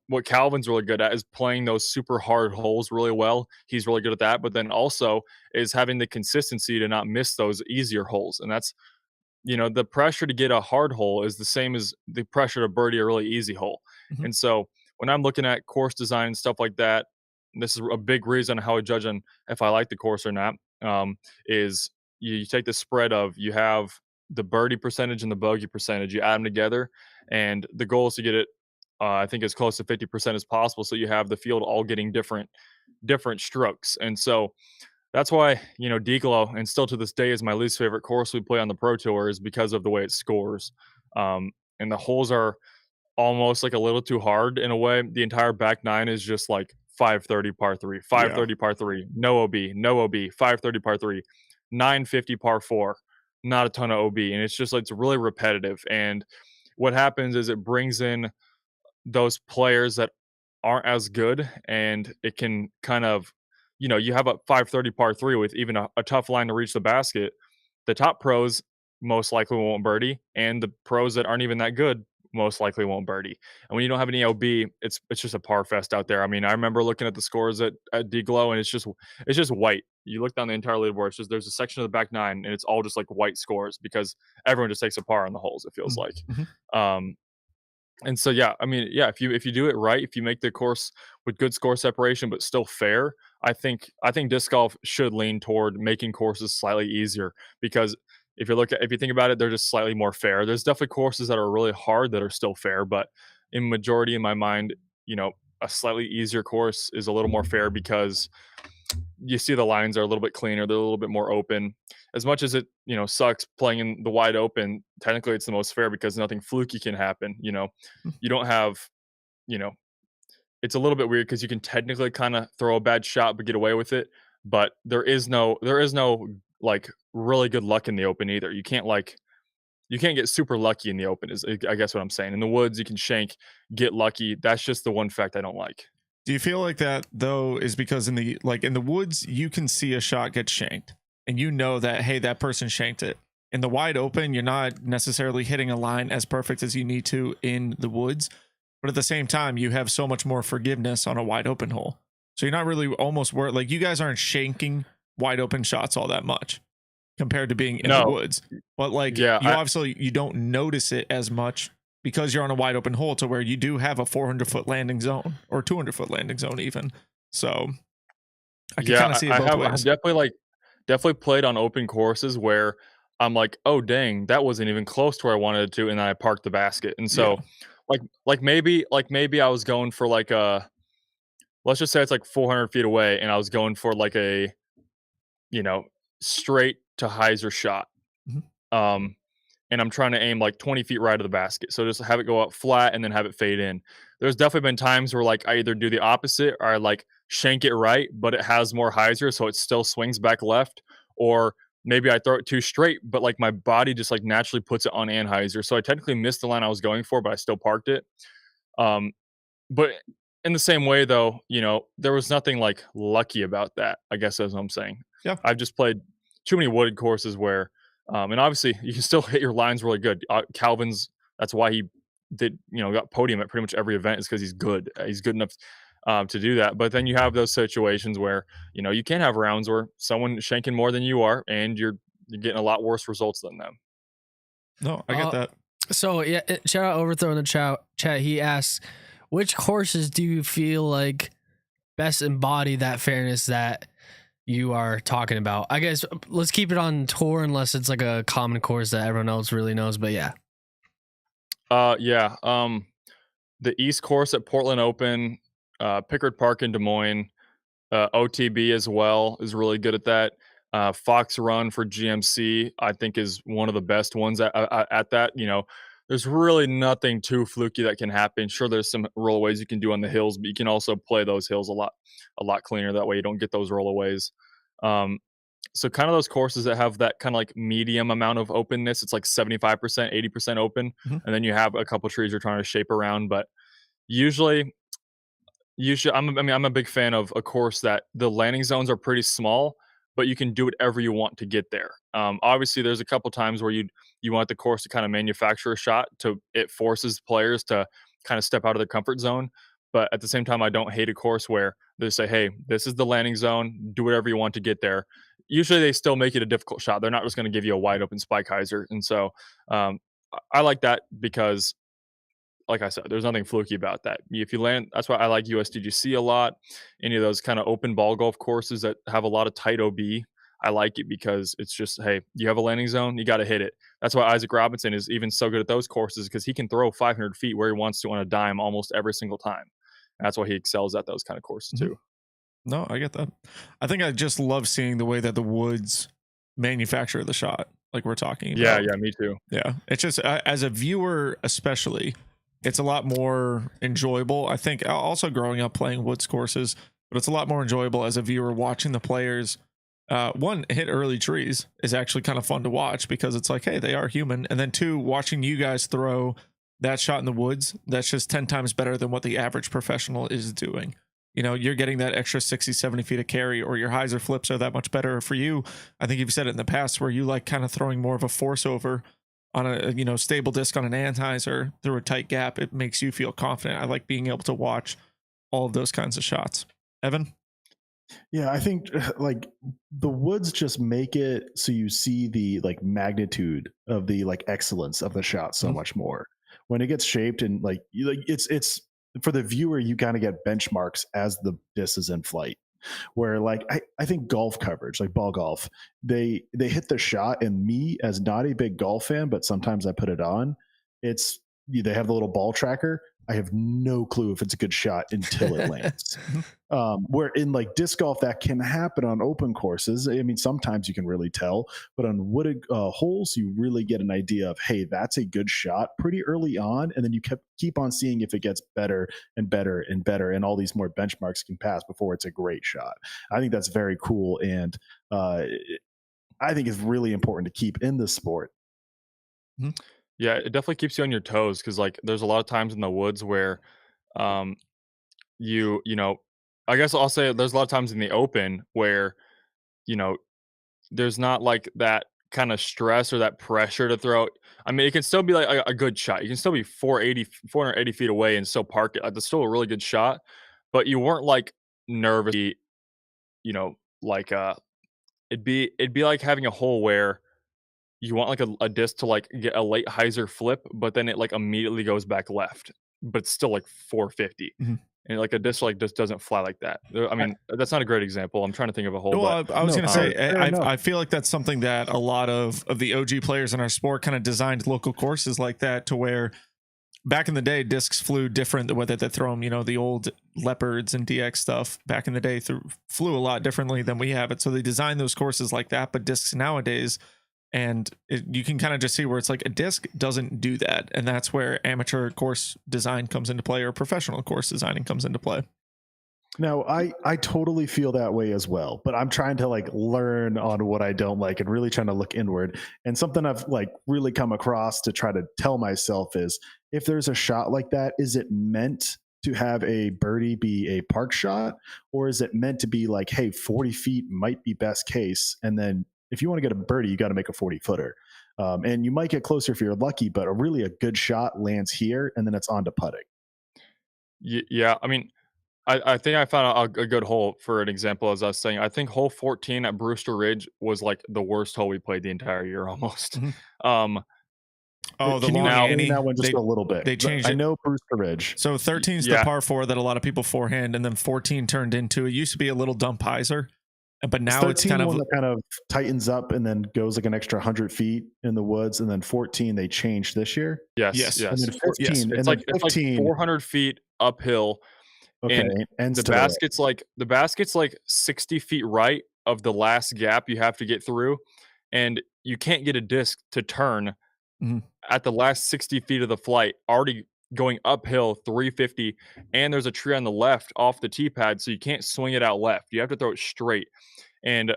[SPEAKER 8] what Calvin's really good at is playing those super hard holes really well. He's really good at that. But then also is having the consistency to not miss those easier holes. And that's, the pressure to get a hard hole is the same as the pressure to birdie a really easy hole. And so when I'm looking at course design and stuff like that, this is a big reason how I judge on if I like the course or not, is you take the spread of, you have the birdie percentage and the bogey percentage, you add them together, and the goal is to get it, I think, as close to 50% as possible, so you have the field all getting different strokes. And so that's why, Declo, and still to this day, is my least favorite course we play on the Pro Tour, is because of the way it scores. And the holes are almost like a little too hard in a way. The entire back nine is just like 530 par 3, 530 par 3, no OB, 530 par 3, 950 par 4, not a ton of OB. And it's just like, it's really repetitive. And what happens is it brings in those players that aren't as good, and it can kind of, you have a 530 par 3 with even a tough line to reach the basket. The top pros most likely won't birdie, and the pros that aren't even that good most likely won't birdie. And when you don't have any OB, it's just a par fest out there. I mean, I remember looking at the scores at D-Glow, and it's just white. You look down the entire leaderboard, it's just, there's a section of the back nine, and it's all just like white scores, because everyone just takes a par on the holes, it feels like. And so, yeah, I mean, yeah, if you do it right, if you make the course with good score separation but still fair, I think disc golf should lean toward making courses slightly easier, because if you think about it, they're just slightly more fair. There's definitely courses that are really hard that are still fair, but in majority, in my mind, a slightly easier course is a little more fair, because you see the lines are a little bit cleaner, they're a little bit more open. As much as it, sucks playing in the wide open, technically it's the most fair, because nothing fluky can happen. You don't have, it's a little bit weird because you can technically kind of throw a bad shot but get away with it, but there is no like really good luck in the open either. You can't get super lucky in the open, is I guess what I'm saying. In the woods, you can shank, get lucky. That's just the one fact I don't like.
[SPEAKER 2] Do you feel like that though is because in the woods you can see a shot get shanked and that, hey, that person shanked it. In the wide open, you're not necessarily hitting a line as perfect as you need to in the woods, but at the same time you have so much more forgiveness on a wide open hole. So you're not really almost worried, like you guys aren't shanking wide open shots all that much compared to being in the woods. But obviously you don't notice it as much because you're on a wide open hole, to where you do have a 400-foot landing zone or 200-foot landing zone even. So I can kind of see it both ways.
[SPEAKER 8] I've definitely played on open courses where I'm like, oh dang, that wasn't even close to where I wanted it to, and then I parked the basket. And so like maybe I was going for like let's just say it's like 400 feet away, and I was going for like a straight to hyzer shot. And I'm trying to aim like 20 feet right of the basket. So just have it go out flat and then have it fade in. There's definitely been times where like I either do the opposite or I like shank it right, but it has more hyzer, so it still swings back left. Or maybe I throw it too straight, but like my body just like naturally puts it on anhyzer. So I technically missed the line I was going for, but I still parked it. But in the same way though, you know, there was nothing like lucky about that, I guess that's what I'm saying.
[SPEAKER 2] Yeah.
[SPEAKER 8] I've just played too many wooded courses where, and obviously you can still hit your lines really good. Calvin's, that's why he did, you know, got podium at pretty much every event, is because he's good. He's good enough to do that. But then you have those situations where, you know, you can have rounds where someone is shanking more than you are and you're getting a lot worse results than them.
[SPEAKER 2] No, I get that.
[SPEAKER 5] So yeah, shout out Overthrow in the chat. He asks, which courses do you feel like best embody that fairness that you are talking about? I guess let's keep it on tour unless it's like a common course that everyone else really knows, but yeah.
[SPEAKER 8] The East Course at Portland Open, Pickard Park in Des Moines, OTB as well is really good at that. Fox Run for GMC, I think, is one of the best ones at that. You know, there's really nothing too fluky that can happen. Sure, there's some rollaways you can do on the hills, but you can also play those hills a lot cleaner. That way you don't get those rollaways. So kind of those courses that have that kind of like medium amount of openness, it's like 75%, 80% open. And then you have a couple trees you're trying to shape around. But usually I'm a big fan of a course that the landing zones are pretty small, but you can do whatever you want to get there. Obviously there's a couple times where you want the course to kind of manufacture a shot it forces players to kind of step out of their comfort zone. But at the same time, I don't hate a course where they say, hey, this is the landing zone, do whatever you want to get there. Usually they still make it a difficult shot. They're not just going to give you a wide open spike hyzer. And so I like that because, like I said, there's nothing fluky about that. If you land, that's why I like USDGC a lot. Any of those kind of open ball golf courses that have a lot of tight OB, I like it because it's just, hey, you have a landing zone, you got to hit it. That's why Isaac Robinson is even so good at those courses, because he can throw 500 feet where he wants to on a dime almost every single time. And that's why he excels at those kind of courses too.
[SPEAKER 2] No, I get that. I think I just love seeing the way that the woods manufacture the shot, like we're talking about.
[SPEAKER 8] Yeah, me too.
[SPEAKER 2] Yeah, it's just as a viewer especially, it's a lot more enjoyable. I think also growing up playing woods courses, but it's a lot more enjoyable as a viewer watching the players. One, hit early trees is actually kind of fun to watch because it's like, hey, they are human. And then two, watching you guys throw that shot in the woods, that's just 10 times better than what the average professional is doing. You know, you're getting that extra 60, 70 feet of carry, or your hyzer flips are that much better for you. I think you've said it in the past where you like kind of throwing more of a force over on a, you know, stable disc on an anhyzer through a tight gap. It makes you feel confident. I like being able to watch all of those kinds of shots. Evan?
[SPEAKER 4] Yeah, I think like the woods just make it so you see the like magnitude of the like excellence of the shot so much more when it gets shaped, and like it's for the viewer, you kind of get benchmarks as the disc is in flight. Where like I think golf coverage, like ball golf, they hit the shot, and me as not a big golf fan, but sometimes I put it on. They have the little ball tracker. I have no clue if it's a good shot until it lands. Where in like disc golf, that can happen on open courses. I mean, sometimes you can really tell, but on wooded holes, you really get an idea of, hey, that's a good shot pretty early on. And then you keep on seeing if it gets better and better and better. And all these more benchmarks can pass before it's a great shot. I think that's very cool. And I think it's really important to keep in this sport.
[SPEAKER 8] Yeah, it definitely keeps you on your toes, because like there's a lot of times in the woods where you know, I guess I'll say there's a lot of times in the open where, you know, there's not like that kind of stress or that pressure to throw. I mean, it can still be like a good shot. You can still be 480 feet away and still park it. Like, that's still a really good shot, but you weren't like nervous, you know, like it'd be like having a hole where you want like a disc to like get a late hyzer flip, but then it like immediately goes back left, but it's still like 450. And like a disc like just doesn't fly like that. I mean, that's not a great example. I'm trying to think of a hole.
[SPEAKER 2] Well, I was going to say, I feel like that's something that a lot of the OG players in our sport kind of designed local courses like that, to where back in the day, discs flew different the way that they throw them. You know, the old Leopards and DX stuff back in the day flew a lot differently than we have it. So they designed those courses like that. But discs nowadays, and you can kind of just see where it's like a disc doesn't do that. And that's where amateur course design comes into play, or professional course designing comes into play.
[SPEAKER 4] No, I totally feel that way as well, but I'm trying to like learn on what I don't like and really trying to look inward. And something I've like really come across to try to tell myself is, if there's a shot like that, is it meant to have a birdie be a park shot, or is it meant to be like, hey, 40 feet might be best case, and then if you want to get a birdie, you got to make a 40 footer. And you might get closer if you're lucky, but a good shot lands here, and then it's on to putting.
[SPEAKER 8] Yeah, I mean, I think I found a good hole for an example. As I was saying, I think hole 14 at Brewster Ridge was like the worst hole we played the entire year almost.
[SPEAKER 2] Mm-hmm. The
[SPEAKER 4] Can
[SPEAKER 2] long
[SPEAKER 4] you
[SPEAKER 2] Annie,
[SPEAKER 4] that one just a little bit?
[SPEAKER 2] They changed
[SPEAKER 4] I
[SPEAKER 2] it.
[SPEAKER 4] know Brewster Ridge.
[SPEAKER 2] So 13 is the par 4 that a lot of people forehand, and then 14 turned into, it used to be a little dump hyzer, but now it's kind of
[SPEAKER 4] tightens up and then goes like an extra 100 feet in the woods, and then 14 they changed this year.
[SPEAKER 8] Yes.
[SPEAKER 4] And then 15,
[SPEAKER 8] yes.
[SPEAKER 4] and
[SPEAKER 8] It's
[SPEAKER 4] then
[SPEAKER 8] like
[SPEAKER 4] 15,
[SPEAKER 8] 400 feet uphill.
[SPEAKER 4] Okay,
[SPEAKER 8] and the basket's like 60 feet right of the last gap you have to get through, and you can't get a disc to turn at the last 60 feet of the flight, already going uphill 350, and there's a tree on the left off the tee pad, so you can't swing it out left. You have to throw it straight. And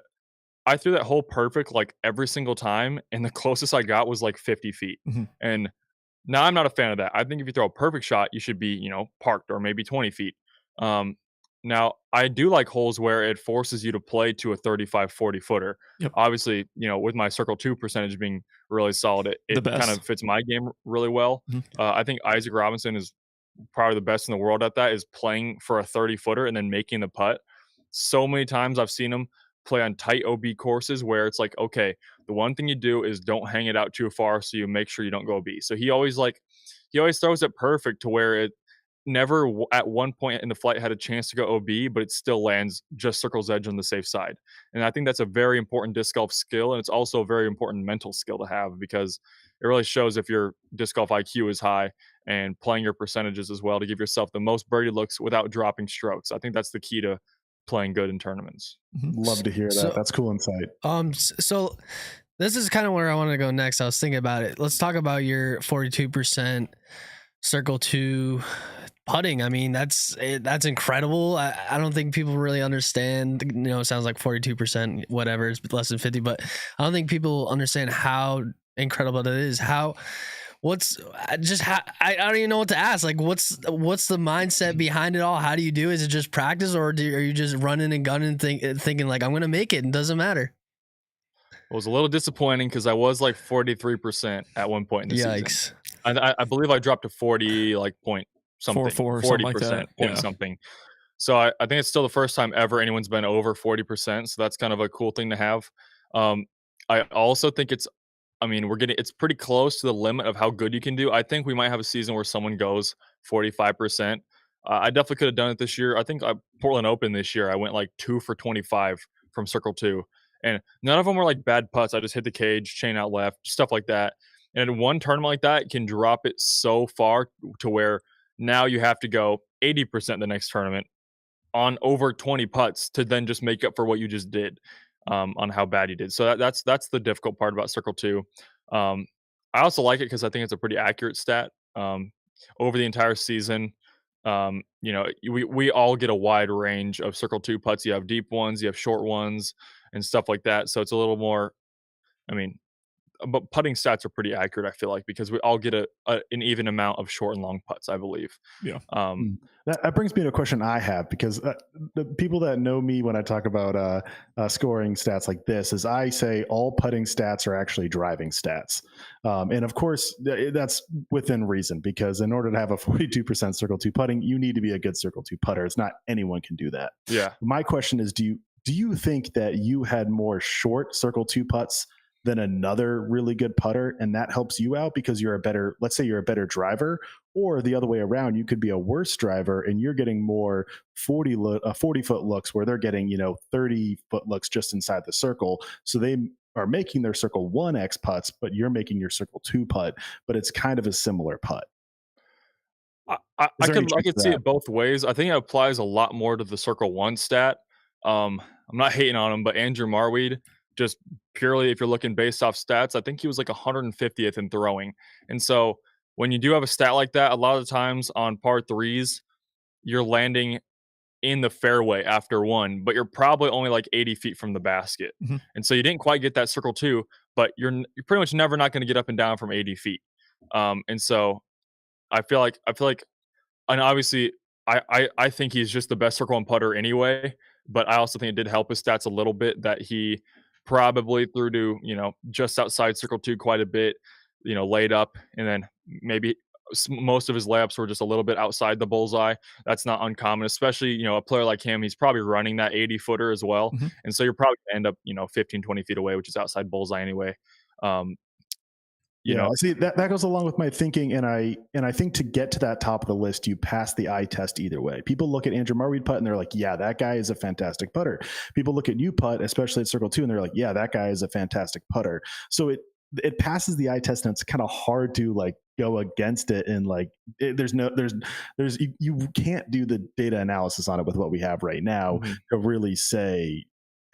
[SPEAKER 8] I threw that hole perfect like every single time, and the closest I got was like 50 feet. And now I'm not a fan of that. I think if you throw a perfect shot, you should be, parked, or maybe 20 feet. Now I do like holes where it forces you to play to a 35, 40 footer.
[SPEAKER 2] Yep.
[SPEAKER 8] Obviously, with my circle 2 percentage being really solid, it kind of fits my game really well. I think Isaac Robinson is probably the best in the world at that, is playing for a 30 footer and then making the putt. So many times I've seen him play on tight OB courses where it's like, okay, the one thing you do is don't hang it out too far, so you make sure you don't go OB. So he always throws it perfect to where it never at one point in the flight had a chance to go OB, but it still lands just circles edge on the safe side. And I think that's a very important disc golf skill, and it's also a very important mental skill to have, because it really shows if your disc golf IQ is high and playing your percentages as well to give yourself the most birdie looks without dropping strokes. I think that's the key to playing good in tournaments.
[SPEAKER 4] Love to hear that. So, that's cool insight.
[SPEAKER 5] So this is kind of where I want to go next. I was thinking about it. Let's talk about your 42% circle 2 putting. I mean, that's incredible. I don't think people really understand. It sounds like 42%, whatever, it's less than 50, but I don't think people understand how incredible it is. I don't even know what to ask. Like, what's the mindset behind it all? How do you do it? Is it just practice, or are you just running and gunning, thinking like, I'm going to make it, and doesn't matter?
[SPEAKER 8] It was a little disappointing because I was like 43% at one point in the season. I believe I dropped to 40, like point something, 40%, point something. So I think it's still the first time ever anyone's been over 40%. So that's kind of a cool thing to have. I also think it's pretty close to the limit of how good you can do. I think we might have a season where someone goes 45%. I definitely could have done it this year. I think Portland Open this year, I went like 2 for 25 from circle 2. And none of them were like bad putts. I just hit the cage, chain out left, stuff like that. And in one tournament like that, it can drop it so far to where now you have to go 80% the next tournament on over 20 putts to then just make up for what you just did on how bad you did. So that's the difficult part about circle 2. I also like it because I think it's a pretty accurate stat over the entire season. We all get a wide range of circle 2 putts. You have deep ones, you have short ones, and stuff like that. So it's a little more, but putting stats are pretty accurate, I feel like, because we all get an even amount of short and long putts, I believe.
[SPEAKER 2] Yeah.
[SPEAKER 4] That brings me to a question I have, because the people that know me when I talk about scoring stats like this is I say all putting stats are actually driving stats. And of course, that's within reason, because in order to have a 42% circle 2 putting, you need to be a good circle 2 putter. It's not anyone can do that.
[SPEAKER 8] Yeah.
[SPEAKER 4] My question is, do you think that you had more short circle 2 putts than another really good putter, and that helps you out because let's say you're a better driver, or the other way around, you could be a worse driver and you're getting more 40-foot looks where they're getting 30-foot looks just inside the circle, so they are making their circle 1x putts, but you're making your circle 2 putt, but it's kind of a similar putt.
[SPEAKER 8] I could see it both ways. I think it applies a lot more to the circle one stat. I'm not hating on him, but Andrew Marweed, just purely if you're looking based off stats, I think he was like 150th in throwing. And so when you do have a stat like that, a lot of the times on par threes, you're landing in the fairway after one, but you're probably only like 80 feet from the basket.
[SPEAKER 2] Mhm.
[SPEAKER 8] And so you didn't quite get that circle two, but you're pretty much never not going to get up and down from 80 feet. And so I feel like, and obviously I think he's just the best circle one putter anyway, but I also think it did help his stats a little bit that he probably threw to, just outside circle two quite a bit, laid up, and then maybe most of his layups were just a little bit outside the bullseye. That's not uncommon, especially, a player like him, he's probably running that 80 footer as well.
[SPEAKER 2] Mhm.
[SPEAKER 8] And so you're probably gonna end up, 15, 20 feet away, which is outside bullseye anyway.
[SPEAKER 4] See that goes along with my thinking, and I think to get to that top of the list, you pass the eye test either way. People look at Andrew Marweed putt and they're like, yeah, that guy is a fantastic putter. People look at you putt, especially at circle two, and they're like, yeah, that guy is a fantastic putter. So it passes the eye test, and it's kind of hard to like go against it. And like, you can't do the data analysis on it with what we have right now to really say,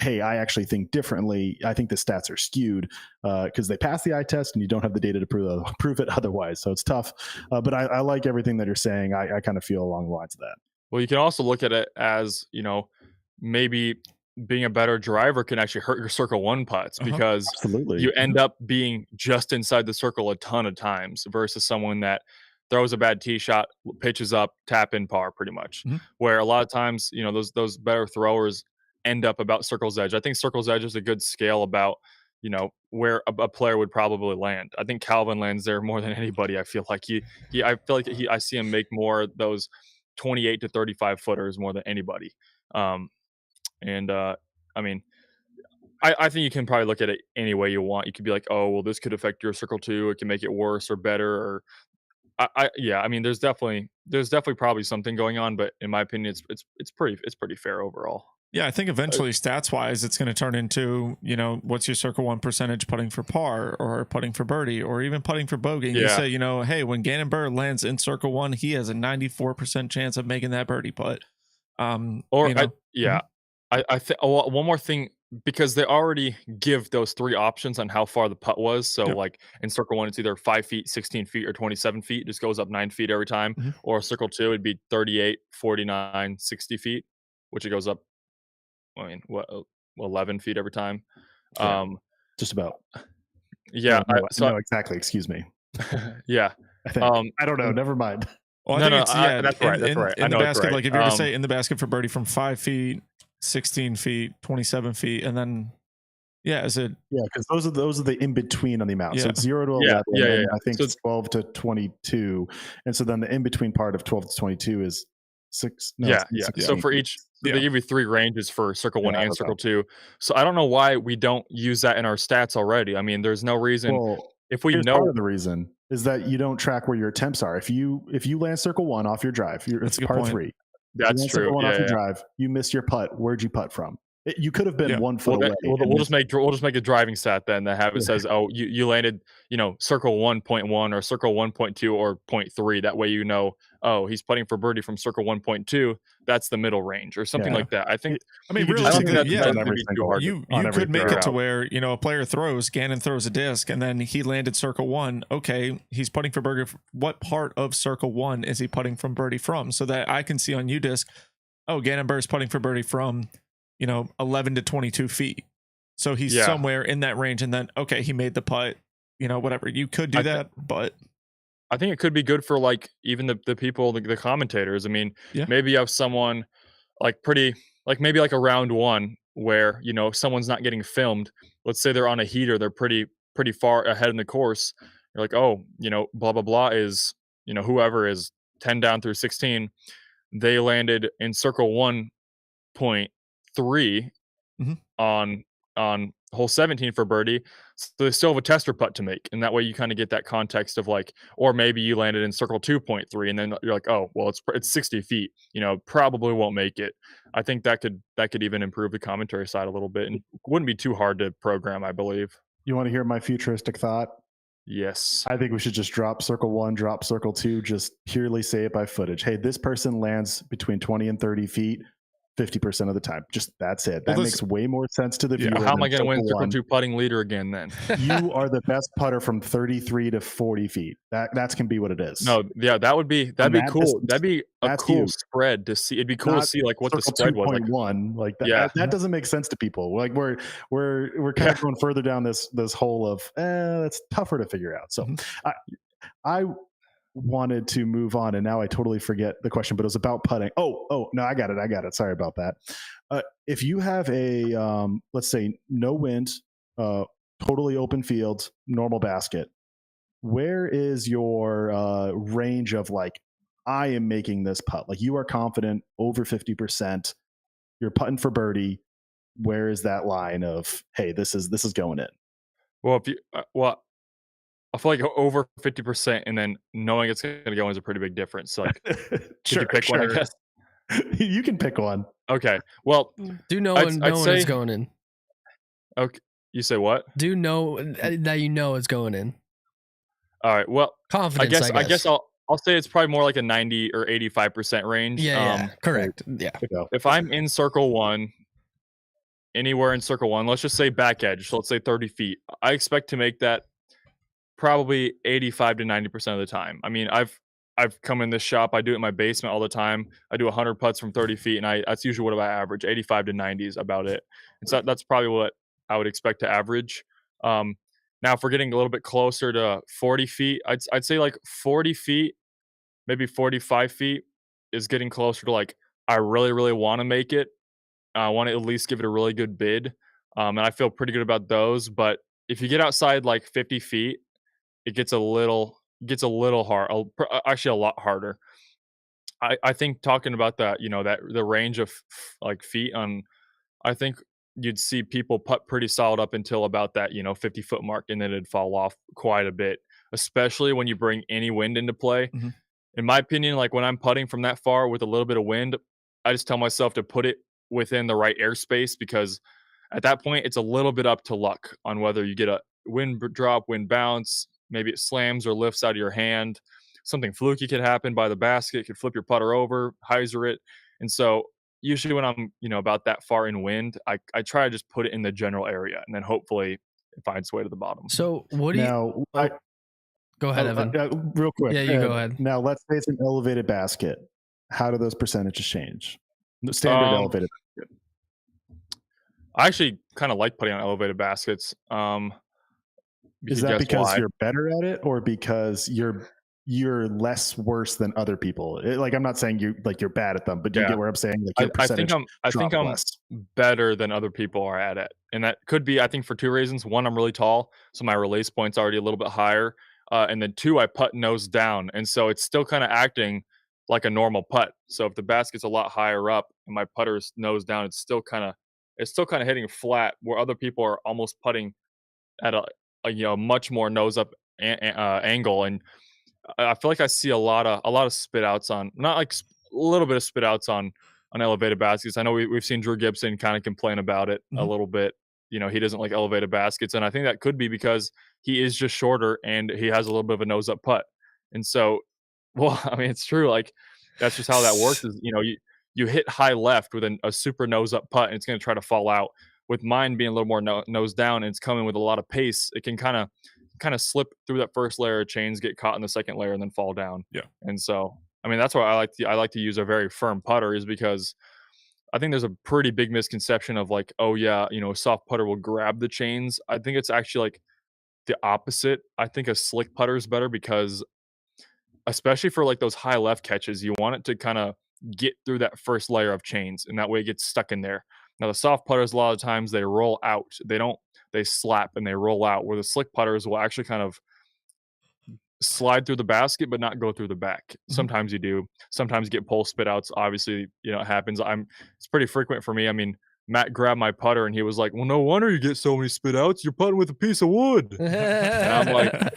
[SPEAKER 4] hey, I actually think differently. I think the stats are skewed because they pass the eye test and you don't have the data to prove it otherwise. So it's tough. But I like everything that you're saying. I kind of feel along the lines of that.
[SPEAKER 8] Well, you can also look at it as, maybe being a better driver can actually hurt your circle one putts because
[SPEAKER 4] Absolutely.
[SPEAKER 8] you end up being just inside the circle a ton of times versus someone that throws a bad tee shot, pitches up, tap in par pretty much. Where a lot of times, those better throwers end up about circle's edge. I think circle's edge is a good scale about, where a player would probably land. I think Calvin lands there more than anybody. I feel like I see him make more of those 28 to 35 footers more than anybody. I mean, I think you can probably look at it any way you want. You could be like, oh, well, this could affect your circle too. It can make it worse or better. Or I mean, there's definitely probably something going on, but in my opinion, it's pretty fair overall.
[SPEAKER 2] Yeah, I think eventually stats wise, it's going to turn into, what's your circle one percentage putting for par or putting for birdie or even putting for bogey. You say, hey, when Ganon Buhr lands in circle one, he has a 94% chance of making that birdie putt.
[SPEAKER 8] I think one more thing, because they already give those three options on how far the putt was. So like in circle one, it's either 5 feet, 16 feet, or 27 feet. It just goes up 9 feet every time. Or circle two, it'd be 38, 49, 60 feet, which it goes up, 11 feet every time.
[SPEAKER 4] Just about.
[SPEAKER 8] Yeah.
[SPEAKER 4] No, exactly. Excuse me.
[SPEAKER 8] Yeah.
[SPEAKER 4] I think. I don't know. Never mind.
[SPEAKER 2] Well, that's right.
[SPEAKER 8] That's right.
[SPEAKER 2] In the basket, like if you were to say in the basket for birdie from 5 feet, 16 feet, 27 feet, and then is it? Yeah,
[SPEAKER 4] because those are the in between on the amount. So it's 0 to 11. And I think it's 12 to 22, and so then the in between part of 12 to 22 is 6.
[SPEAKER 8] So for each, they give you 3 ranges for circle one and circle two. So I don't know why we don't use that in our stats already. I mean, there's no reason.
[SPEAKER 4] Well,
[SPEAKER 8] if we know,
[SPEAKER 4] part of the reason is that you don't track where your attempts are. If you land circle one off your drive, it's par 3.
[SPEAKER 8] That's true.
[SPEAKER 4] Circle one off your drive, you missed your putt. Where'd you putt from? You could have been 1 foot away.
[SPEAKER 8] We'll just make a driving stat then that have it says, oh, you landed, circle 1.1 or circle 1.2 or 0.3. That way oh, he's putting for birdie from circle 1.2. That's the middle range or something like that. I think.
[SPEAKER 2] I mean, realistically, you could make it to where a player throws, Gannon throws a disc, and then he landed circle one. Okay, he's putting for birdie. What part of circle one is he putting from birdie from? So that I can see on UDisc, oh, Ganon Buhr is putting for birdie from 11 to 22 feet. So he's somewhere in that range. And then, okay, he made the putt, whatever. You could do that, but
[SPEAKER 8] I think it could be good for like even the people, the commentators. I mean, maybe you have someone like maybe like a round one where, someone's not getting filmed. Let's say they're on a heater. They're pretty far ahead in the course. You're like, oh, blah, blah, blah is, whoever is 10 down through 16. They landed in circle 1.3 on hole 17 for birdie, so they still have a tester putt to make, and that way you kind of get that context of like, or maybe you landed in circle 2.3 and then you're like, oh well, it's 60 feet, probably won't make it. I think that could even improve the commentary side a little bit and wouldn't be too hard to program, I believe.
[SPEAKER 4] You want to hear my futuristic thought?
[SPEAKER 8] Yes.
[SPEAKER 4] I think we should just drop circle 1, drop circle 2, just purely say it by footage. Hey, this person lands between 20 and 30 feet 50% of the time. Just that's it. That makes way more sense to the viewer.
[SPEAKER 8] How am I
[SPEAKER 4] than
[SPEAKER 8] going to win circle
[SPEAKER 4] 1.
[SPEAKER 8] 2 putting leader again then?
[SPEAKER 4] You are the best putter from 33 to 40 feet. That can be what it is.
[SPEAKER 8] No, yeah, that'd be cool.
[SPEAKER 4] Distance,
[SPEAKER 8] that'd be a cool spread to see. It'd be cool to see like what the spread was. Like
[SPEAKER 4] 2.1, like that.
[SPEAKER 8] Yeah.
[SPEAKER 4] That doesn't make sense to people. Like we're kind of going further down this hole of that's tougher to figure out. So I wanted to move on, and now I totally forget the question, but it was about putting. Oh no, I got it. Sorry about that. If you have a let's say no wind, totally open field, normal basket, where is your range of like, I am making this putt? Like you are confident over 50%, you're putting for birdie. Where is that line of, hey, this is going in?
[SPEAKER 8] Well, if you I feel like over 50% and then knowing it's going to go in is a pretty big difference. So like,
[SPEAKER 4] Sure,
[SPEAKER 8] you pick one, I guess.
[SPEAKER 4] You can pick one.
[SPEAKER 8] Okay. Well,
[SPEAKER 5] Do know when it's going in.
[SPEAKER 8] Okay. You say what?
[SPEAKER 5] Do know that you know it's going in.
[SPEAKER 8] All right. Well,
[SPEAKER 5] confidence.
[SPEAKER 8] I guess I'll say it's probably more like a 90 or 85% range.
[SPEAKER 5] Yeah, correct. Yeah.
[SPEAKER 8] If I'm in circle 1, anywhere in circle 1, let's just say back edge. So let's say 30 feet. I expect to make that probably 85 to 90% of the time. I mean, I've come in this shop. I do it in my basement all the time. I do 100 putts from 30 feet, and that's usually what I average. 85 to 90 is about it. And so that's probably what I would expect to average. Now, if we're getting a little bit closer to 40 feet, I'd say like 40 feet, maybe 45 feet is getting closer to like, I really, really want to make it. I want to at least give it a really good bid. And I feel pretty good about those. But if you get outside like 50 feet, it gets a little hard. Actually, a lot harder. I think talking about that, that the range of like feet on, I think you'd see people putt pretty solid up until about that 50-foot mark, and then it'd fall off quite a bit, especially when you bring any wind into play.
[SPEAKER 2] Mm-hmm.
[SPEAKER 8] In my opinion, like when I'm putting from that far with a little bit of wind, I just tell myself to put it within the right airspace, because at that point it's a little bit up to luck on whether you get a wind drop, wind bounce, maybe it slams or lifts out of your hand. Something fluky could happen by the basket, could flip your putter over, hyzer it. And so usually when I'm, about that far in wind, I try to just put it in the general area, and then hopefully it finds its way to the bottom.
[SPEAKER 5] So what do you... Go ahead, Evan.
[SPEAKER 4] Real quick.
[SPEAKER 5] Yeah, you go ahead.
[SPEAKER 4] Now, let's say it's an elevated basket. How do those percentages change? The standard elevated basket.
[SPEAKER 8] I actually kind of like putting on elevated baskets.
[SPEAKER 4] Is that because you're better at it, or because you're less worse than other people? Like, I'm not saying you're bad at them, but you get where I'm saying? Like, your percentage
[SPEAKER 8] I think I'm
[SPEAKER 4] less.
[SPEAKER 8] better than other people are at it. And that could be, I think, for 2 reasons. 1, I'm really tall, so my release point's already a little bit higher. And then 2, I putt nose down. And so it's still kind of acting like a normal putt. So if the basket's a lot higher up and my putter's nose down, it's still kind of hitting flat, where other people are almost putting at a much more nose up angle. And I feel like I see a lot of spit outs on, not like a little bit of spit outs on elevated baskets. I know we've seen Drew Gibson kind of complain about it a little bit. He doesn't like elevated baskets, and I think that could be because he is just shorter and he has a little bit of a nose up putt. And so, well, I mean, it's true. Like, that's just how that works. Is you hit high left with a super nose up putt, and it's going to try to fall out. With mine being a little more nose down, and it's coming with a lot of pace, it can kind of slip through that first layer of chains, get caught in the second layer, and then fall down.
[SPEAKER 2] Yeah.
[SPEAKER 8] And so, I mean, that's why I like to use a very firm putter, is because I think there's a pretty big misconception of like, oh yeah, a soft putter will grab the chains. I think it's actually like the opposite. I think a slick putter is better, because especially for like those high left catches, you want it to kind of get through that first layer of chains, and that way it gets stuck in there. Now the soft putters, a lot of times they roll out. They slap and they roll out, where the slick putters will actually kind of slide through the basket but not go through the back. Sometimes you do. Sometimes you get pole spit outs. Obviously, it happens. It's pretty frequent for me. I mean, Matt grabbed my putter and he was like, "Well, no wonder you get so many spit outs. You're putting with a piece of wood." And I'm like,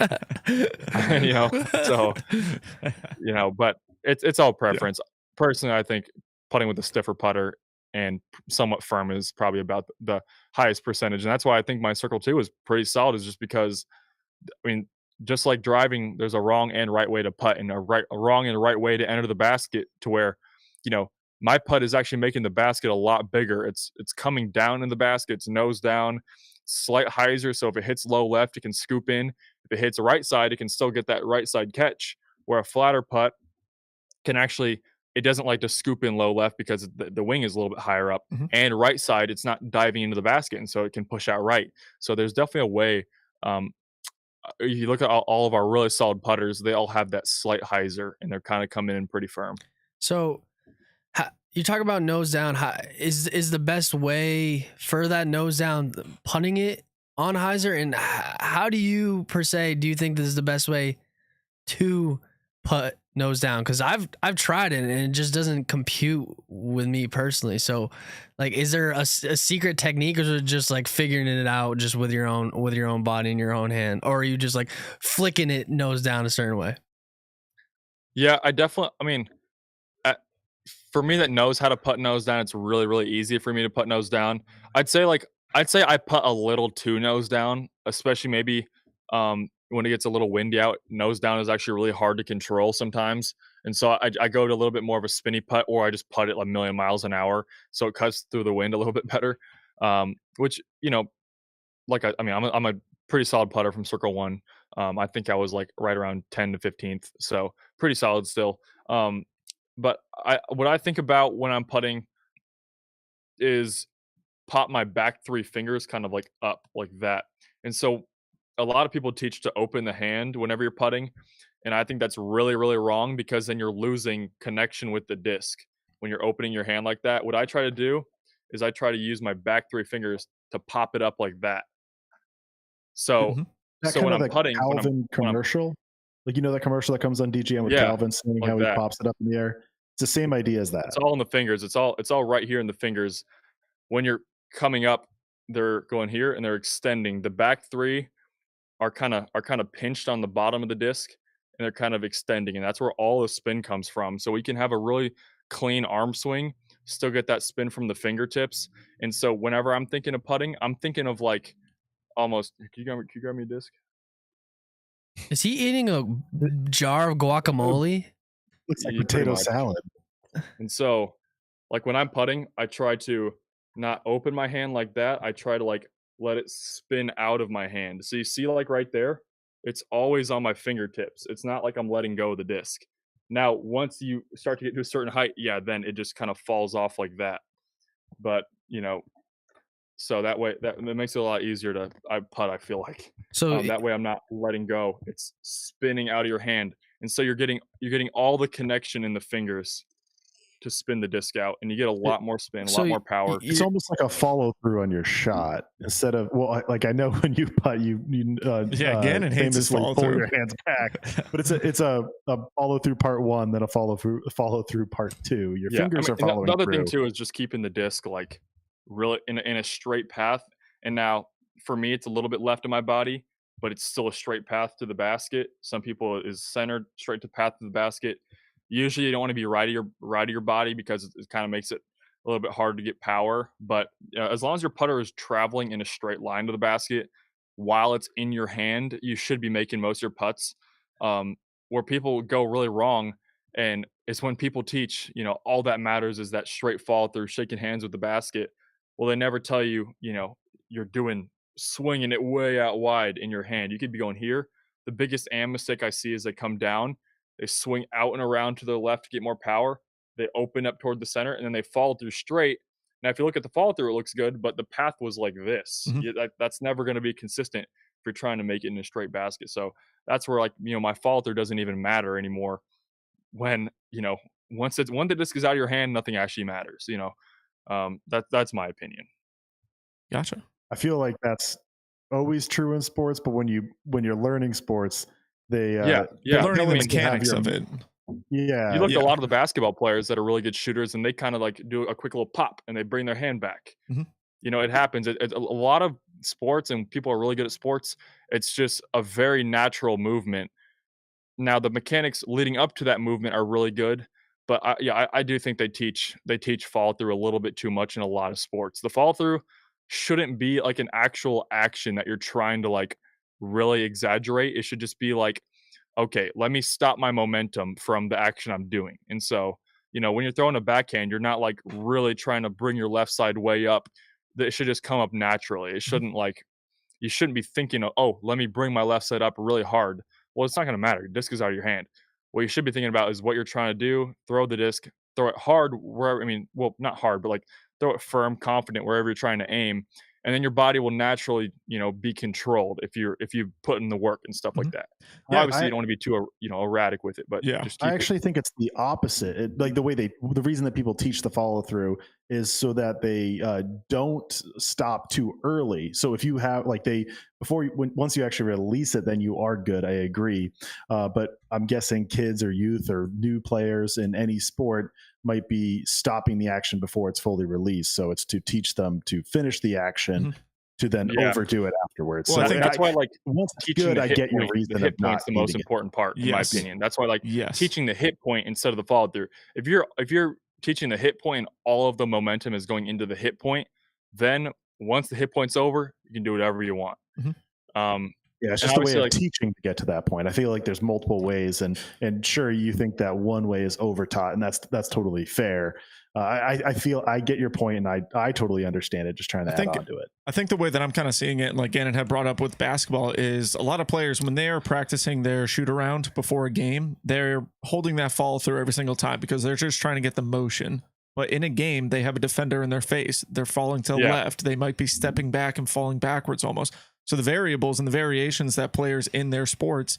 [SPEAKER 8] but it's all preference. Yeah. Personally, I think putting with a stiffer putter and somewhat firm is probably about the highest percentage. And that's why I think my circle 2 is pretty solid, is just because, I mean, just like driving, there's a wrong and right way to putt, and a wrong and right way to enter the basket, to where, my putt is actually making the basket a lot bigger. It's coming down in the basket, it's nose down, slight hyzer, so if it hits low left, it can scoop in. If it hits right side, it can still get that right side catch, where a flatter putt can actually, it doesn't like to scoop in low left because the wing is a little bit higher up, and right side, it's not diving into the basket, and so it can push out right. So there's definitely a way. If you look at all of our really solid putters, they all have that slight hyzer, and they're kind of coming in pretty firm.
[SPEAKER 5] So you talk about nose down. Is the best way for that nose down putting it on hyzer? And how do you, per se, do you think this is the best way to putt nose down? Because I've tried it and it just doesn't compute with me personally. So, like, is there a secret technique, or is it just like figuring it out just with your own body and your own hand, or are you just like flicking it nose down a certain way?
[SPEAKER 8] Yeah, I mean, for me that knows how to putt nose down, it's really, really easy for me to putt nose down. I'd say I putt a little too nose down, especially maybe when it gets a little windy out. Nose down is actually really hard to control sometimes. And so I go to a little bit more of a spinny putt, or I just putt it a million miles an hour, so it cuts through the wind a little bit better. Which, I'm a pretty solid putter from circle one. I think I was like right around 10 to 15th, so pretty solid still. But what I think about when I'm putting is pop my back three fingers kind of like up like that. And so a lot of people teach to open the hand whenever you're putting, and I think that's really, really wrong, because then you're losing connection with the disc when you're opening your hand like that. What I try to do is I try to use my back three fingers to pop it up like that. So,
[SPEAKER 4] That
[SPEAKER 8] when
[SPEAKER 4] kind
[SPEAKER 8] I'm
[SPEAKER 4] of
[SPEAKER 8] putting,
[SPEAKER 4] Calvin commercial, like, that commercial that comes on DGM with Calvin saying
[SPEAKER 8] like
[SPEAKER 4] how
[SPEAKER 8] that.
[SPEAKER 4] he pops it up in the air. It's the same idea as that.
[SPEAKER 8] It's all in the fingers. It's all right here in the fingers. When you're coming up, they're going here and they're extending. The back three are kind of pinched on the bottom of the disc, and they're kind of extending, and that's where all the spin comes from. So we can have a really clean arm swing, still get that spin from the fingertips. And so whenever I'm thinking of putting, I'm thinking of like almost. Can you grab me a disc?
[SPEAKER 5] Is he eating a jar of guacamole?
[SPEAKER 4] Looks like
[SPEAKER 8] Yeah, pretty
[SPEAKER 4] potato
[SPEAKER 8] much.
[SPEAKER 4] salad.
[SPEAKER 8] And so, like, when I'm putting, I try to not open my hand like that. I try to like let it spin out of my hand. So you see, like right there, it's always on my fingertips. It's not like I'm letting go of the disc. Now, once you start to get to a certain height, then it just kind of falls off like that. But so that way that makes it a lot easier to putt, I feel like.
[SPEAKER 5] So
[SPEAKER 8] That way I'm not letting go. It's spinning out of your hand. And so you're getting all the connection in the fingers to spin the disc out, and you get a lot more spin, a lot more power.
[SPEAKER 4] It's almost like a follow through on your shot instead of, like, I know when you putt, you
[SPEAKER 2] Gannon hates his
[SPEAKER 4] famously
[SPEAKER 2] follow
[SPEAKER 4] pull
[SPEAKER 2] through.
[SPEAKER 4] your hands back, but it's a follow through part one, then a follow through part two. Your fingers are following
[SPEAKER 8] the other
[SPEAKER 4] through.
[SPEAKER 8] thing too is just keeping the disc like really in a straight path. And now for me, it's a little bit left of my body, but it's still a straight path to the basket. Some people is centered straight to path to the basket. Usually you don't want to be right of your body, because it kind of makes it a little bit hard to get power. But as long as your putter is traveling in a straight line to the basket while it's in your hand, you should be making most of your putts. Where people go really wrong, and it's when people teach, all that matters is that straight follow through, shaking hands with the basket. Well, they never tell you, you're swinging it way out wide in your hand. You could be going here. The biggest mistake I see is they come down, they swing out and around to the left to get more power. They open up toward the center, and then they follow through straight. Now, if you look at the follow through, it looks good, but the path was like this. That's never going to be consistent if you're trying to make it in a straight basket. So that's where, like, my follow through doesn't even matter anymore. When once the disc is out of your hand, nothing actually matters. That's my opinion.
[SPEAKER 2] Gotcha.
[SPEAKER 4] I feel like that's always true in sports, but when you're learning sports, they're
[SPEAKER 2] learning the mechanics of it.
[SPEAKER 4] Yeah,
[SPEAKER 8] you look at a lot of the basketball players that are really good shooters, and they kind of like do a quick little pop, and they bring their hand back. It happens. A lot of sports, and people are really good at sports. It's just a very natural movement. Now, the mechanics leading up to that movement are really good, but I do think they teach follow through a little bit too much in a lot of sports. The follow through shouldn't be like an actual action that you're trying to like really exaggerate. It should just be like, okay, let me stop my momentum from the action I'm doing. And so, when you're throwing a backhand, you're not like really trying to bring your left side way up. It should just come up naturally. It shouldn't you shouldn't be thinking, oh, let me bring my left side up really hard. Well, it's not going to matter. Your disc is out of your hand. What you should be thinking about is what you're trying to do. Throw the disc, throw it hard wherever, well, not hard, but like throw it firm, confident wherever you're trying to aim. And then your body will naturally, be controlled if you put in the work and stuff like that.
[SPEAKER 2] Yeah,
[SPEAKER 8] Obviously, you don't want to be too, erratic with it, but
[SPEAKER 2] Yeah.
[SPEAKER 8] just keep
[SPEAKER 4] I actually think it's the opposite. Like the reason that people teach the follow through is so that they don't stop too early. So if you have once you actually release it, then you are good. I agree. But I'm guessing kids or youth or new players in any sport might be stopping the action before it's fully released. So it's to teach them to finish the action to then overdo it afterwards.
[SPEAKER 8] Well,
[SPEAKER 4] so
[SPEAKER 8] I think that's why
[SPEAKER 4] once it's
[SPEAKER 8] teaching
[SPEAKER 4] good,
[SPEAKER 8] the
[SPEAKER 4] I
[SPEAKER 8] hit
[SPEAKER 4] get your
[SPEAKER 8] point,
[SPEAKER 4] reason
[SPEAKER 8] the hit
[SPEAKER 4] of not
[SPEAKER 8] point's the most
[SPEAKER 4] needing it.
[SPEAKER 8] important part, in my
[SPEAKER 2] Yes.
[SPEAKER 8] opinion. That's why
[SPEAKER 2] Yes.
[SPEAKER 8] teaching the hit point instead of the follow through. If you're teaching the hit point and all of the momentum is going into the hit point, then once the hit point's over, you can do whatever you want.
[SPEAKER 4] Yeah, it's
[SPEAKER 8] And
[SPEAKER 4] just a way
[SPEAKER 8] obviously,
[SPEAKER 4] of teaching to get to that point. I feel like there's multiple ways, and sure, you think that one way is overtaught, and that's totally fair. I feel I get your point, and I totally understand it. Just trying to add on to it.
[SPEAKER 2] I think the way that I'm kind of seeing it, like Gannon had brought up with basketball, is a lot of players, when they are practicing their shoot around before a game, they're holding that follow through every single time because they're just trying to get the motion. But in a game, they have a defender in their face. They're falling to the left. They might be stepping back and falling backwards almost. So the variables and the variations that players in their sports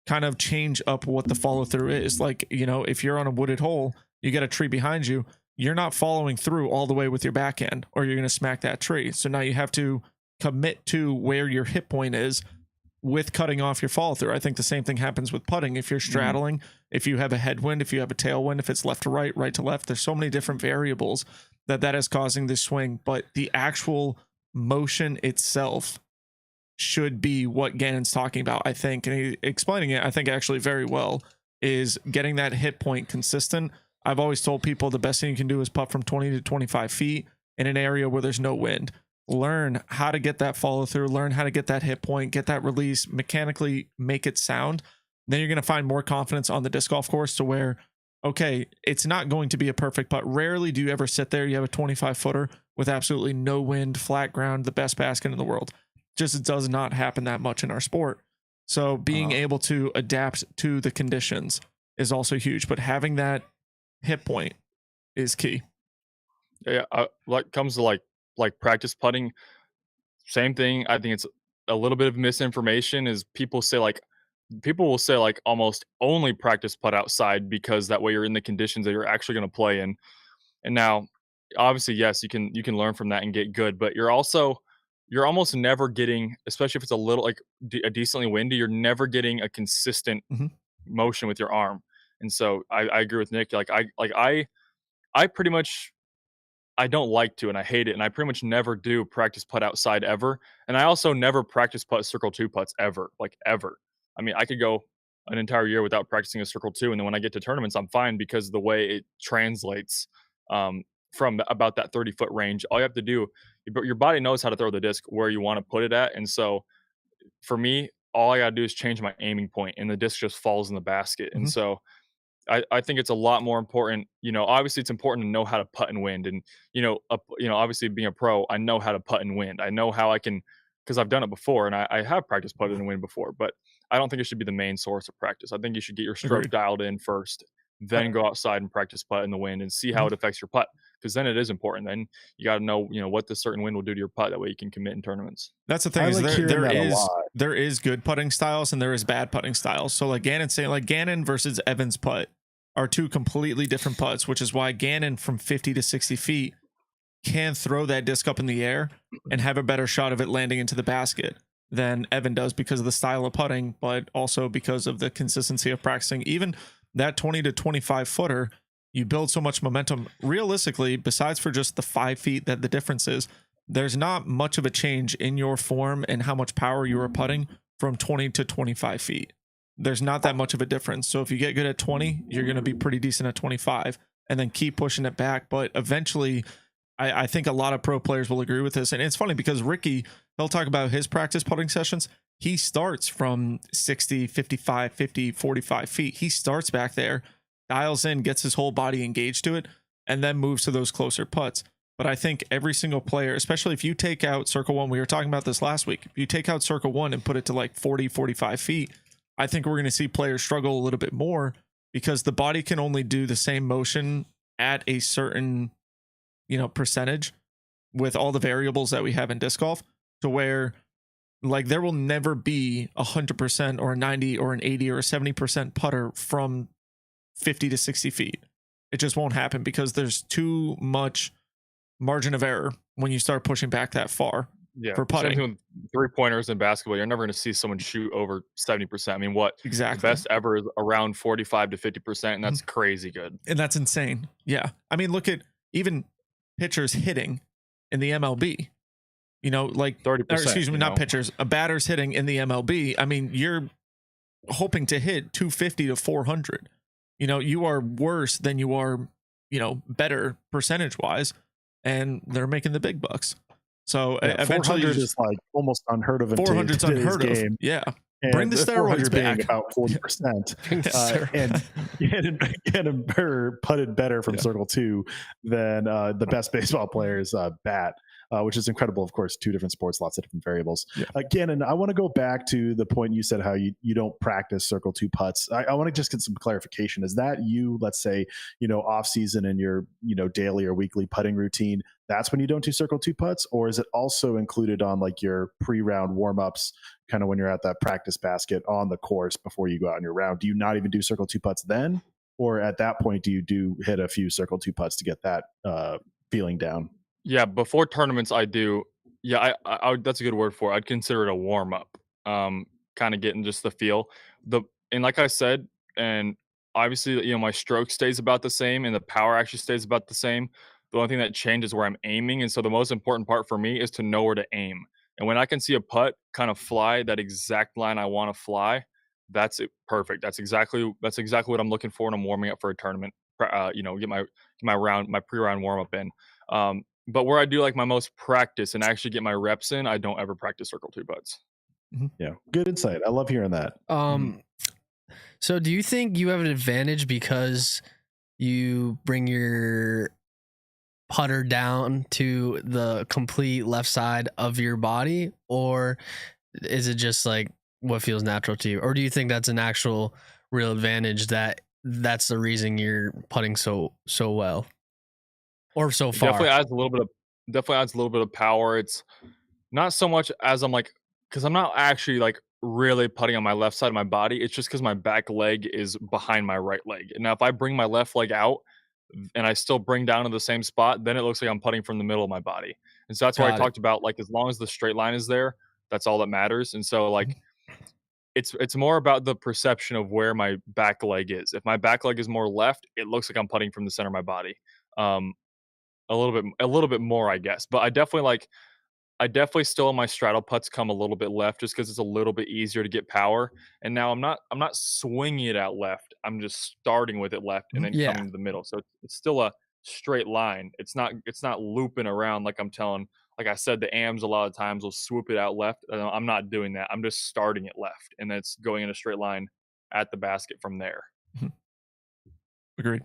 [SPEAKER 2] kind of change up what the follow through is. Like, if you're on a wooded hole, you get a tree behind you, you're not following through all the way with your backhand, or you're going to smack that tree. So now you have to commit to where your hit point is with cutting off your follow through. I think the same thing happens with putting. If you're straddling, if you have a headwind, if you have a tailwind, if it's left to right, right to left, there's so many different variables that is causing this swing. But the actual motion itself should be what Gannon's talking about, I think. And he explaining it, I think, actually very well, is getting that hit point consistent. I've always told people the best thing you can do is putt from 20 to 25 feet in an area where there's no wind. Learn how to get that follow through, learn how to get that hit point, get that release, mechanically make it sound. Then you're going to find more confidence on the disc golf course to where, okay, it's not going to be a perfect putt. Rarely do you ever sit there, you have a 25 footer with absolutely no wind, flat ground, the best basket in the world. Just it does not happen that much in our sport. So being able to adapt to the conditions is also huge, but having that hit point is key.
[SPEAKER 8] Yeah, comes to like practice putting, same thing. I think it's a little bit of misinformation is people will say like almost only practice putt outside because that way you're in the conditions that you're actually going to play in. And now obviously, yes, you can learn from that and get good, but you're almost never getting, especially if it's a little a decently windy, you're never getting a consistent motion with your arm. And so I agree with Nick. I pretty much, I don't like to, and I hate it. And I pretty much never do practice putt outside ever. And I also never practice putt circle two putts ever. I mean, I could go an entire year without practicing a circle two. And then when I get to tournaments, I'm fine because of the way it translates from about that 30-foot range. All you have to do, your body knows how to throw the disc where you want to put it at. And so for me, all I got to do is change my aiming point and the disc just falls in the basket. And so I think it's a lot more important. Obviously it's important to know how to putt and wind. And, obviously being a pro, I know how to putt and wind. I know how I can, because I've done it before and I have practiced putting and wind before, but I don't think it should be the main source of practice. I think you should get your stroke dialed in first, then go outside and practice putt in the wind and see how it affects your putt. Because then it is important. Then you got to know, what the certain wind will do to your putt. That way you can commit in tournaments.
[SPEAKER 2] That's the thing. There is good putting styles and there is bad putting styles. So like Gannon's saying, like Gannon versus Evans putt are two completely different putts, which is why Gannon from 50 to 60 feet can throw that disc up in the air and have a better shot of it landing into the basket than Evan does because of the style of putting, but also because of the consistency of practicing. Even that 20 to 25 footer, you build so much momentum. Realistically, besides for just the 5 feet that the difference is, there's not much of a change in your form and how much power you are putting from 20 to 25 feet. There's not that much of a difference. So if you get good at 20, you're going to be pretty decent at 25 and then keep pushing it back. But eventually I think a lot of pro players will agree with this. And it's funny because Ricky, he'll talk about his practice putting sessions. He starts from 60, 55, 50, 45 feet. He starts back there, dials in, gets his whole body engaged to it, and then moves to those closer putts. But I think every single player, especially if you take out circle one, we were talking about this last week. If you take out circle one and put it to like 40, 45 feet, I think we're going to see players struggle a little bit more because the body can only do the same motion at a certain, percentage with all the variables that we have in disc golf, to where like there will never be 100% or a 90 or an 80 or a 70% putter from 50 to 60 feet. It just won't happen because there's too much margin of error when you start pushing back that far.
[SPEAKER 8] Yeah,
[SPEAKER 2] for putting.
[SPEAKER 8] same thing with 3-pointers in basketball. You're never going to see someone shoot over 70%. I mean, what
[SPEAKER 2] Exactly.
[SPEAKER 8] the best ever is around 45 to 50%, and that's crazy good.
[SPEAKER 2] And that's insane. Yeah. I mean, look at even pitchers hitting in the MLB. Like
[SPEAKER 8] 30%.
[SPEAKER 2] excuse me, not pitchers, a batter's hitting in the MLB. I mean, you're hoping to hit 250 to 400. You are worse than you are, better percentage wise, and they're making the big bucks. So eventually,
[SPEAKER 4] 400 is like almost unheard of.
[SPEAKER 2] 400 is unheard of. Yeah,
[SPEAKER 4] and
[SPEAKER 2] bring the steroids back.
[SPEAKER 4] Being about 40%, and Ganon Buhr putted better from circle two than the best baseball players bat. Which is incredible. Of course, two different sports, lots of different variables.
[SPEAKER 2] Yeah.
[SPEAKER 4] Gannon, I want to go back to the point you said how you don't practice circle two putts. I want to just get some clarification. Is that you, let's say, off season in your, daily or weekly putting routine, that's when you don't do circle two putts? Or is it also included on like your pre-round warm-ups, kind of when you're at that practice basket on the course before you go out on your round? Do you not even do circle two putts then? Or at that point, do you do hit a few circle two putts to get that feeling down?
[SPEAKER 8] Yeah, before tournaments, I do. Yeah, I that's a good word for it. I'd consider it a warm up. Kind of getting just the feel. And like I said, and obviously, my stroke stays about the same, and the power actually stays about the same. The only thing that changes is where I'm aiming, and so the most important part for me is to know where to aim. And when I can see a putt kind of fly that exact line I want to fly, that's it, perfect. That's exactly what I'm looking for when I'm warming up for a tournament. Get my pre-round warm up in. But where I do like my most practice and actually get my reps in, I don't ever practice circle two putts.
[SPEAKER 4] Yeah, good insight. I love hearing that.
[SPEAKER 5] So do you think you have an advantage because you bring your putter down to the complete left side of your body, or is it just like what feels natural to you? Or do you think that's an actual real advantage that's the reason you're putting so well? Or so far.
[SPEAKER 8] Definitely adds a little bit of power. It's not so much as I'm like, because I'm not actually like really putting on my left side of my body. It's just because my back leg is behind my right leg. And now if I bring my left leg out and I still bring down to the same spot, then it looks like I'm putting from the middle of my body. And so that's why I talked about, like, as long as the straight line is there, that's all that matters. And so like it's more about the perception of where my back leg is. If my back leg is more left, it looks like I'm putting from the center of my body. A little bit more, I guess. But I definitely still in my straddle putts come a little bit left just because it's a little bit easier to get power. And now I'm not swinging it out left. I'm just starting with it left and then coming to the middle. So it's still a straight line. It's not looping around like like I said, the AMs a lot of times will swoop it out left. I'm not doing that. I'm just starting it left, and then it's going in a straight line at the basket from there.
[SPEAKER 2] Agreed.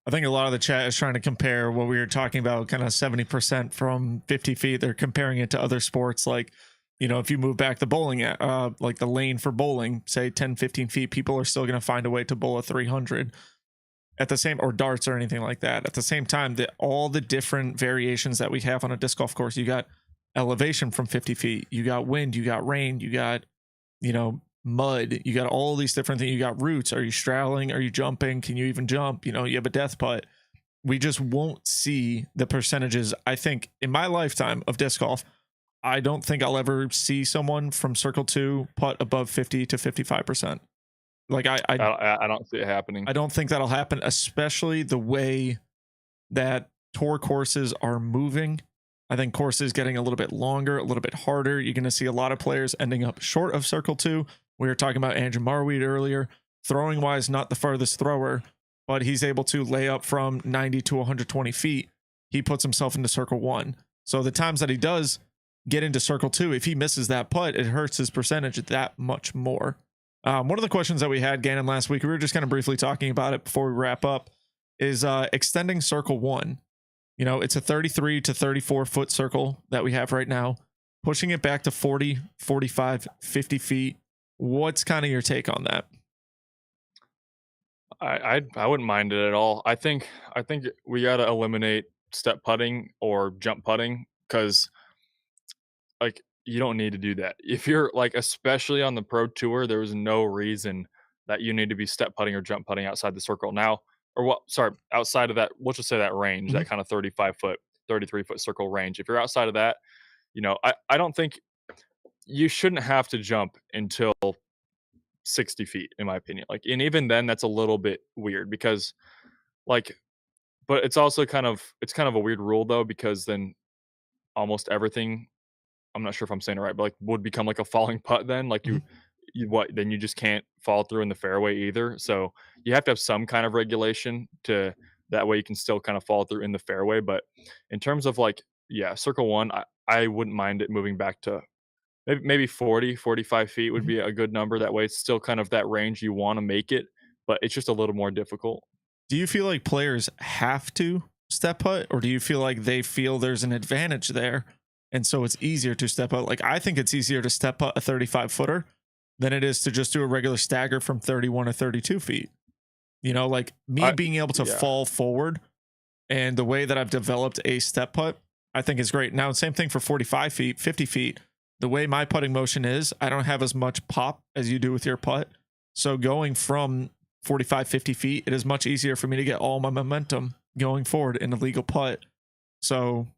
[SPEAKER 2] I think a lot of the chat is trying to compare what we were talking about, kind of 70% from 50 feet. They're comparing it to other sports. Like, if you move back the bowling, like the lane for bowling, say 10, 15 feet, people are still going to find a way to bowl a 300 at the same, or darts or anything like that. At the same time, all the different variations that we have on a disc golf course, you got elevation from 50 feet, you got wind, you got rain, you got, mud, you got all these different things. You got roots. Are you straddling? Are you jumping? Can you even jump? You have a death putt. We just won't see the percentages. I think in my lifetime of disc golf, I don't think I'll ever see someone from circle two putt above 50 to 55%. Like I
[SPEAKER 8] don't see it happening.
[SPEAKER 2] I don't think that'll happen, especially the way that tour courses are moving. I think courses getting a little bit longer, a little bit harder. You're going to see a lot of players ending up short of circle two. We were talking about Andrew Marweed earlier. Throwing wise, not the farthest thrower, but he's able to lay up from 90 to 120 feet. he puts himself into circle 1. So the times that he does get into circle 2, if he misses that putt, it hurts his percentage that much more. One of the questions that we had, Gannon, last week, we were just kind of briefly talking about it before we wrap up, is extending circle 1. You know, it's a 33 to 34 foot circle that we have right now, pushing it back to 40, 45, 50 feet. What's kind of your take on that?
[SPEAKER 8] I wouldn't mind it at all. I think we got to eliminate step putting or jump putting, because like you don't need to do that. If you're like, especially on the pro tour, there was no reason that you need to be step putting or jump putting outside the circle now, or what? Sorry, outside of that. Let's just say that range, that kind of 35 foot, 33 foot circle range. If you're outside of that, you know, I don't think you shouldn't have to jump until 60 feet, in my opinion. Like, and even then, that's a little bit weird because, like, but it's also kind of a weird rule though, because then almost everything, I'm not sure if I'm saying it right, but like would become like a falling putt then. Like you what, then you just can't fall through in the fairway either. So you have to have some kind of regulation to that way you can still kind of fall through in the fairway. But in terms of like, yeah, circle 1, I wouldn't mind it moving back to maybe 40, 45 feet would be a good number. That way it's still kind of that range you want to make it, but it's just a little more difficult.
[SPEAKER 2] Do you feel like players have to step putt, or do you feel like they feel there's an advantage there and so it's easier to step out? Like, I think it's easier to step putt a 35 footer than it is to just do a regular stagger from 31 or 32 feet. You know, like me being able to fall forward, and the way that I've developed a step putt, I think is great. Now, same thing for 45 feet, 50 feet. The way my putting motion is, I don't have as much pop as you do with your putt. So going from 45, 50 feet, it is much easier for me to get all my momentum going forward in a legal putt. So,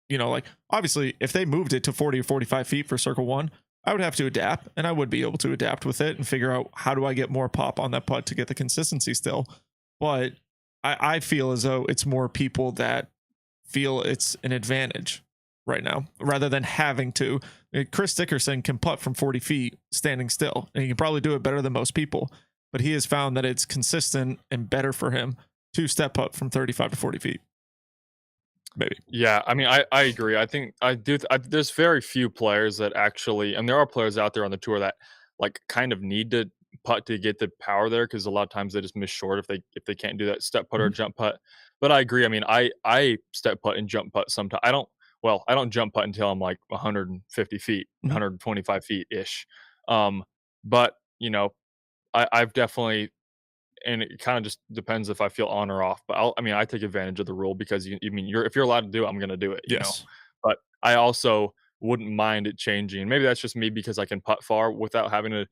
[SPEAKER 2] you know, like obviously if they moved it to 40 or 45 feet for circle 1, I would have to adapt, and I would be able to adapt with it and figure out how do I get more pop on that putt to get the consistency still. But I feel as though it's more people that feel it's an advantage right now rather than having to. Chris Dickerson can putt from 40 feet standing still, and he can probably do it better than most people, but he has found that it's consistent and better for him to step putt from 35 to 40 feet. Maybe.
[SPEAKER 8] Yeah, I mean, I agree. I think there's very few players that actually, and there are players out there on the tour that like kind of need to putt to get the power there, because a lot of times they just miss short if they can't do that step putt or jump putt. But I agree. I mean, I step putt and jump putt sometimes. I don't jump putt until I'm like 150 feet, 125 feet ish. But you know, I've definitely, and it kind of just depends if I feel on or off. But I take advantage of the rule because if you're allowed to do it, I'm going to do it. You know? But I also wouldn't mind it changing. And maybe that's just me because I can putt far without having to,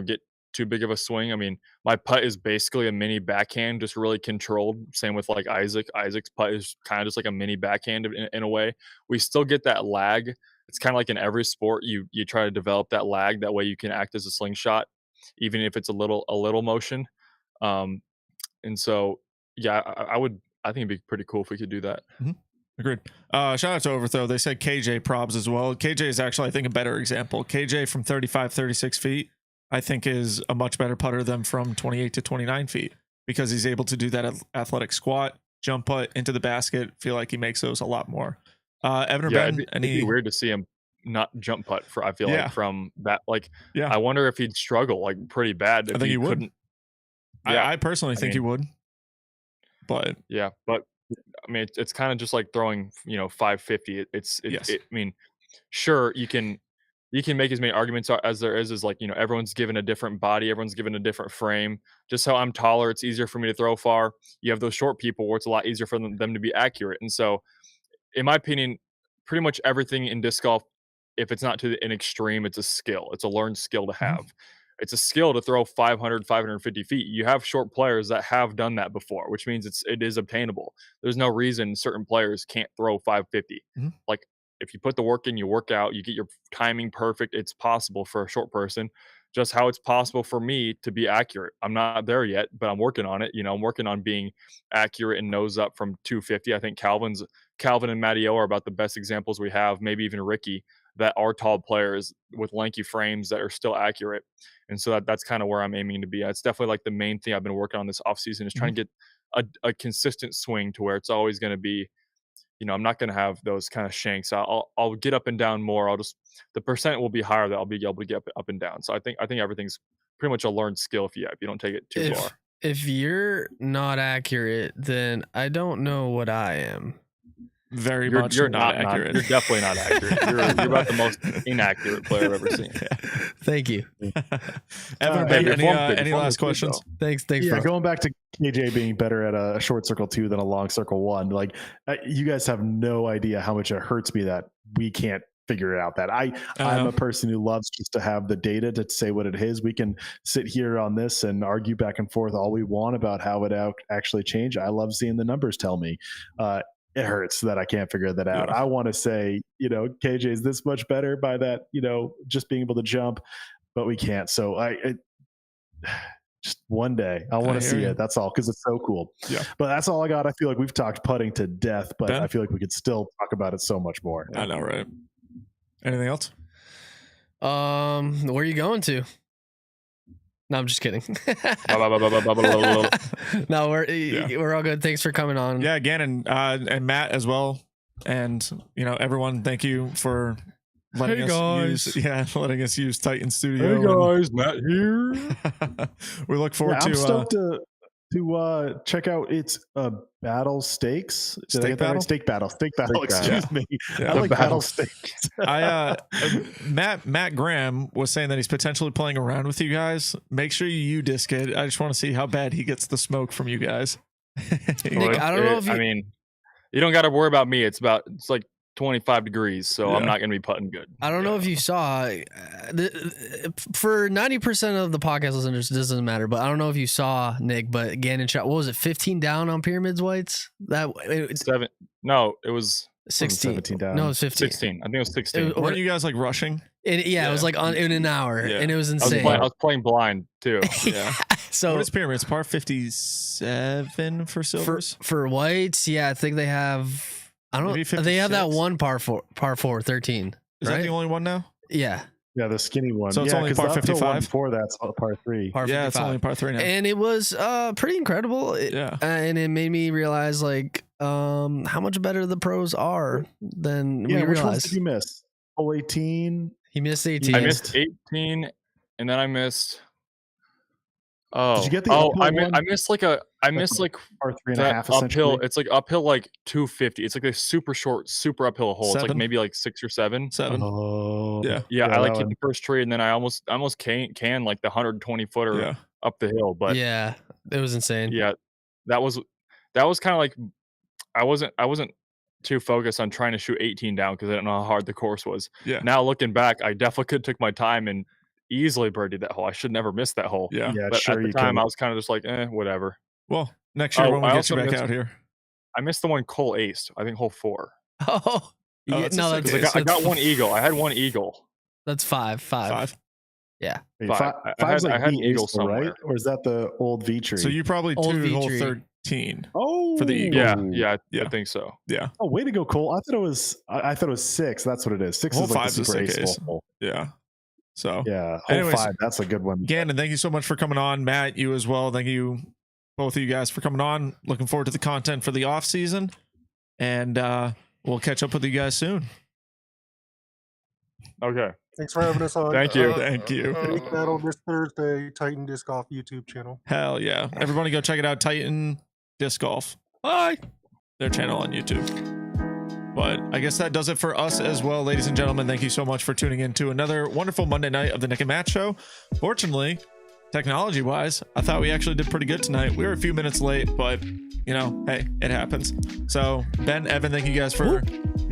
[SPEAKER 8] get too big of a swing. I mean, my putt is basically a mini backhand, just really controlled. Same with like Isaac. Isaac's putt is kind of just like a mini backhand in a way. We still get that lag. It's kind of like in every sport, you try to develop that lag. That way you can act as a slingshot, even if it's a little motion. And so, yeah, I think it'd be pretty cool if we could do that.
[SPEAKER 2] Agreed. Shout out to Overthrow. They said KJ probs as well. KJ is actually, I think, a better example. KJ from 35, 36 feet, I think is a much better putter than from 28 to 29 feet, because he's able to do that athletic squat, jump putt into the basket. Feel like he makes those a lot more. Evan or Ben,
[SPEAKER 8] it'd be weird to see him not jump putt I feel like from that. Like, I wonder if he'd struggle like pretty bad if
[SPEAKER 2] I think he would.
[SPEAKER 8] couldn't.
[SPEAKER 2] I personally think he would. But
[SPEAKER 8] yeah, but I mean, it's kind of just like throwing, 550. I mean, sure, you can make as many arguments as there is like, everyone's given a different body, everyone's given a different frame. Just how I'm taller, it's easier for me to throw far. You have those short people where it's a lot easier for them to be accurate. And so, in my opinion, pretty much everything in disc golf, if it's not to an extreme, it's a skill. It's a learned skill to have. It's a skill to throw 500, 550 feet. You have short players that have done that before, which means it is obtainable. There's no reason certain players can't throw 550. Like, if you put the work in, you work out, you get your timing perfect, it's possible for a short person. Just how it's possible for me to be accurate. I'm not there yet, but I'm working on it. I'm working on being accurate and nose up from 250. I think Calvin and Matteo are about the best examples we have, maybe even Ricky, that are tall players with lanky frames that are still accurate. And so that's kind of where I'm aiming to be. It's definitely like the main thing I've been working on this offseason is trying to get a consistent swing to where it's always going to be I'm not going to have those kind of shanks. I'll get up and down more. The percent will be higher that I'll be able to get up and down. So I think everything's pretty much a learned skill if you don't take it too far.
[SPEAKER 5] If you're not accurate, then I don't know what I am.
[SPEAKER 8] You're not accurate. You're definitely not accurate. You're about the most inaccurate player I've ever seen.
[SPEAKER 5] Thank you.
[SPEAKER 2] Evan, any last questions?
[SPEAKER 5] Thanks.
[SPEAKER 4] Yeah, going back to KJ being better at a short circle 2 than a long circle 1. Like, you guys have no idea how much it hurts me that we can't figure it out. That I'm a person who loves just to have the data to say what it is. We can sit here on this and argue back and forth all we want about how it actually changed. I love seeing the numbers tell me. It hurts that I can't figure that out. I want to say, KJ is this much better by that, just being able to jump, but we can't. So just one day I want to see it. That's all, because it's so cool.
[SPEAKER 2] Yeah.
[SPEAKER 4] But that's all I got. I feel like we've talked putting to death, but I feel like we could still talk about it so much more.
[SPEAKER 2] I know, right? Anything else?
[SPEAKER 5] Where are you going to? No, I'm just kidding. No, we're all good. Thanks for coming on.
[SPEAKER 2] Yeah, Gannon and Matt as well, and everyone. Thank you for letting letting us use Titan Studio.
[SPEAKER 8] Hey guys, Matt here.
[SPEAKER 2] We look forward to.
[SPEAKER 4] I'm stoked to check out its Battle Stakes.
[SPEAKER 2] Steak Battle?
[SPEAKER 4] Steak Battle. Excuse me.
[SPEAKER 2] Yeah.
[SPEAKER 4] I like Battle Stakes.
[SPEAKER 2] Matt Graham was saying that he's potentially playing around with you guys. Make sure you disc it. I just want to see how bad he gets the smoke from you guys.
[SPEAKER 5] Nick, I don't know if you...
[SPEAKER 8] I mean, you don't got to worry about me. It's like 25 degrees, so I'm not going to be putting good.
[SPEAKER 5] I don't know if you saw, for 90% of the podcast listeners, it doesn't matter, but I don't know if you saw, Nick, but Gannon shot, what was it, 15 down on Pyramids Whites?
[SPEAKER 8] No, it was
[SPEAKER 5] 16.
[SPEAKER 4] 17 down.
[SPEAKER 5] No, it was 15.
[SPEAKER 8] 16. I think it was 16.
[SPEAKER 2] Weren't you guys like rushing?
[SPEAKER 5] It was like in an hour, and it was insane.
[SPEAKER 8] I was playing blind too.
[SPEAKER 5] Yeah. So
[SPEAKER 2] what is Pyramids? Par 57 for silvers?
[SPEAKER 5] For whites, I think they have... I don't know. They have that one par 4, 13.
[SPEAKER 2] Is that the only one now?
[SPEAKER 5] Yeah.
[SPEAKER 4] Yeah, the skinny one.
[SPEAKER 2] So it's only par 55?
[SPEAKER 4] Before that's par 3.
[SPEAKER 5] Par 55.
[SPEAKER 2] It's only par 3 now.
[SPEAKER 5] And it was pretty incredible. And it made me realize how much better the pros are than we realized.
[SPEAKER 4] Which ones did you miss? Hole 18?
[SPEAKER 5] He missed 18.
[SPEAKER 8] I missed 18, and then I missed... Oh,
[SPEAKER 4] did you get the
[SPEAKER 8] I missed like
[SPEAKER 4] par 3.5
[SPEAKER 8] uphill. It's like uphill like 250. It's like a super short, super uphill hole.
[SPEAKER 2] 7?
[SPEAKER 8] It's like maybe like 6 or 7.
[SPEAKER 2] 7.
[SPEAKER 4] Oh,
[SPEAKER 2] yeah.
[SPEAKER 8] I like hit the first tree, and then I almost can like the 120 footer up the hill. But
[SPEAKER 5] it was insane.
[SPEAKER 8] Yeah, that was kind of like I wasn't too focused on trying to shoot 18 down because I didn't know how hard the course was.
[SPEAKER 2] Yeah.
[SPEAKER 8] Now looking back, I definitely could have took my time and easily birdied that hole. I should never miss that hole.
[SPEAKER 2] Yeah.
[SPEAKER 8] But at the time, I was kind of just like, whatever.
[SPEAKER 2] Well, next year when we get you back out here.
[SPEAKER 8] I missed the one Cole aced. I think hole 4.
[SPEAKER 5] Oh,
[SPEAKER 2] no,
[SPEAKER 5] that's
[SPEAKER 8] I got one eagle. I had one eagle.
[SPEAKER 5] That's 5. Yeah.
[SPEAKER 4] Five's
[SPEAKER 8] I had an eagle
[SPEAKER 4] somewhere, right? Or is that the old V tree?
[SPEAKER 2] So you probably tuned hole 13.
[SPEAKER 4] Oh,
[SPEAKER 2] for the eagle.
[SPEAKER 8] Yeah, I think so.
[SPEAKER 2] Yeah.
[SPEAKER 4] Oh, way to go, Cole. I thought it was 6. That's what it is. 6
[SPEAKER 2] hole
[SPEAKER 4] is like
[SPEAKER 2] 5
[SPEAKER 4] the super ace hole.
[SPEAKER 2] Yeah. So
[SPEAKER 4] hole
[SPEAKER 2] anyways,
[SPEAKER 4] 5, that's a good one.
[SPEAKER 2] Gannon, thank you so much for coming on. Matt, you as well. Thank you, both of you guys, for coming on. Looking forward to the content for the off season, and we'll catch up with you guys soon.
[SPEAKER 8] Okay.
[SPEAKER 7] Thanks for having us on.
[SPEAKER 8] Thank you.
[SPEAKER 2] Thank you.
[SPEAKER 7] Big battle this Thursday, Titan Disc Golf YouTube channel.
[SPEAKER 2] Hell yeah. Everybody go check it out. Titan Disc Golf. Bye. Their channel on YouTube. But I guess that does it for us as well, ladies and gentlemen. Thank you so much for tuning in to another wonderful Monday night of the Nick and Matt Show. Fortunately, technology-wise, I thought we actually did pretty good tonight. We were a few minutes late, but, hey, it happens. So, Ben, Evan, thank you guys for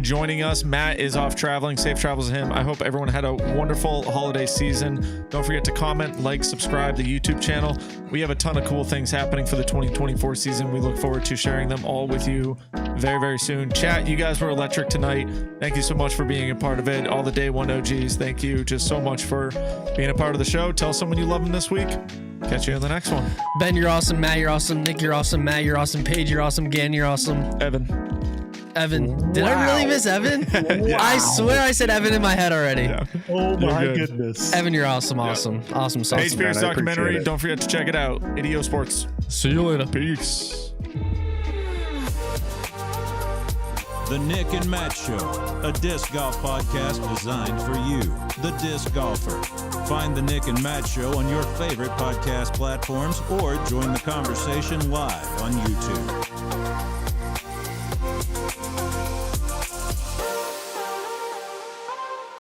[SPEAKER 2] joining us. Matt is off traveling. Safe travels to him. I hope everyone had a wonderful holiday season. Don't forget to comment, like, subscribe to the YouTube channel. We have a ton of cool things happening for the 2024 season. We look forward to sharing them all with you very, very soon. Chat, you guys were electric tonight. Thank you so much for being a part of it. All the Day One OGs, thank you just so much for being a part of the show. Tell someone you love them this week. Catch you on the next one.
[SPEAKER 5] Ben, you're awesome. Matt, you're awesome. Nick, you're awesome. Matt, you're awesome. Paige, you're awesome. Gannon, you're awesome.
[SPEAKER 2] Evan.
[SPEAKER 5] Did I really miss Evan?
[SPEAKER 2] Yeah.
[SPEAKER 5] I swear I said Evan in my head already.
[SPEAKER 2] Yeah.
[SPEAKER 4] Oh my goodness.
[SPEAKER 5] Evan, you're awesome. Awesome. Awesome.
[SPEAKER 2] Paige Pierce documentary. Don't forget to check it out. Idio Sports.
[SPEAKER 5] See you later.
[SPEAKER 2] Peace.
[SPEAKER 1] The Nick and Matt Show, a disc golf podcast designed for you, the disc golfer. Find The Nick and Matt Show on your favorite podcast platforms or join the conversation live on YouTube.